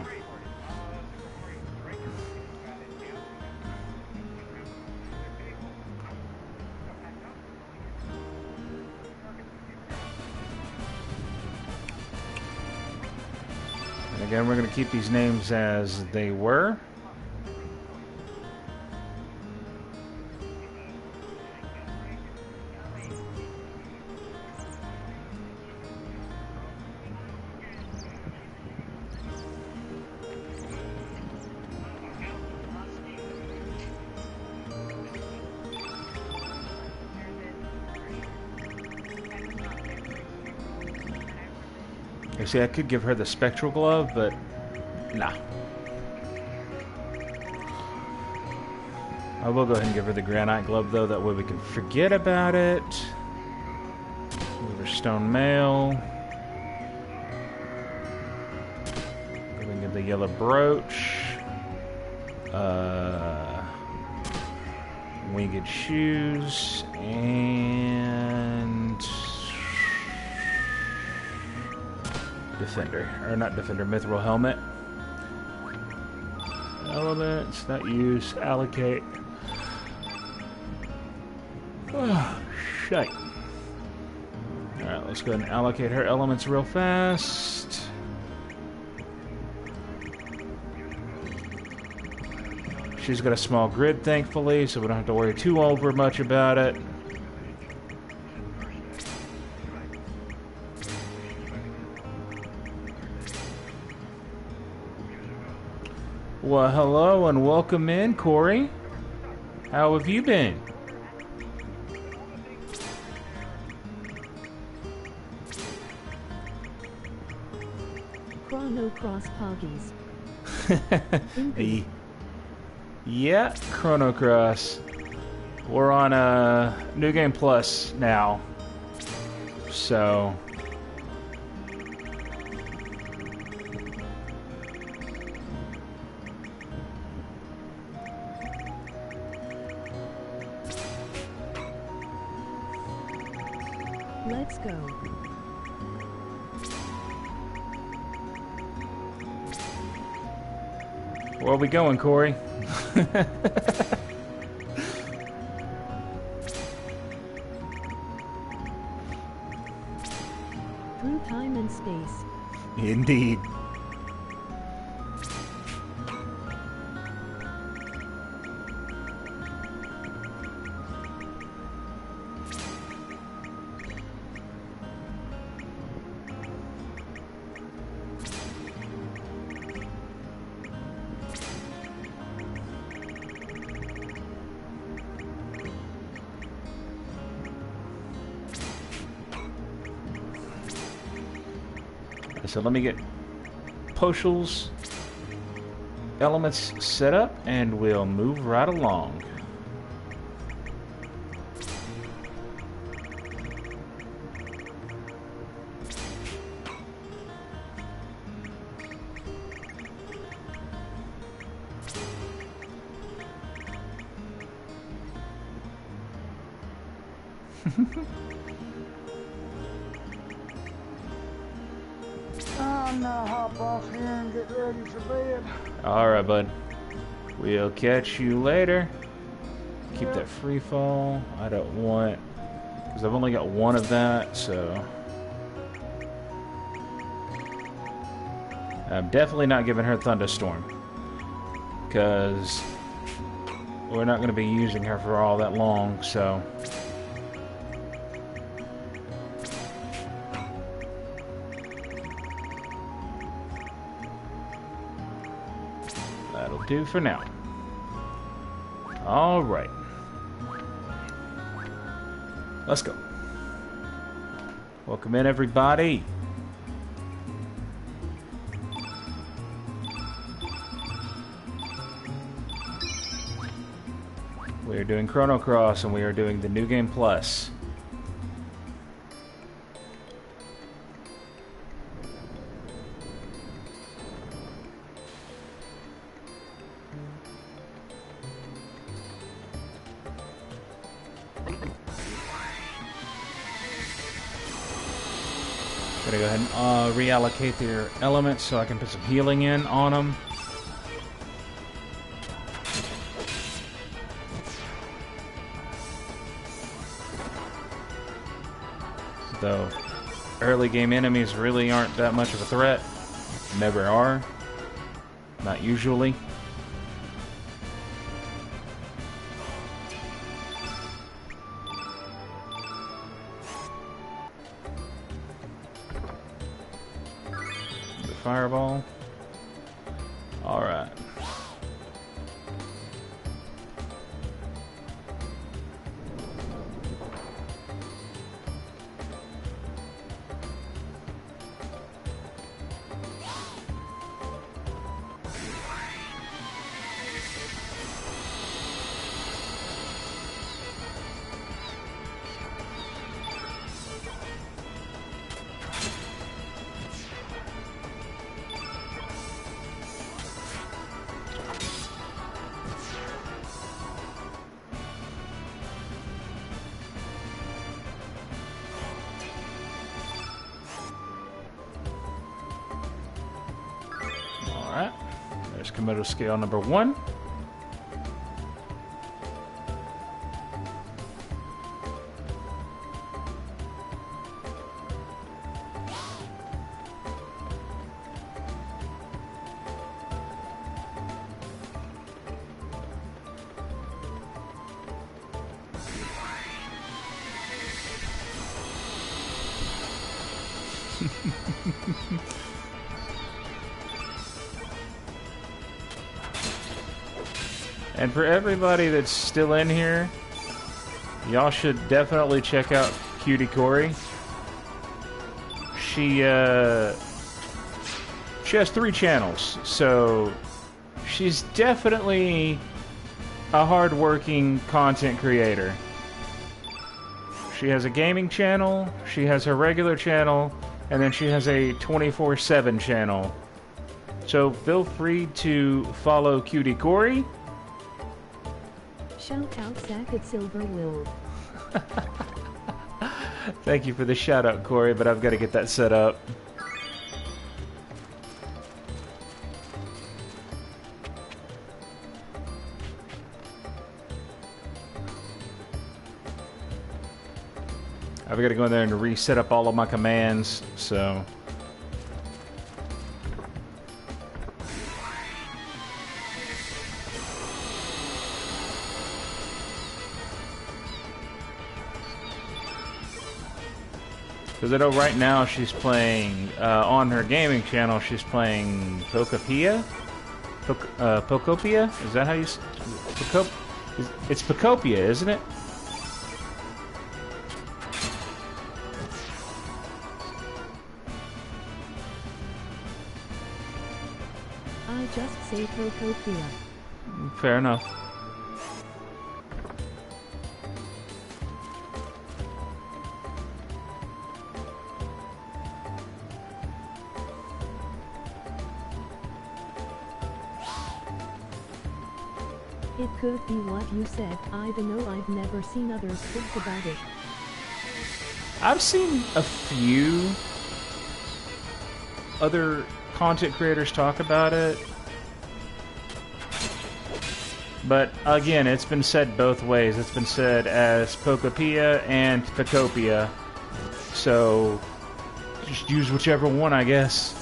And again, we're going to keep these names as they were. You see, I could give her the spectral glove, but nah. I will go ahead and give her the granite glove, though. That way we can forget about it. Give her stone mail. We can get the yellow brooch. Winged shoes. And... Defender. Or not Defender, Mithril helmet. Elements, not use, allocate. Oh, shite. Alright, let's go ahead and allocate her elements real fast. She's got a small grid, thankfully, so we don't have to worry too over much about it. Well, hello and welcome in, Corey. How have you been? Chrono Cross Poggies. Yeah, Chrono Cross. We're on New Game Plus now. So... Let's go. Where are we going, Corey? Through time and space. Indeed. So let me get Poshal's elements set up and we'll move right along. I'm gonna hop off here and get ready for bed. Alright, bud. We'll catch you later. Keep that free fall. I don't want... because I've only got one of that, so... I'm definitely not giving her Thunderstorm. Because... we're not going to be using her for all that long, so... that'll do for now. Alright. Let's go. Welcome in, everybody. We are doing Chrono Cross, and we are doing the New Game Plus. Gonna go ahead and reallocate their elements so I can put some healing in on them. Though early game enemies really aren't that much of a threat. Never are. Not usually. The fireball. Alright. Alright. There's Komodo scale number 1. And for everybody that's still in here, y'all should definitely check out Cutie Corey. She has 3 channels, so she's definitely a hard-working content creator. She has a gaming channel, she has her regular channel, and then she has a 24/7 channel. So feel free to follow Cutie Corey. Shout out Zach at Silver Will. Thank you for the shout out, Corey, but I've got to get that set up. I've got to go in there and reset up all of my commands, so... Because I know right now she's playing, on her gaming channel, she's playing Pocopia? Pocopia? Is that how you... It's Pocopia, isn't it? I just say Procopia. Fair enough. It could be what you said, even though I've never seen others talk about it. I've seen a few other content creators talk about it. But again, it's been said both ways. It's been said as Pocopia and Pocopia. So just use whichever one, I guess.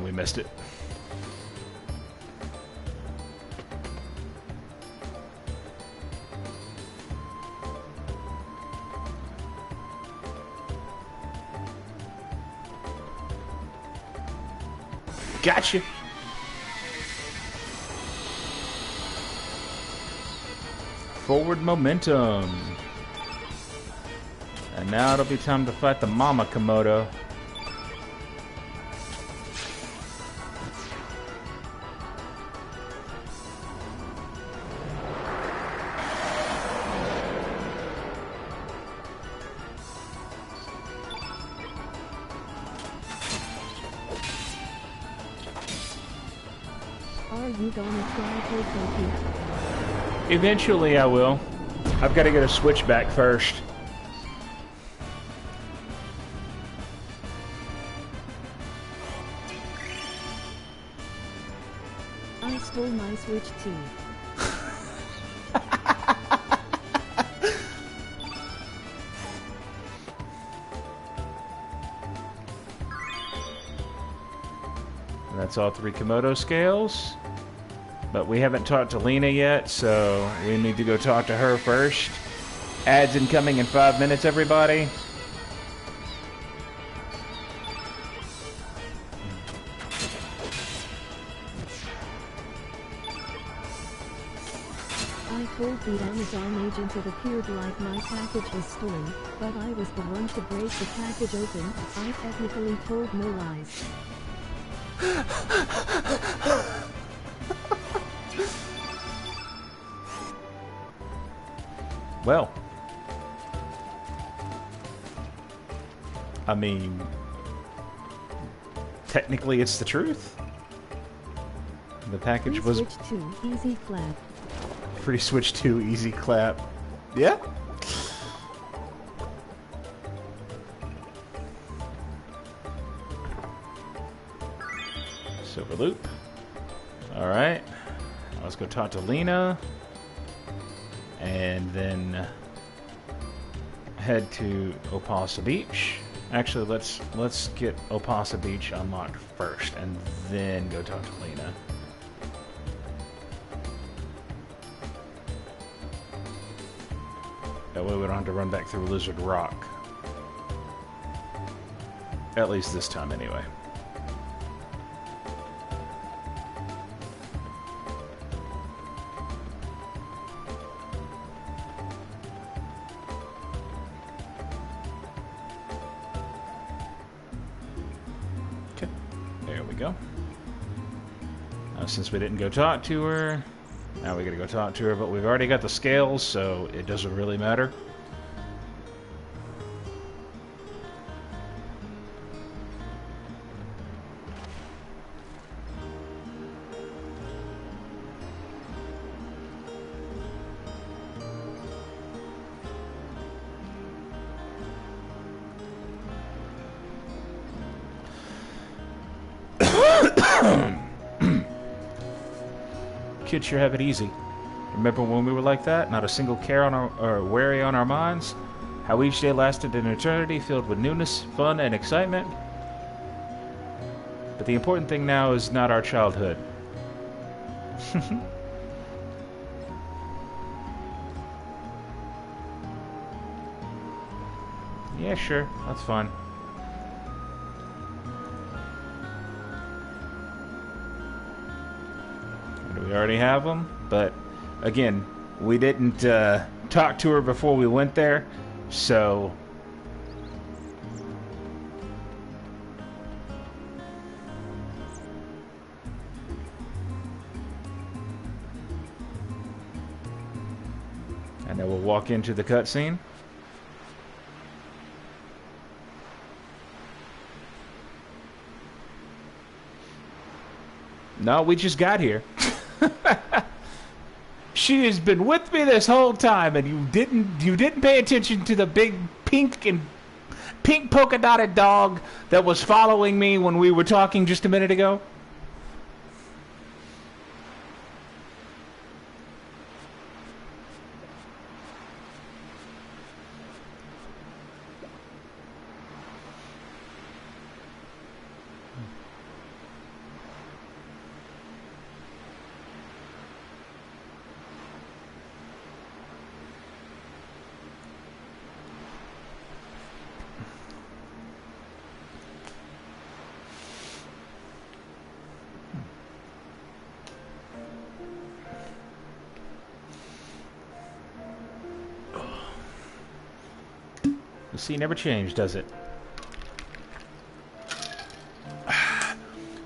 We missed it. Gotcha. Forward momentum. And now it'll be time to fight the Mama Komodo. Are you gonna try Procopia? Eventually I will. I've got to get a switchback first. I stole my Switch too. And that's all 3 Komodo scales. But we haven't talked to Lena yet, so we need to go talk to her first. Ads incoming in 5 minutes, everybody. I told the Amazon agent it appeared like my package was stolen, but I was the one to break the package open. I technically told no lies. Well, I mean, technically it's the truth. The package was Switch to easy clap. free Switch 2 easy clap. Yeah. Silver loop. All right. Let's go talk to Lena. And then head to Opasa Beach. Actually, let's get Opasa Beach unlocked first, and then go talk to Lena. That way we don't have to run back through Lizard Rock. At least this time, anyway. Okay, there we go. Now, since we didn't go talk to her, now we gotta go talk to her, but we've already got the scales, so it doesn't really matter. Kids sure have it easy. Remember when we were like that? Not a single care on our, or worry on our minds? How each day lasted an eternity filled with newness, fun, and excitement? But the important thing now is not our childhood. Yeah, sure. That's fine. We already have them, but again, we didn't talk to her before we went there, so and then we'll walk into the cutscene. No, we just got here. She has been with me this whole time, and you didn't pay attention to the big pink polka dotted dog that was following me when we were talking just a minute ago. The sea never changed, does it?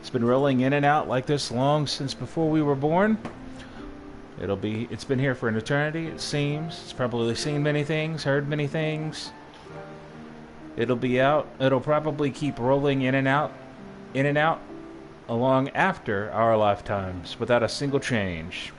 It's been rolling in and out like this long since before we were born. It's been here for an eternity, it seems. It's probably seen many things, heard many things. It'll probably keep rolling in and out, along after our lifetimes, without a single change.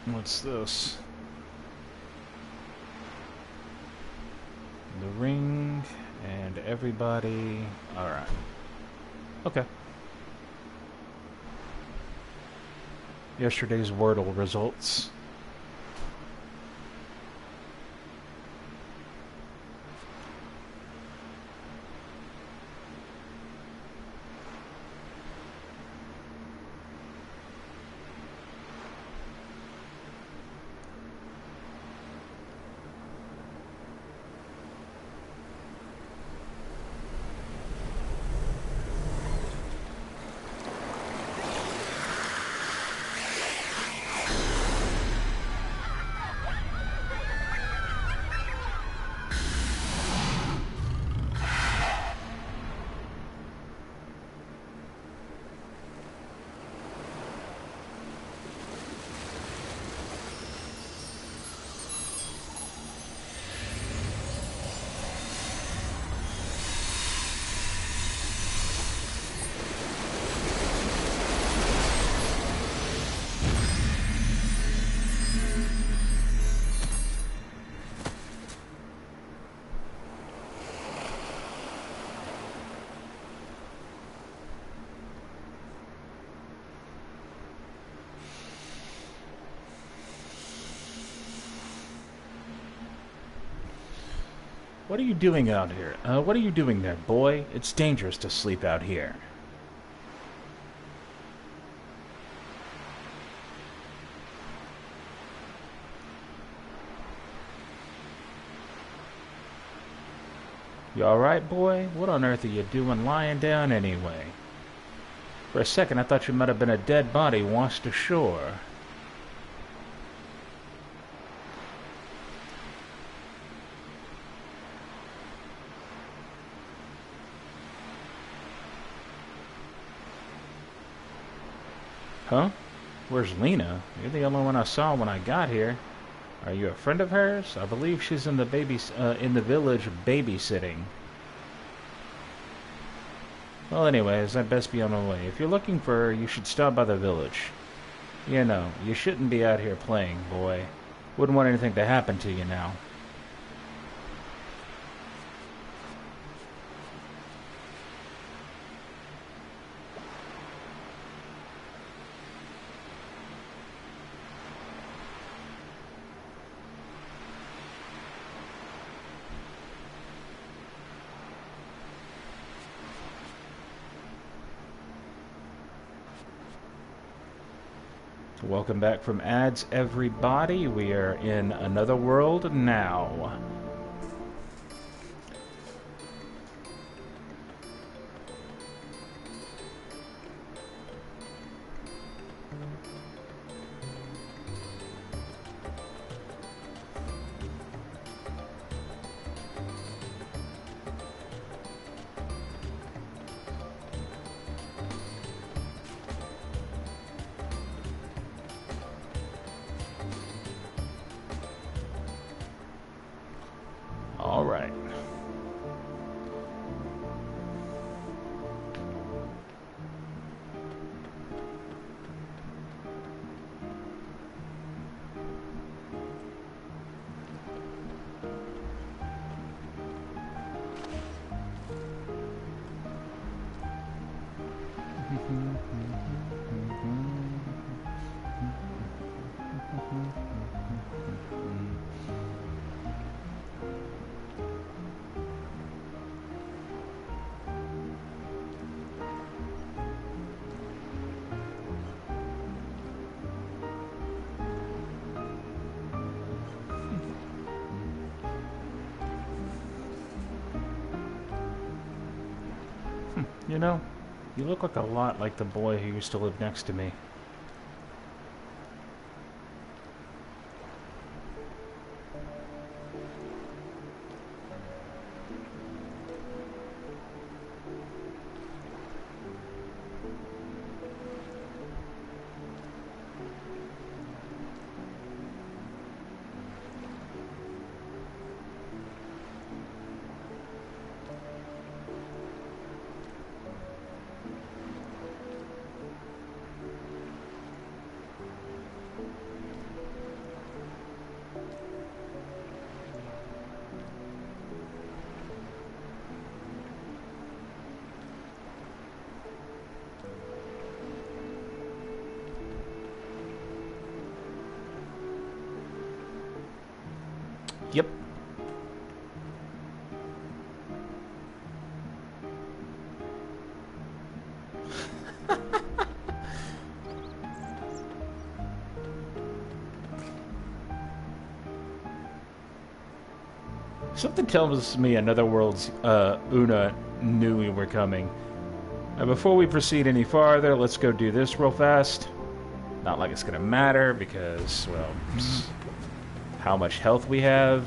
What's this? The ring and everybody. Alright. Okay. Yesterday's Wordle results. What are you doing out here? What are you doing there, boy? It's dangerous to sleep out here. You alright, boy? What on earth are you doing lying down anyway? For a second, I thought you might have been a dead body washed ashore. Huh? Where's Lena? You're the only one I saw when I got here. Are you a friend of hers? I believe she's in the village babysitting. Well, anyways, I'd best be on my way. If you're looking for her, you should stop by the village. You know, you shouldn't be out here playing, boy. Wouldn't want anything to happen to you now. Welcome back from ads, everybody. We are in another world now. All right. You know, you look like a lot like the boy who used to live next to me. Yep. Something tells me another world's Una knew we were coming. Now, before we proceed any farther, let's go do this real fast. Not like it's gonna matter because, well, how much health we have.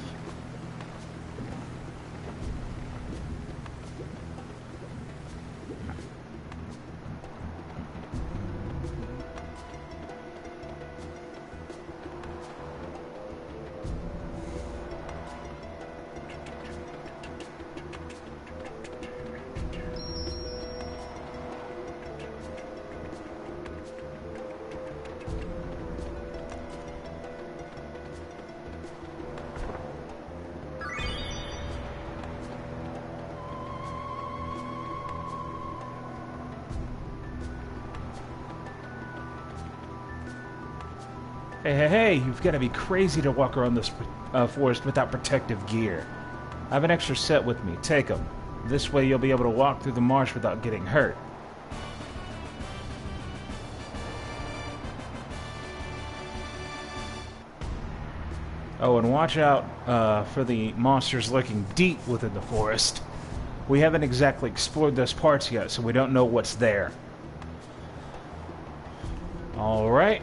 Hey, you've got to be crazy to walk around this forest without protective gear. I have an extra set with me. Take them. This way you'll be able to walk through the marsh without getting hurt. Oh, and watch out for the monsters lurking deep within the forest. We haven't exactly explored those parts yet, so we don't know what's there. Alright.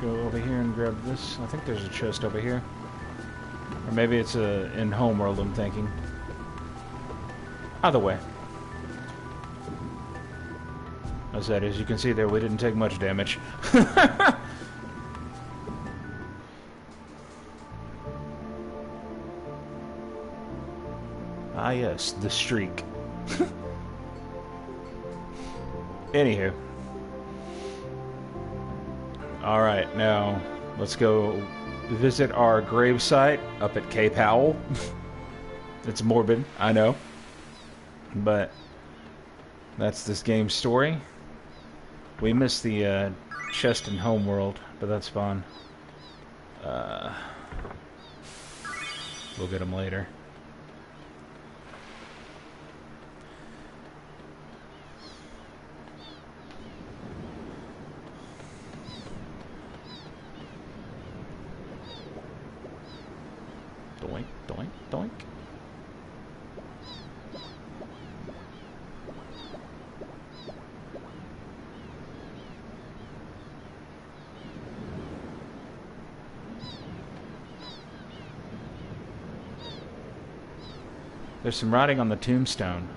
Go over here and grab this. I think there's a chest over here. Or maybe it's in Homeworld, I'm thinking. Either way. As that, as you can see there, we didn't take much damage. Ah yes, the streak. Anywho. Alright, now let's go visit our gravesite up at Cape Howell. It's morbid, I know. But that's this game's story. We missed the chest in Homeworld, but that's fine. We'll get them later. Doink, doink, doink. There's some writing on the tombstone.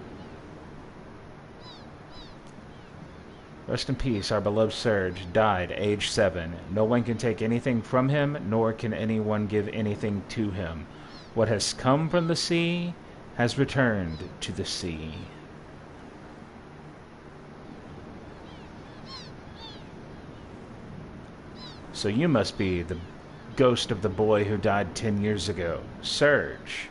Rest in peace, our beloved Serge died, age 7. No one can take anything from him, nor can anyone give anything to him. What has come from the sea has returned to the sea. So you must be the ghost of the boy who died 10 years ago, Serge.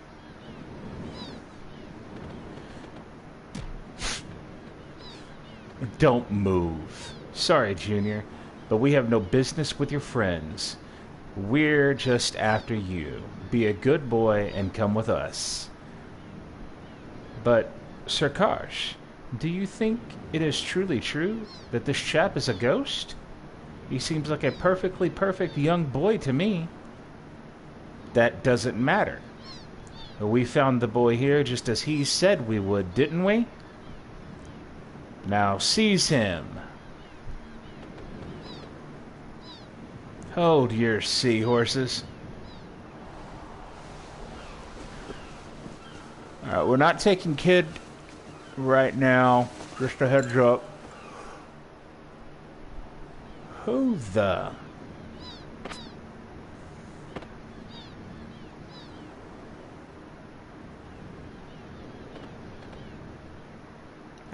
Don't move. Sorry, Junior, but we have no business with your friends. We're just after you. Be a good boy and come with us. But, Sir Karsh, do you think it is truly true that this chap is a ghost? He seems like a perfectly perfect young boy to me. That doesn't matter. We found the boy here just as he said we would, didn't we? Now seize him. Hold your seahorses. Alright, we're not taking Kid right now. Just a heads up. Who the...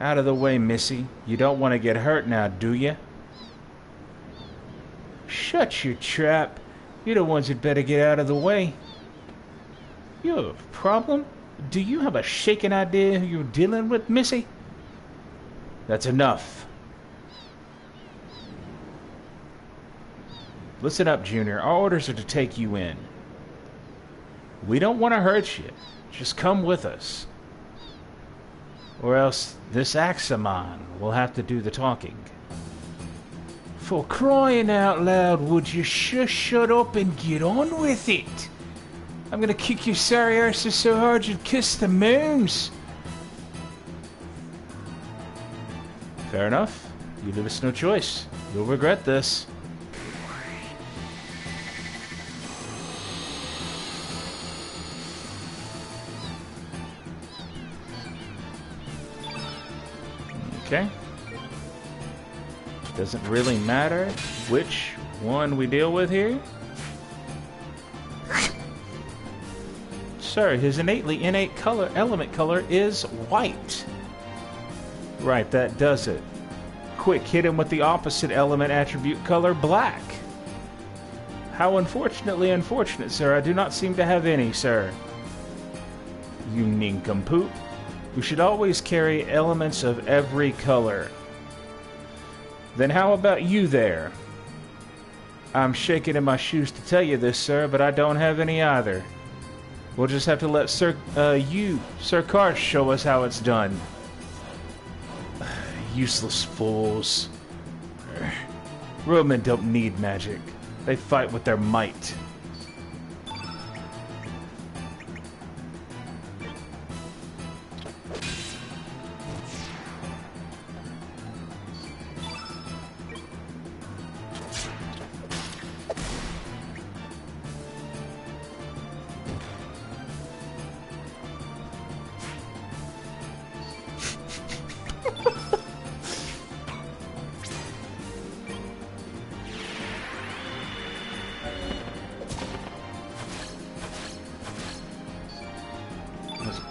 Out of the way, Missy. You don't want to get hurt now, do you? Shut your trap. You're the ones that better get out of the way. You have a problem? Do you have a shaking idea who you're dealing with, Missy? That's enough. Listen up, Junior. Our orders are to take you in. We don't want to hurt you. Just come with us. Or else this Axamon will have to do the talking. For crying out loud, would you shut up and get on with it? I'm gonna kick your sorry asses so hard you'd kiss the moons. Fair enough. You leave us no choice. You'll regret this. Okay. Doesn't really matter which one we deal with here. Sir, his innate element color is white. Right, that does it. Quick, hit him with the opposite element attribute color, black. How unfortunately unfortunate, sir. I do not seem to have any, sir. You nincompoop. We should always carry elements of every color. Then how about you there? I'm shaking in my shoes to tell you this, sir, but I don't have any either. We'll just have to let Sir Karsh show us how it's done. Useless fools. Real men don't need magic. They fight with their might.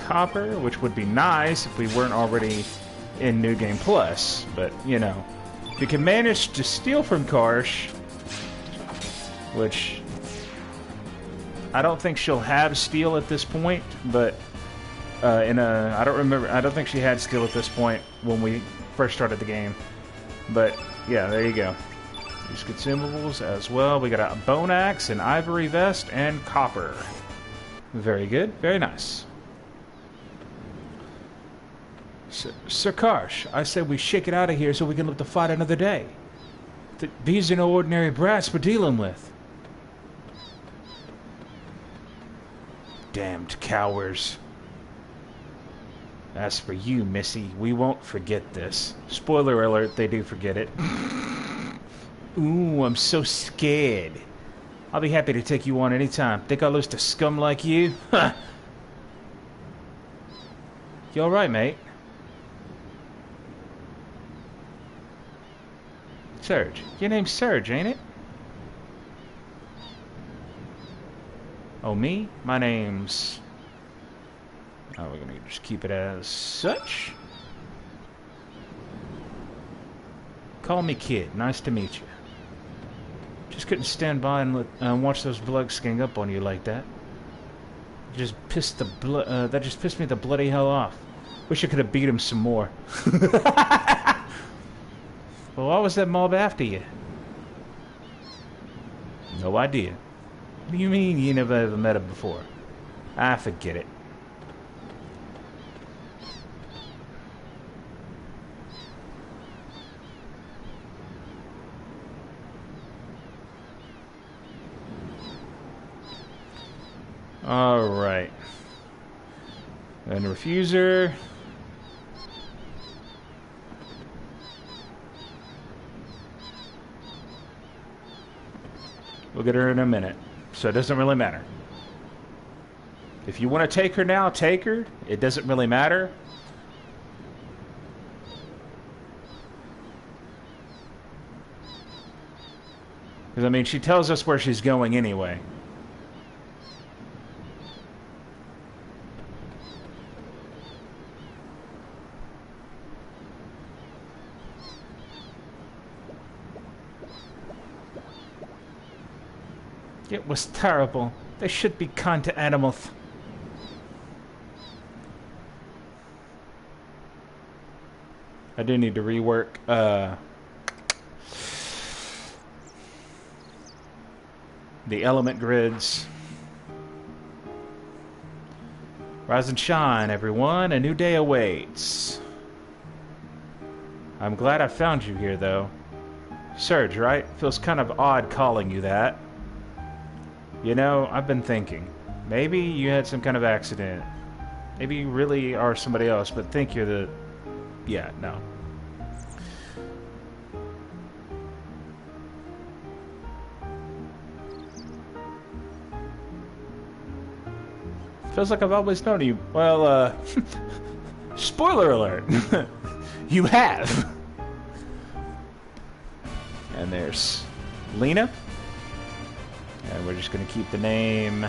Copper, which would be nice if we weren't already in New Game Plus, but, you know. If you can manage to steal from Karsh, which I don't think she'll have steal at this point, but I don't think she had steal at this point when we first started the game. But, yeah, there you go. Use consumables as well. We got a bone axe, an ivory vest, and copper. Very good. Very nice. Sir Karsh, I said we shake it out of here so we can live to fight another day. These are no ordinary brats we're dealing with. Damned cowards. As for you, Missy, we won't forget this. Spoiler alert, they do forget it. Ooh, I'm so scared. I'll be happy to take you on anytime. Think I'll lose to scum like you? Huh. You alright, mate? Serge. Your name's Serge, ain't it? Oh, me? My name's... Oh, we're gonna just keep it as such. Call me Kid. Nice to meet you. Just couldn't stand by and watch those bugs gang up on you like that. Just pissed the that just pissed me the bloody hell off. Wish I could have beat him some more. Well, why was that mob after you? No idea. What do you mean you never ever met him before? I forget it. Alright. And refuser. We'll get her in a minute, so it doesn't really matter. If you want to take her now, take her. It doesn't really matter. Because, I mean, she tells us where she's going anyway. It was terrible. They should be kind to animals. I do need to rework the element grids. Rise and shine, everyone. A new day awaits. I'm glad I found you here, though. Surge, right? Feels kind of odd calling you that. You know, I've been thinking. Maybe you had some kind of accident. Maybe you really are somebody else, but think you're the... Yeah, no. Feels like I've always known you. Well, spoiler alert. You have. And there's Lena. And we're just going to keep the name.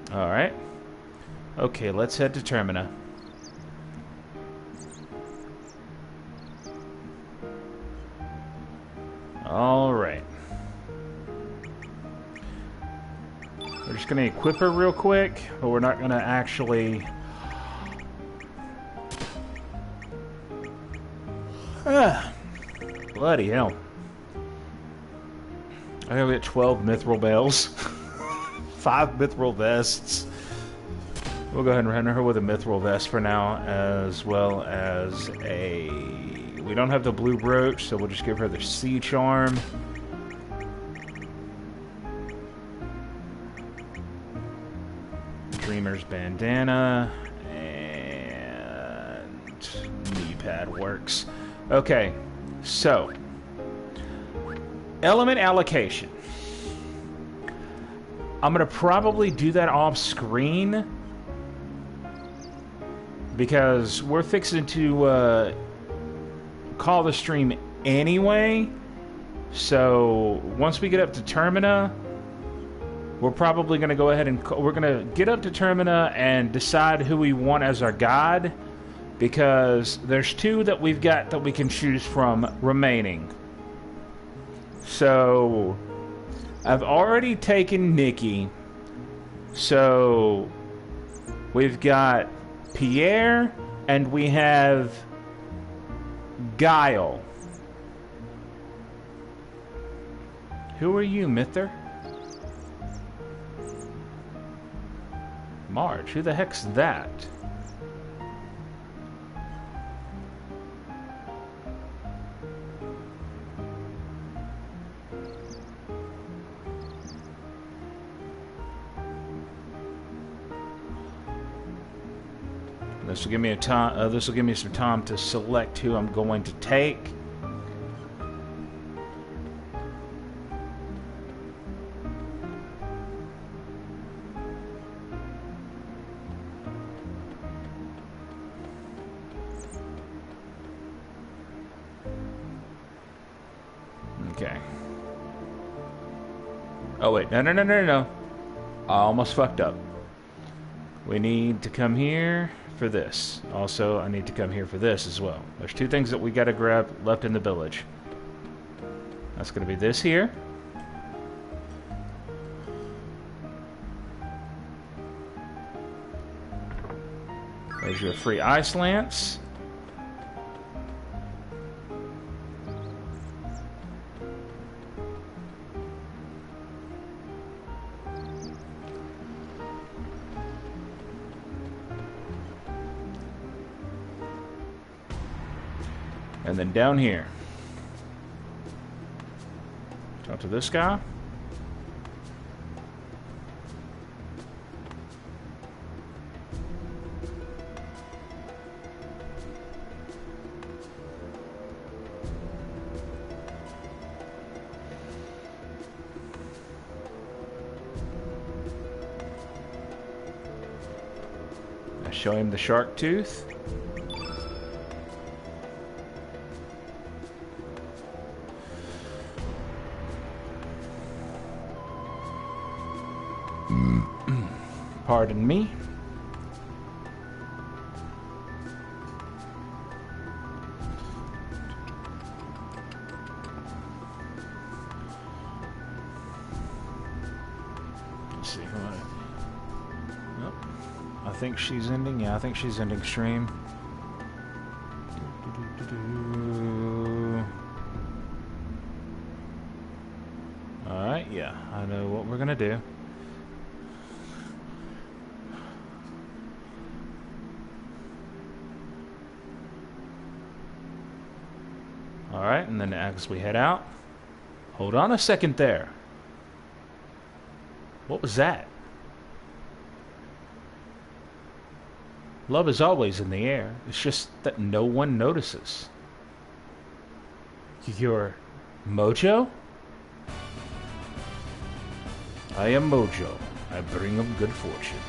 Alright. Okay, let's head to Termina. Alright. We're just going to equip her real quick, but we're not going to actually... Bloody hell. I gotta get 12 mithril bells. 5 mithril vests. We'll go ahead and render her with a mithril vest for now, as well as a... We don't have the blue brooch, so we'll just give her the sea charm. Dreamer's bandana. And... knee pad works. Okay, so... element allocation. I'm going to probably do that off screen because we're fixing to call the stream anyway. So once we get up to Termina, we're probably going to go ahead and we're going to get up to Termina and decide who we want as our god, because there's 2 that we've got that we can choose from remaining. So I've already taken Nikki. So we've got Pierre and we have Guile. Who are you, Mither? Marge, who the heck's that? This will give me a time. This will give me some time to select who I'm going to take. Okay. Oh wait, no. I almost fucked up. We need to come here for this. Also, I need to come here for this as well. There's 2 things that we gotta grab left in the village. That's gonna be this here. There's your free ice lance. And then down here. Talk to this guy. I show him the shark tooth. pardon me. Let's see. Nope. I think she's ending. Yeah, I think she's ending stream. Alright, yeah, I know what we're gonna do. Alright, and then as we head out, hold on a second there. What was that? Love is always in the air. It's just that no one notices. You're Mojo? I am Mojo. I bring him good fortune.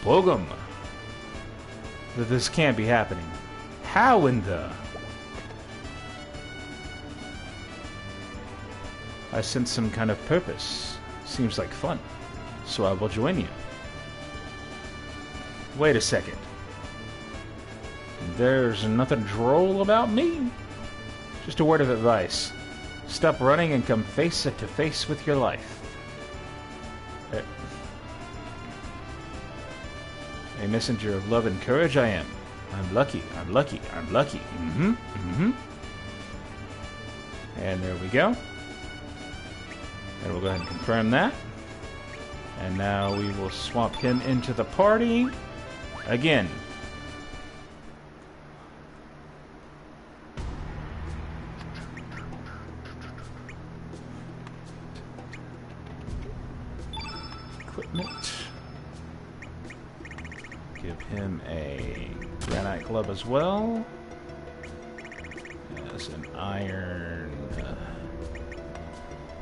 Bogum! This can't be happening. How in the... I sense some kind of purpose. Seems like fun. So I will join you. Wait a second. There's nothing droll about me. Just a word of advice. Stop running and come face to face with your life. A messenger of love and courage I am. I'm lucky, I'm lucky, I'm lucky. And there we go. And we'll go ahead and confirm that. And now we will swap him into the party. Again. Equipment. Give him a granite glove as well. As an iron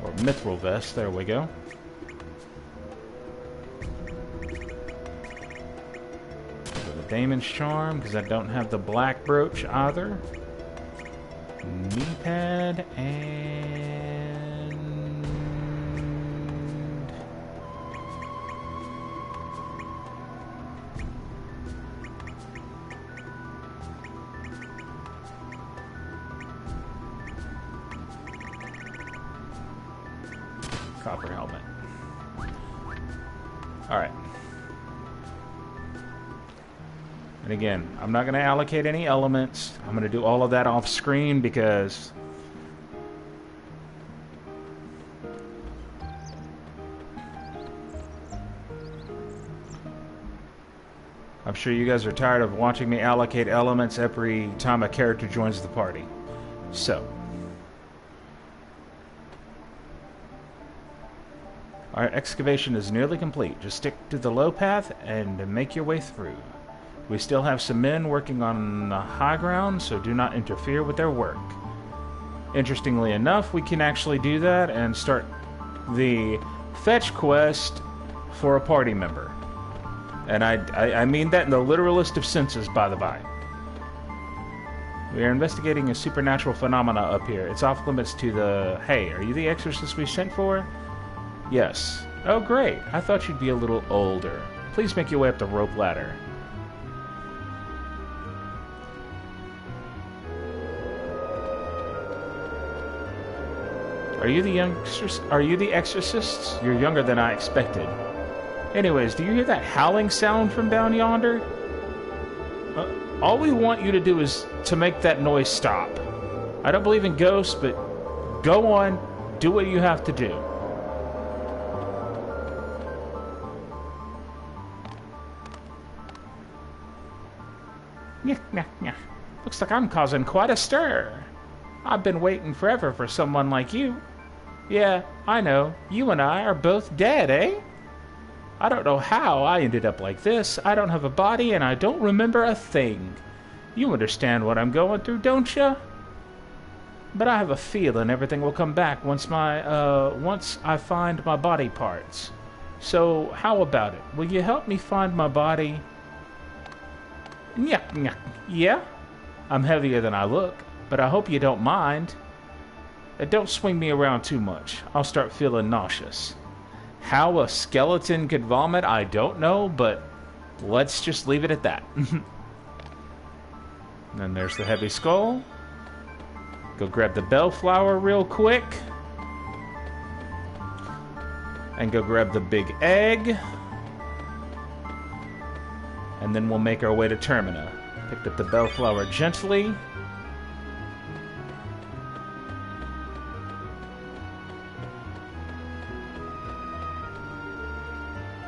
or mithril vest. There we go. The Damon's Charm, because I don't have the black brooch either. Knee pad and copper helmet. Alright. And again, I'm not going to allocate any elements. I'm going to do all of that off screen because I'm sure you guys are tired of watching me allocate elements every time a character joins the party. So, our excavation is nearly complete. Just stick to the low path and make your way through. We still have some men working on the high ground, so do not interfere with their work. Interestingly enough, we can actually do that and start the fetch quest for a party member. And I mean that in the literalist of senses, by the by. We are investigating a supernatural phenomena up here. It's off limits to the... Hey, are you the exorcist we sent for? Yes. Oh, great. I thought you'd be a little older. Please make your way up the rope ladder. Are you the exorcists? You're younger than I expected. Anyways, do you hear that howling sound from down yonder? All we want you to do is to make that noise stop. I don't believe in ghosts, but go on, do what you have to do. Looks like I'm causing quite a stir. I've been waiting forever for someone like you. Yeah, I know. You and I are both dead, eh? I don't know how I ended up like this. I don't have a body and I don't remember a thing. You understand what I'm going through, don't you? But I have a feeling everything will come back once I find my body parts. So, how about it? Will you help me find my body? Yeah? I'm heavier than I look, but I hope you don't mind. Don't swing me around too much. I'll start feeling nauseous. How a skeleton could vomit, I don't know, but let's just leave it at that. Then there's the heavy skull. Go grab the bellflower real quick. And go grab the big egg. And then we'll make our way to Termina. Picked up the bellflower gently.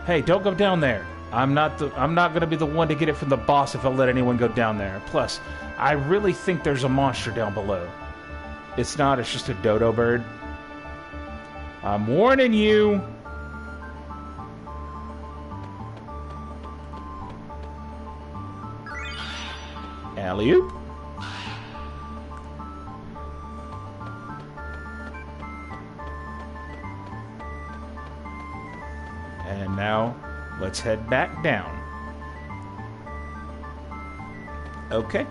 Hey, don't go down there. I'm not going to be the one to get it from the boss if I let anyone go down there. Plus, I really think there's a monster down below. It's not, it's just a dodo bird. I'm warning you. Alley-oop. And now, let's head back down. Okay.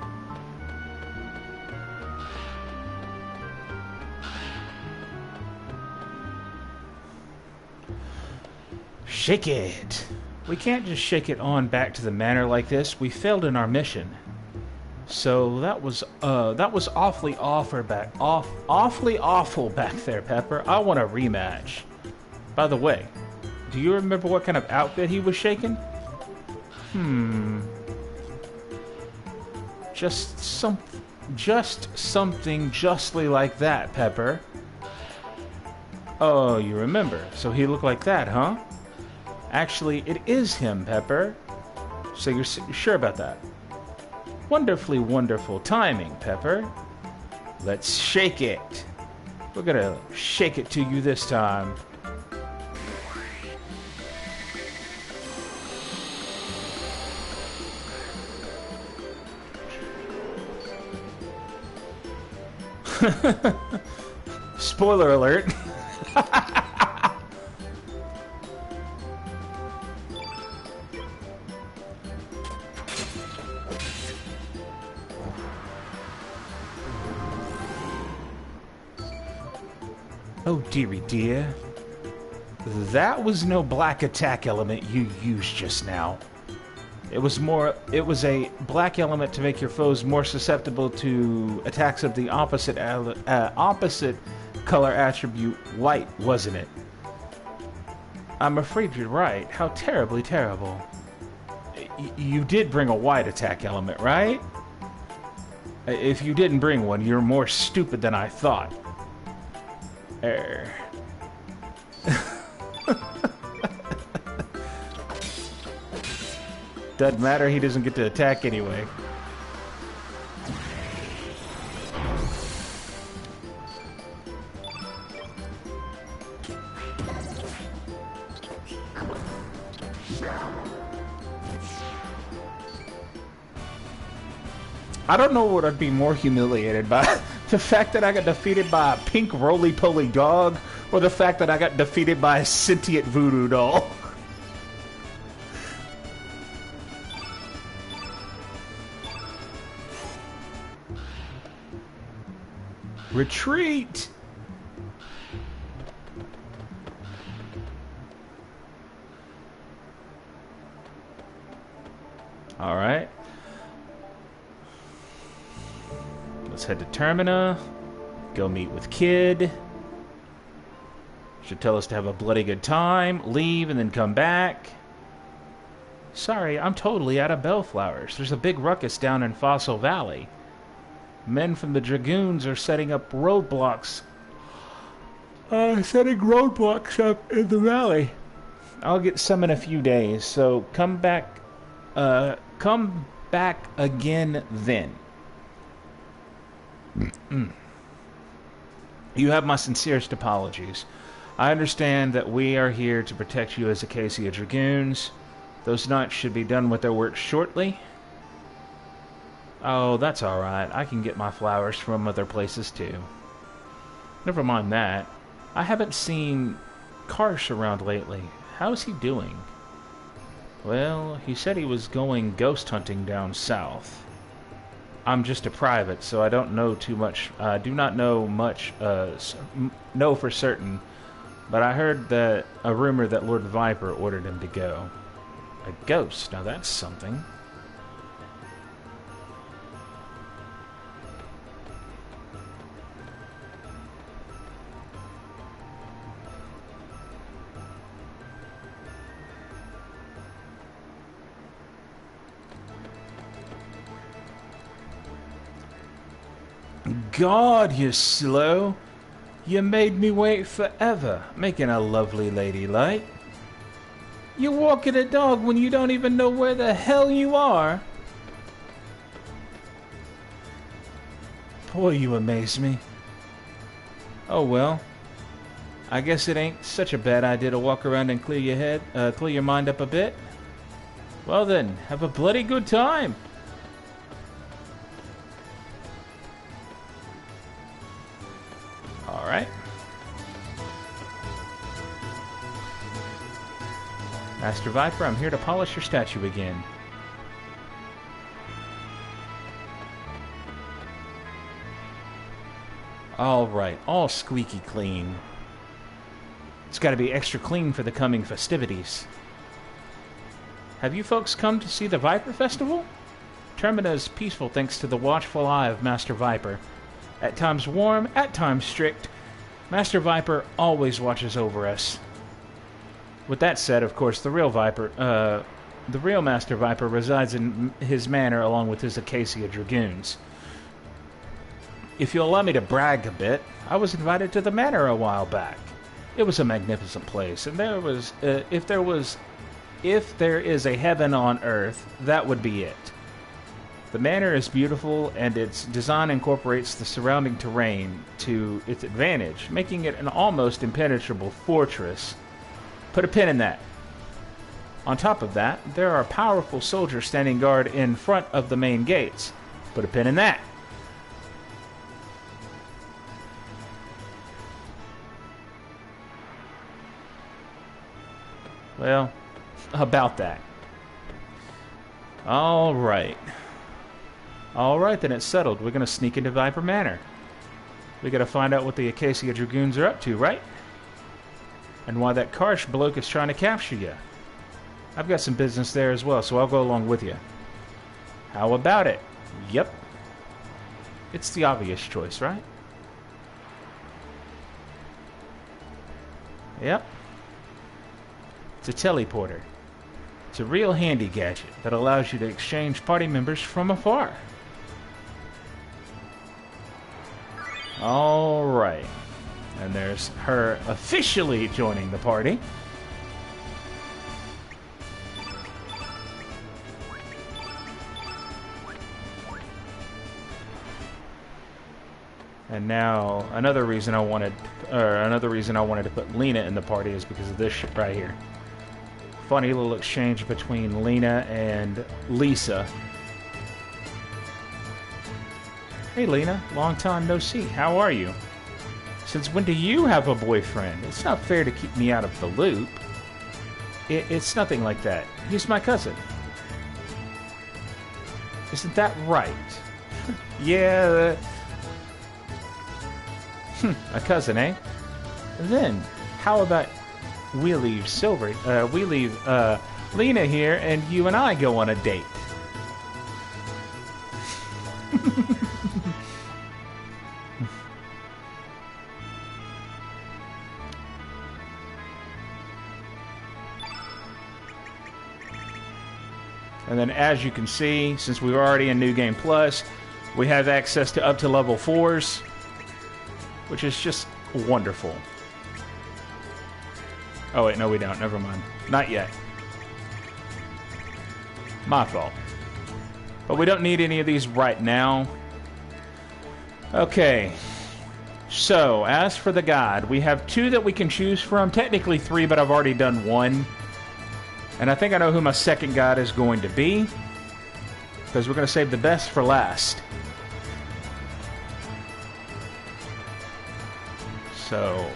Shake it. We can't just shake it on back to the manor like this. We failed in our mission. So that was awfully awful back there, Pepper. I want a rematch. By the way, do you remember what kind of outfit he was shaking? Just something justly like that, Pepper. Oh, you remember. So he looked like that, huh? Actually, it is him, Pepper. So you're sure about that? Wonderfully wonderful timing, Pepper. Let's shake it. We're gonna shake it to you this time. Spoiler alert. Oh, dearie dear. That was no black attack element you used just now. It was a black element to make your foes more susceptible to attacks of the opposite color attribute white, wasn't it? I'm afraid you're right. How terribly terrible. You did bring a white attack element, right? If you didn't bring one, you're more stupid than I thought. Doesn't matter, he doesn't get to attack anyway. I don't know what I'd be more humiliated by. The fact that I got defeated by a pink roly-poly dog, or the fact that I got defeated by a sentient voodoo doll. Retreat! Alright. Let's head to Termina. Go meet with Kid. Should tell us to have a bloody good time. Leave and then come back. Sorry, I'm totally out of bellflowers. There's a big ruckus down in Fossil Valley. Men from the Dragoons are setting up roadblocks. Setting roadblocks up in the valley. I'll get some in a few days, so come back again then. You have my sincerest apologies. I understand that we are here to protect you as Acacia Dragoons. Those knights should be done with their work shortly. Oh, that's alright. I can get my flowers from other places too. Never mind that. I haven't seen Karsh around lately. How's he doing? Well, he said he was going ghost hunting down south. I'm just a private, so I don't know too much. I do not know much, know for certain But I heard that a rumor that Lord Viper ordered him to go. A ghost. Now that's something. God, you're slow. You made me wait forever, making a lovely lady like. You're walking a dog when you don't even know where the hell you are. Boy, you amaze me. Oh well. I guess it ain't such a bad idea to walk around and clear your mind up a bit. Well then, have a bloody good time. Alright. Master Viper, I'm here to polish your statue again. Alright, all squeaky clean. It's gotta be extra clean for the coming festivities. Have you folks come to see the Viper Festival? Termina is peaceful thanks to the watchful eye of Master Viper. At times warm, at times strict, Master Viper always watches over us. With that said, of course, the real Master Viper resides in his manor along with his Acacia Dragoons. If you'll allow me to brag a bit, I was invited to the manor a while back. It was a magnificent place, and if there is a heaven on earth, that would be it. The manor is beautiful, and its design incorporates the surrounding terrain to its advantage, making it an almost impenetrable fortress. Put a pin in that. On top of that, there are powerful soldiers standing guard in front of the main gates. Put a pin in that. Well, about that. Alright. Alright, then it's settled. We're going to sneak into Viper Manor. We got to find out what the Acacia Dragoons are up to, right? And why that Karsh bloke is trying to capture you. I've got some business there as well, so I'll go along with you. How about it? Yep. It's the obvious choice, right? Yep. It's a teleporter. It's a real handy gadget that allows you to exchange party members from afar. Alright. And there's her officially joining the party. And now another reason I wanted to put Lena in the party is because of this shit right here. Funny little exchange between Lena and Lisa. Hey Lena, long time no see. How are you? Since when do you have a boyfriend? It's not fair to keep me out of the loop. It's nothing like that. He's my cousin. Isn't that right? Yeah. A cousin, eh? Then, how about we leave Lena here and you and I go on a date? And then as you can see, since we're already in New Game Plus, we have access to up to level 4s, which is just wonderful. Oh wait, no we don't. Never mind. Not yet. My fault. But we don't need any of these right now. Okay. So, as for the god, we have 2 that we can choose from. Technically 3, but I've already done 1. And I think I know who my second god is going to be. Because we're going to save the best for last. So...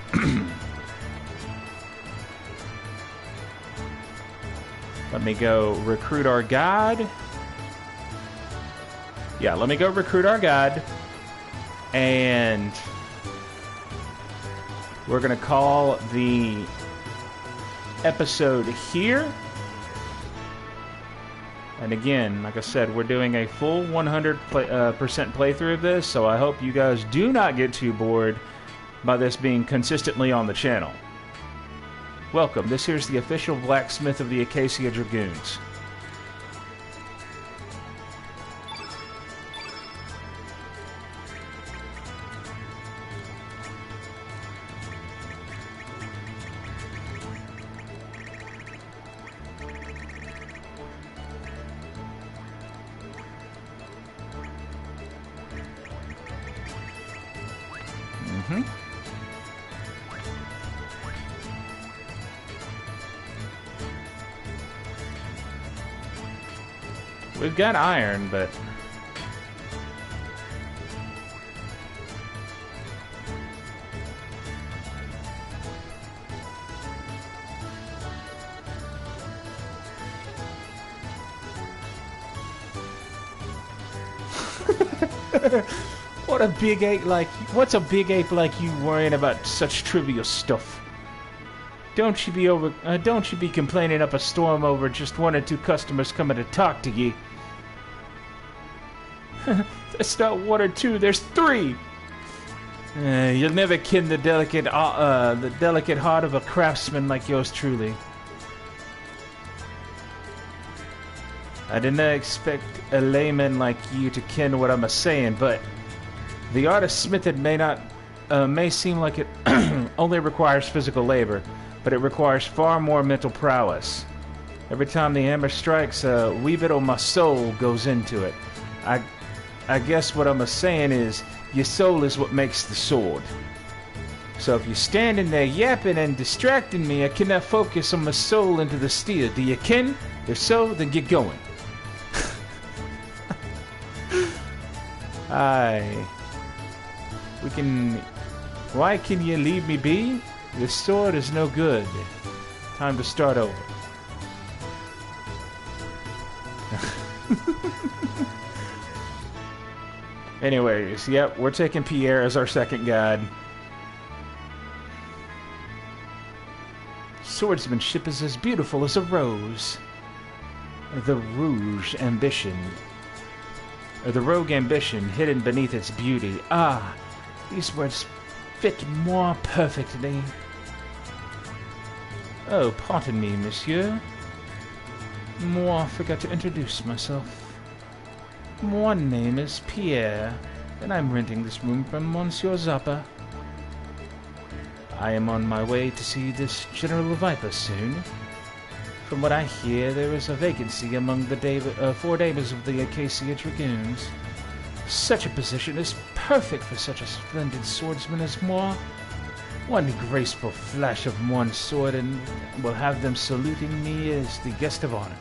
let me go recruit our god. Yeah, let me go recruit our god. And... we're going to call the episode here. And again, like I said, we're doing a full 100% playthrough of this, so I hope you guys do not get too bored by this being consistently on the channel. Welcome, this here's the official blacksmith of the Acacia Dragoons. We've got iron, but... What a big ape like... What's a big ape like you worrying about such trivial stuff? Don't you be complaining up a storm over just one or two customers coming to talk to you. That's not one or two, there's three! You'll never ken the delicate heart of a craftsman like yours truly. I did not expect a layman like you to ken what I'm a-saying, but the art of smithing may seem like it only requires physical labor, but it requires far more mental prowess. Every time the hammer strikes, a wee bit of my soul goes into it. I guess what I'm a-saying is, your soul is what makes the sword. So if you're standing there yapping and distracting me, I cannot focus on my soul into the steel. Do you ken? If so, then get going. Aye. Why can you leave me be? This sword is no good. Time to start over. Anyways, yep, we're taking Pierre as our second guide. Swordsmanship is as beautiful as a rose. The rogue ambition hidden beneath its beauty. Ah, these words fit more perfectly. Oh, pardon me, monsieur. Moi forgot to introduce myself. My name is Pierre, and I'm renting this room from Monsieur Zappa. I am on my way to see this General Viper soon. From what I hear, there is a vacancy among the 4 dames of the Acacia Dragoons. Such a position is perfect for such a splendid swordsman as moi. One graceful flash of one sword and will have them saluting me as the guest of honor.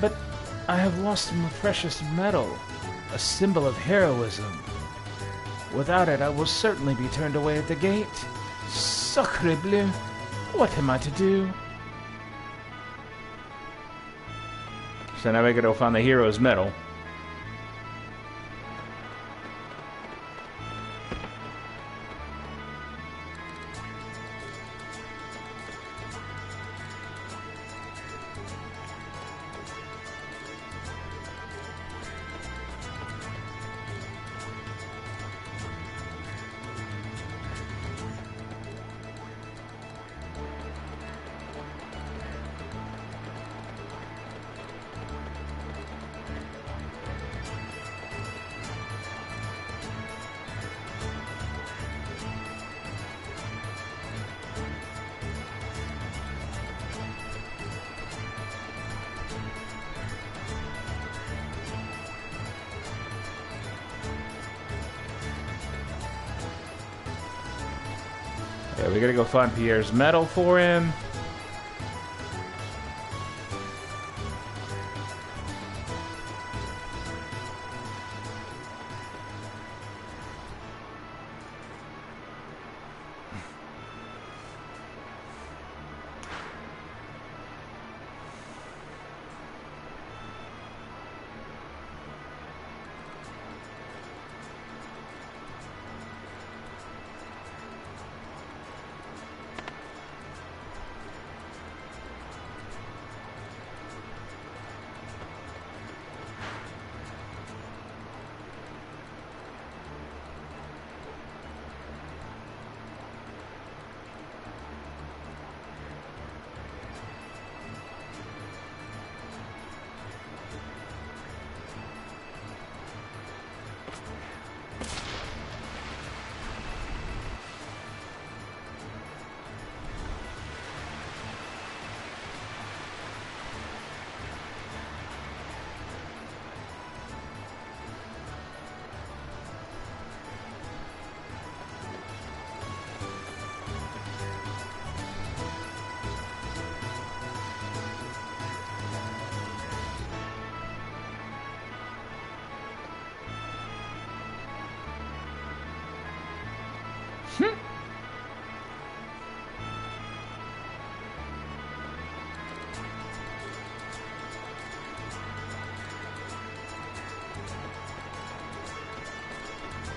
But I have lost my precious medal, a symbol of heroism. Without it, I will certainly be turned away at the gate. Sacre bleu! What am I to do? So now we gotta go find the hero's medal. Yeah, we gotta go find Pierre's medal for him.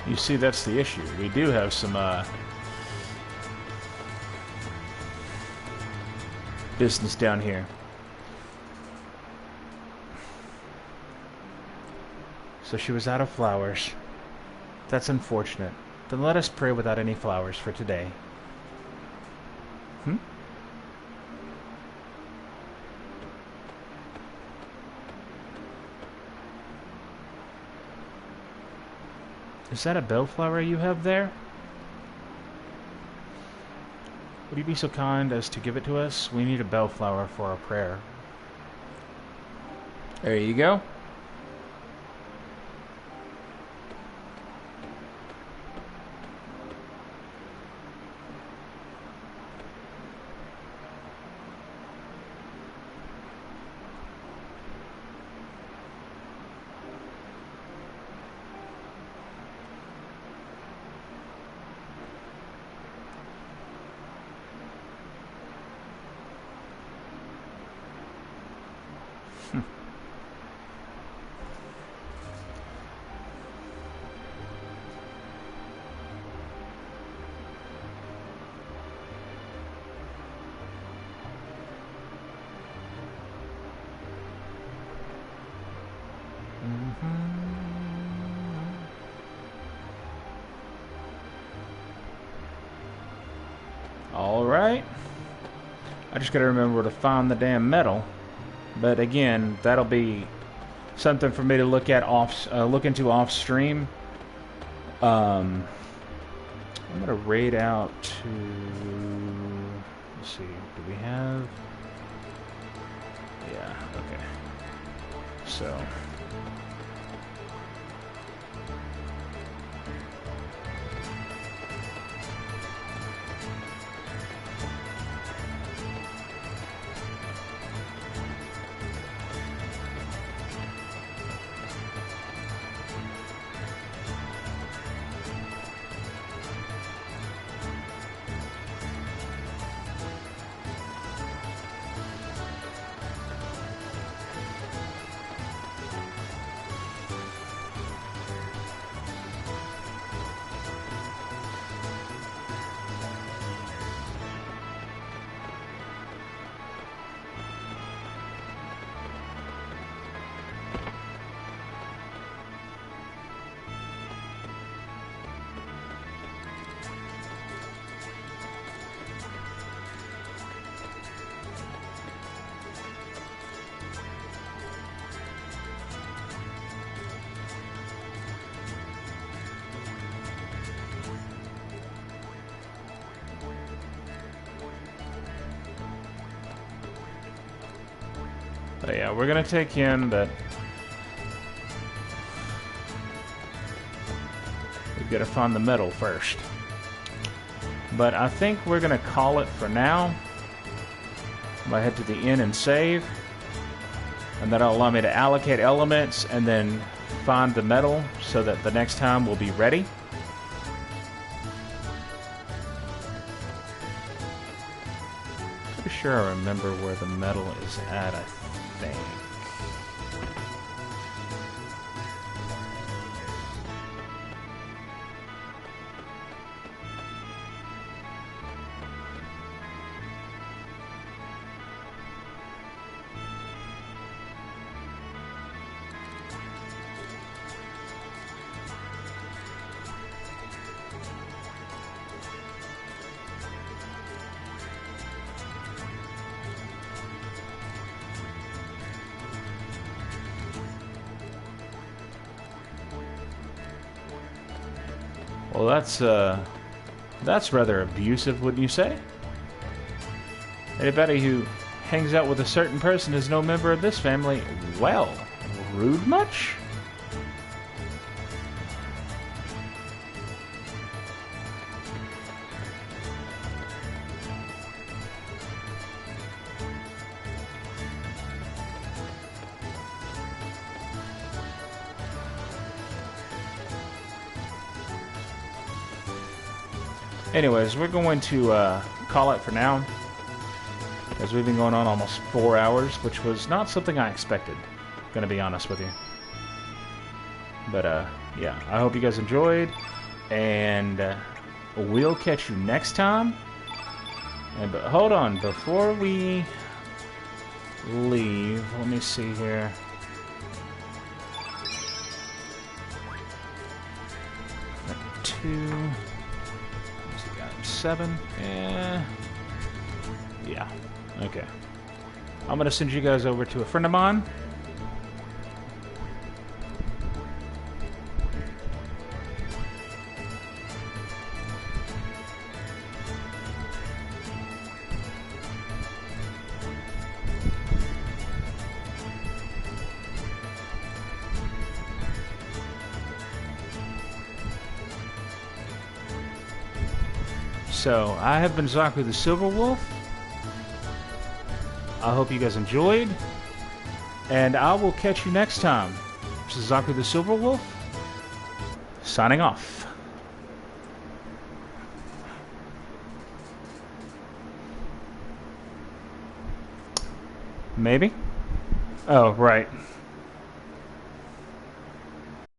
You see, that's the issue. We do have some, business down here. So she was out of flowers. That's unfortunate. Then let us pray without any flowers for today. Hmm? Is that a bellflower you have there? Would you be so kind as to give it to us? We need a bellflower for our prayer. There you go. Alright. I just gotta remember to find the damn metal. But again, that'll be something for me to look at look into off stream. I'm gonna raid out to, let's see, do we have, yeah, okay, so but yeah, we're gonna take him, but we've got to find the metal first. But I think we're gonna call it for now. I'm gonna head to the inn and save, and that'll allow me to allocate elements and then find the metal so that the next time we'll be ready. Pretty sure I remember where the metal is at, I think. Well, that's rather abusive, wouldn't you say? Anybody who hangs out with a certain person is no member of this family. Well, rude much? Anyways, we're going to call it for now, as we've been going on almost 4 hours, which was not something I expected, gonna be honest with you. But yeah, I hope you guys enjoyed. And we'll catch you next time. And but hold on, before we leave, let me see here. Two. What's he got? 7. Yeah. Okay. I'm gonna send you guys over to a friend of mine. So, I have been Zaku the Silver Wolf. I hope you guys enjoyed. And I will catch you next time. This is Zaku the Silver Wolf, signing off. Maybe? Oh, right.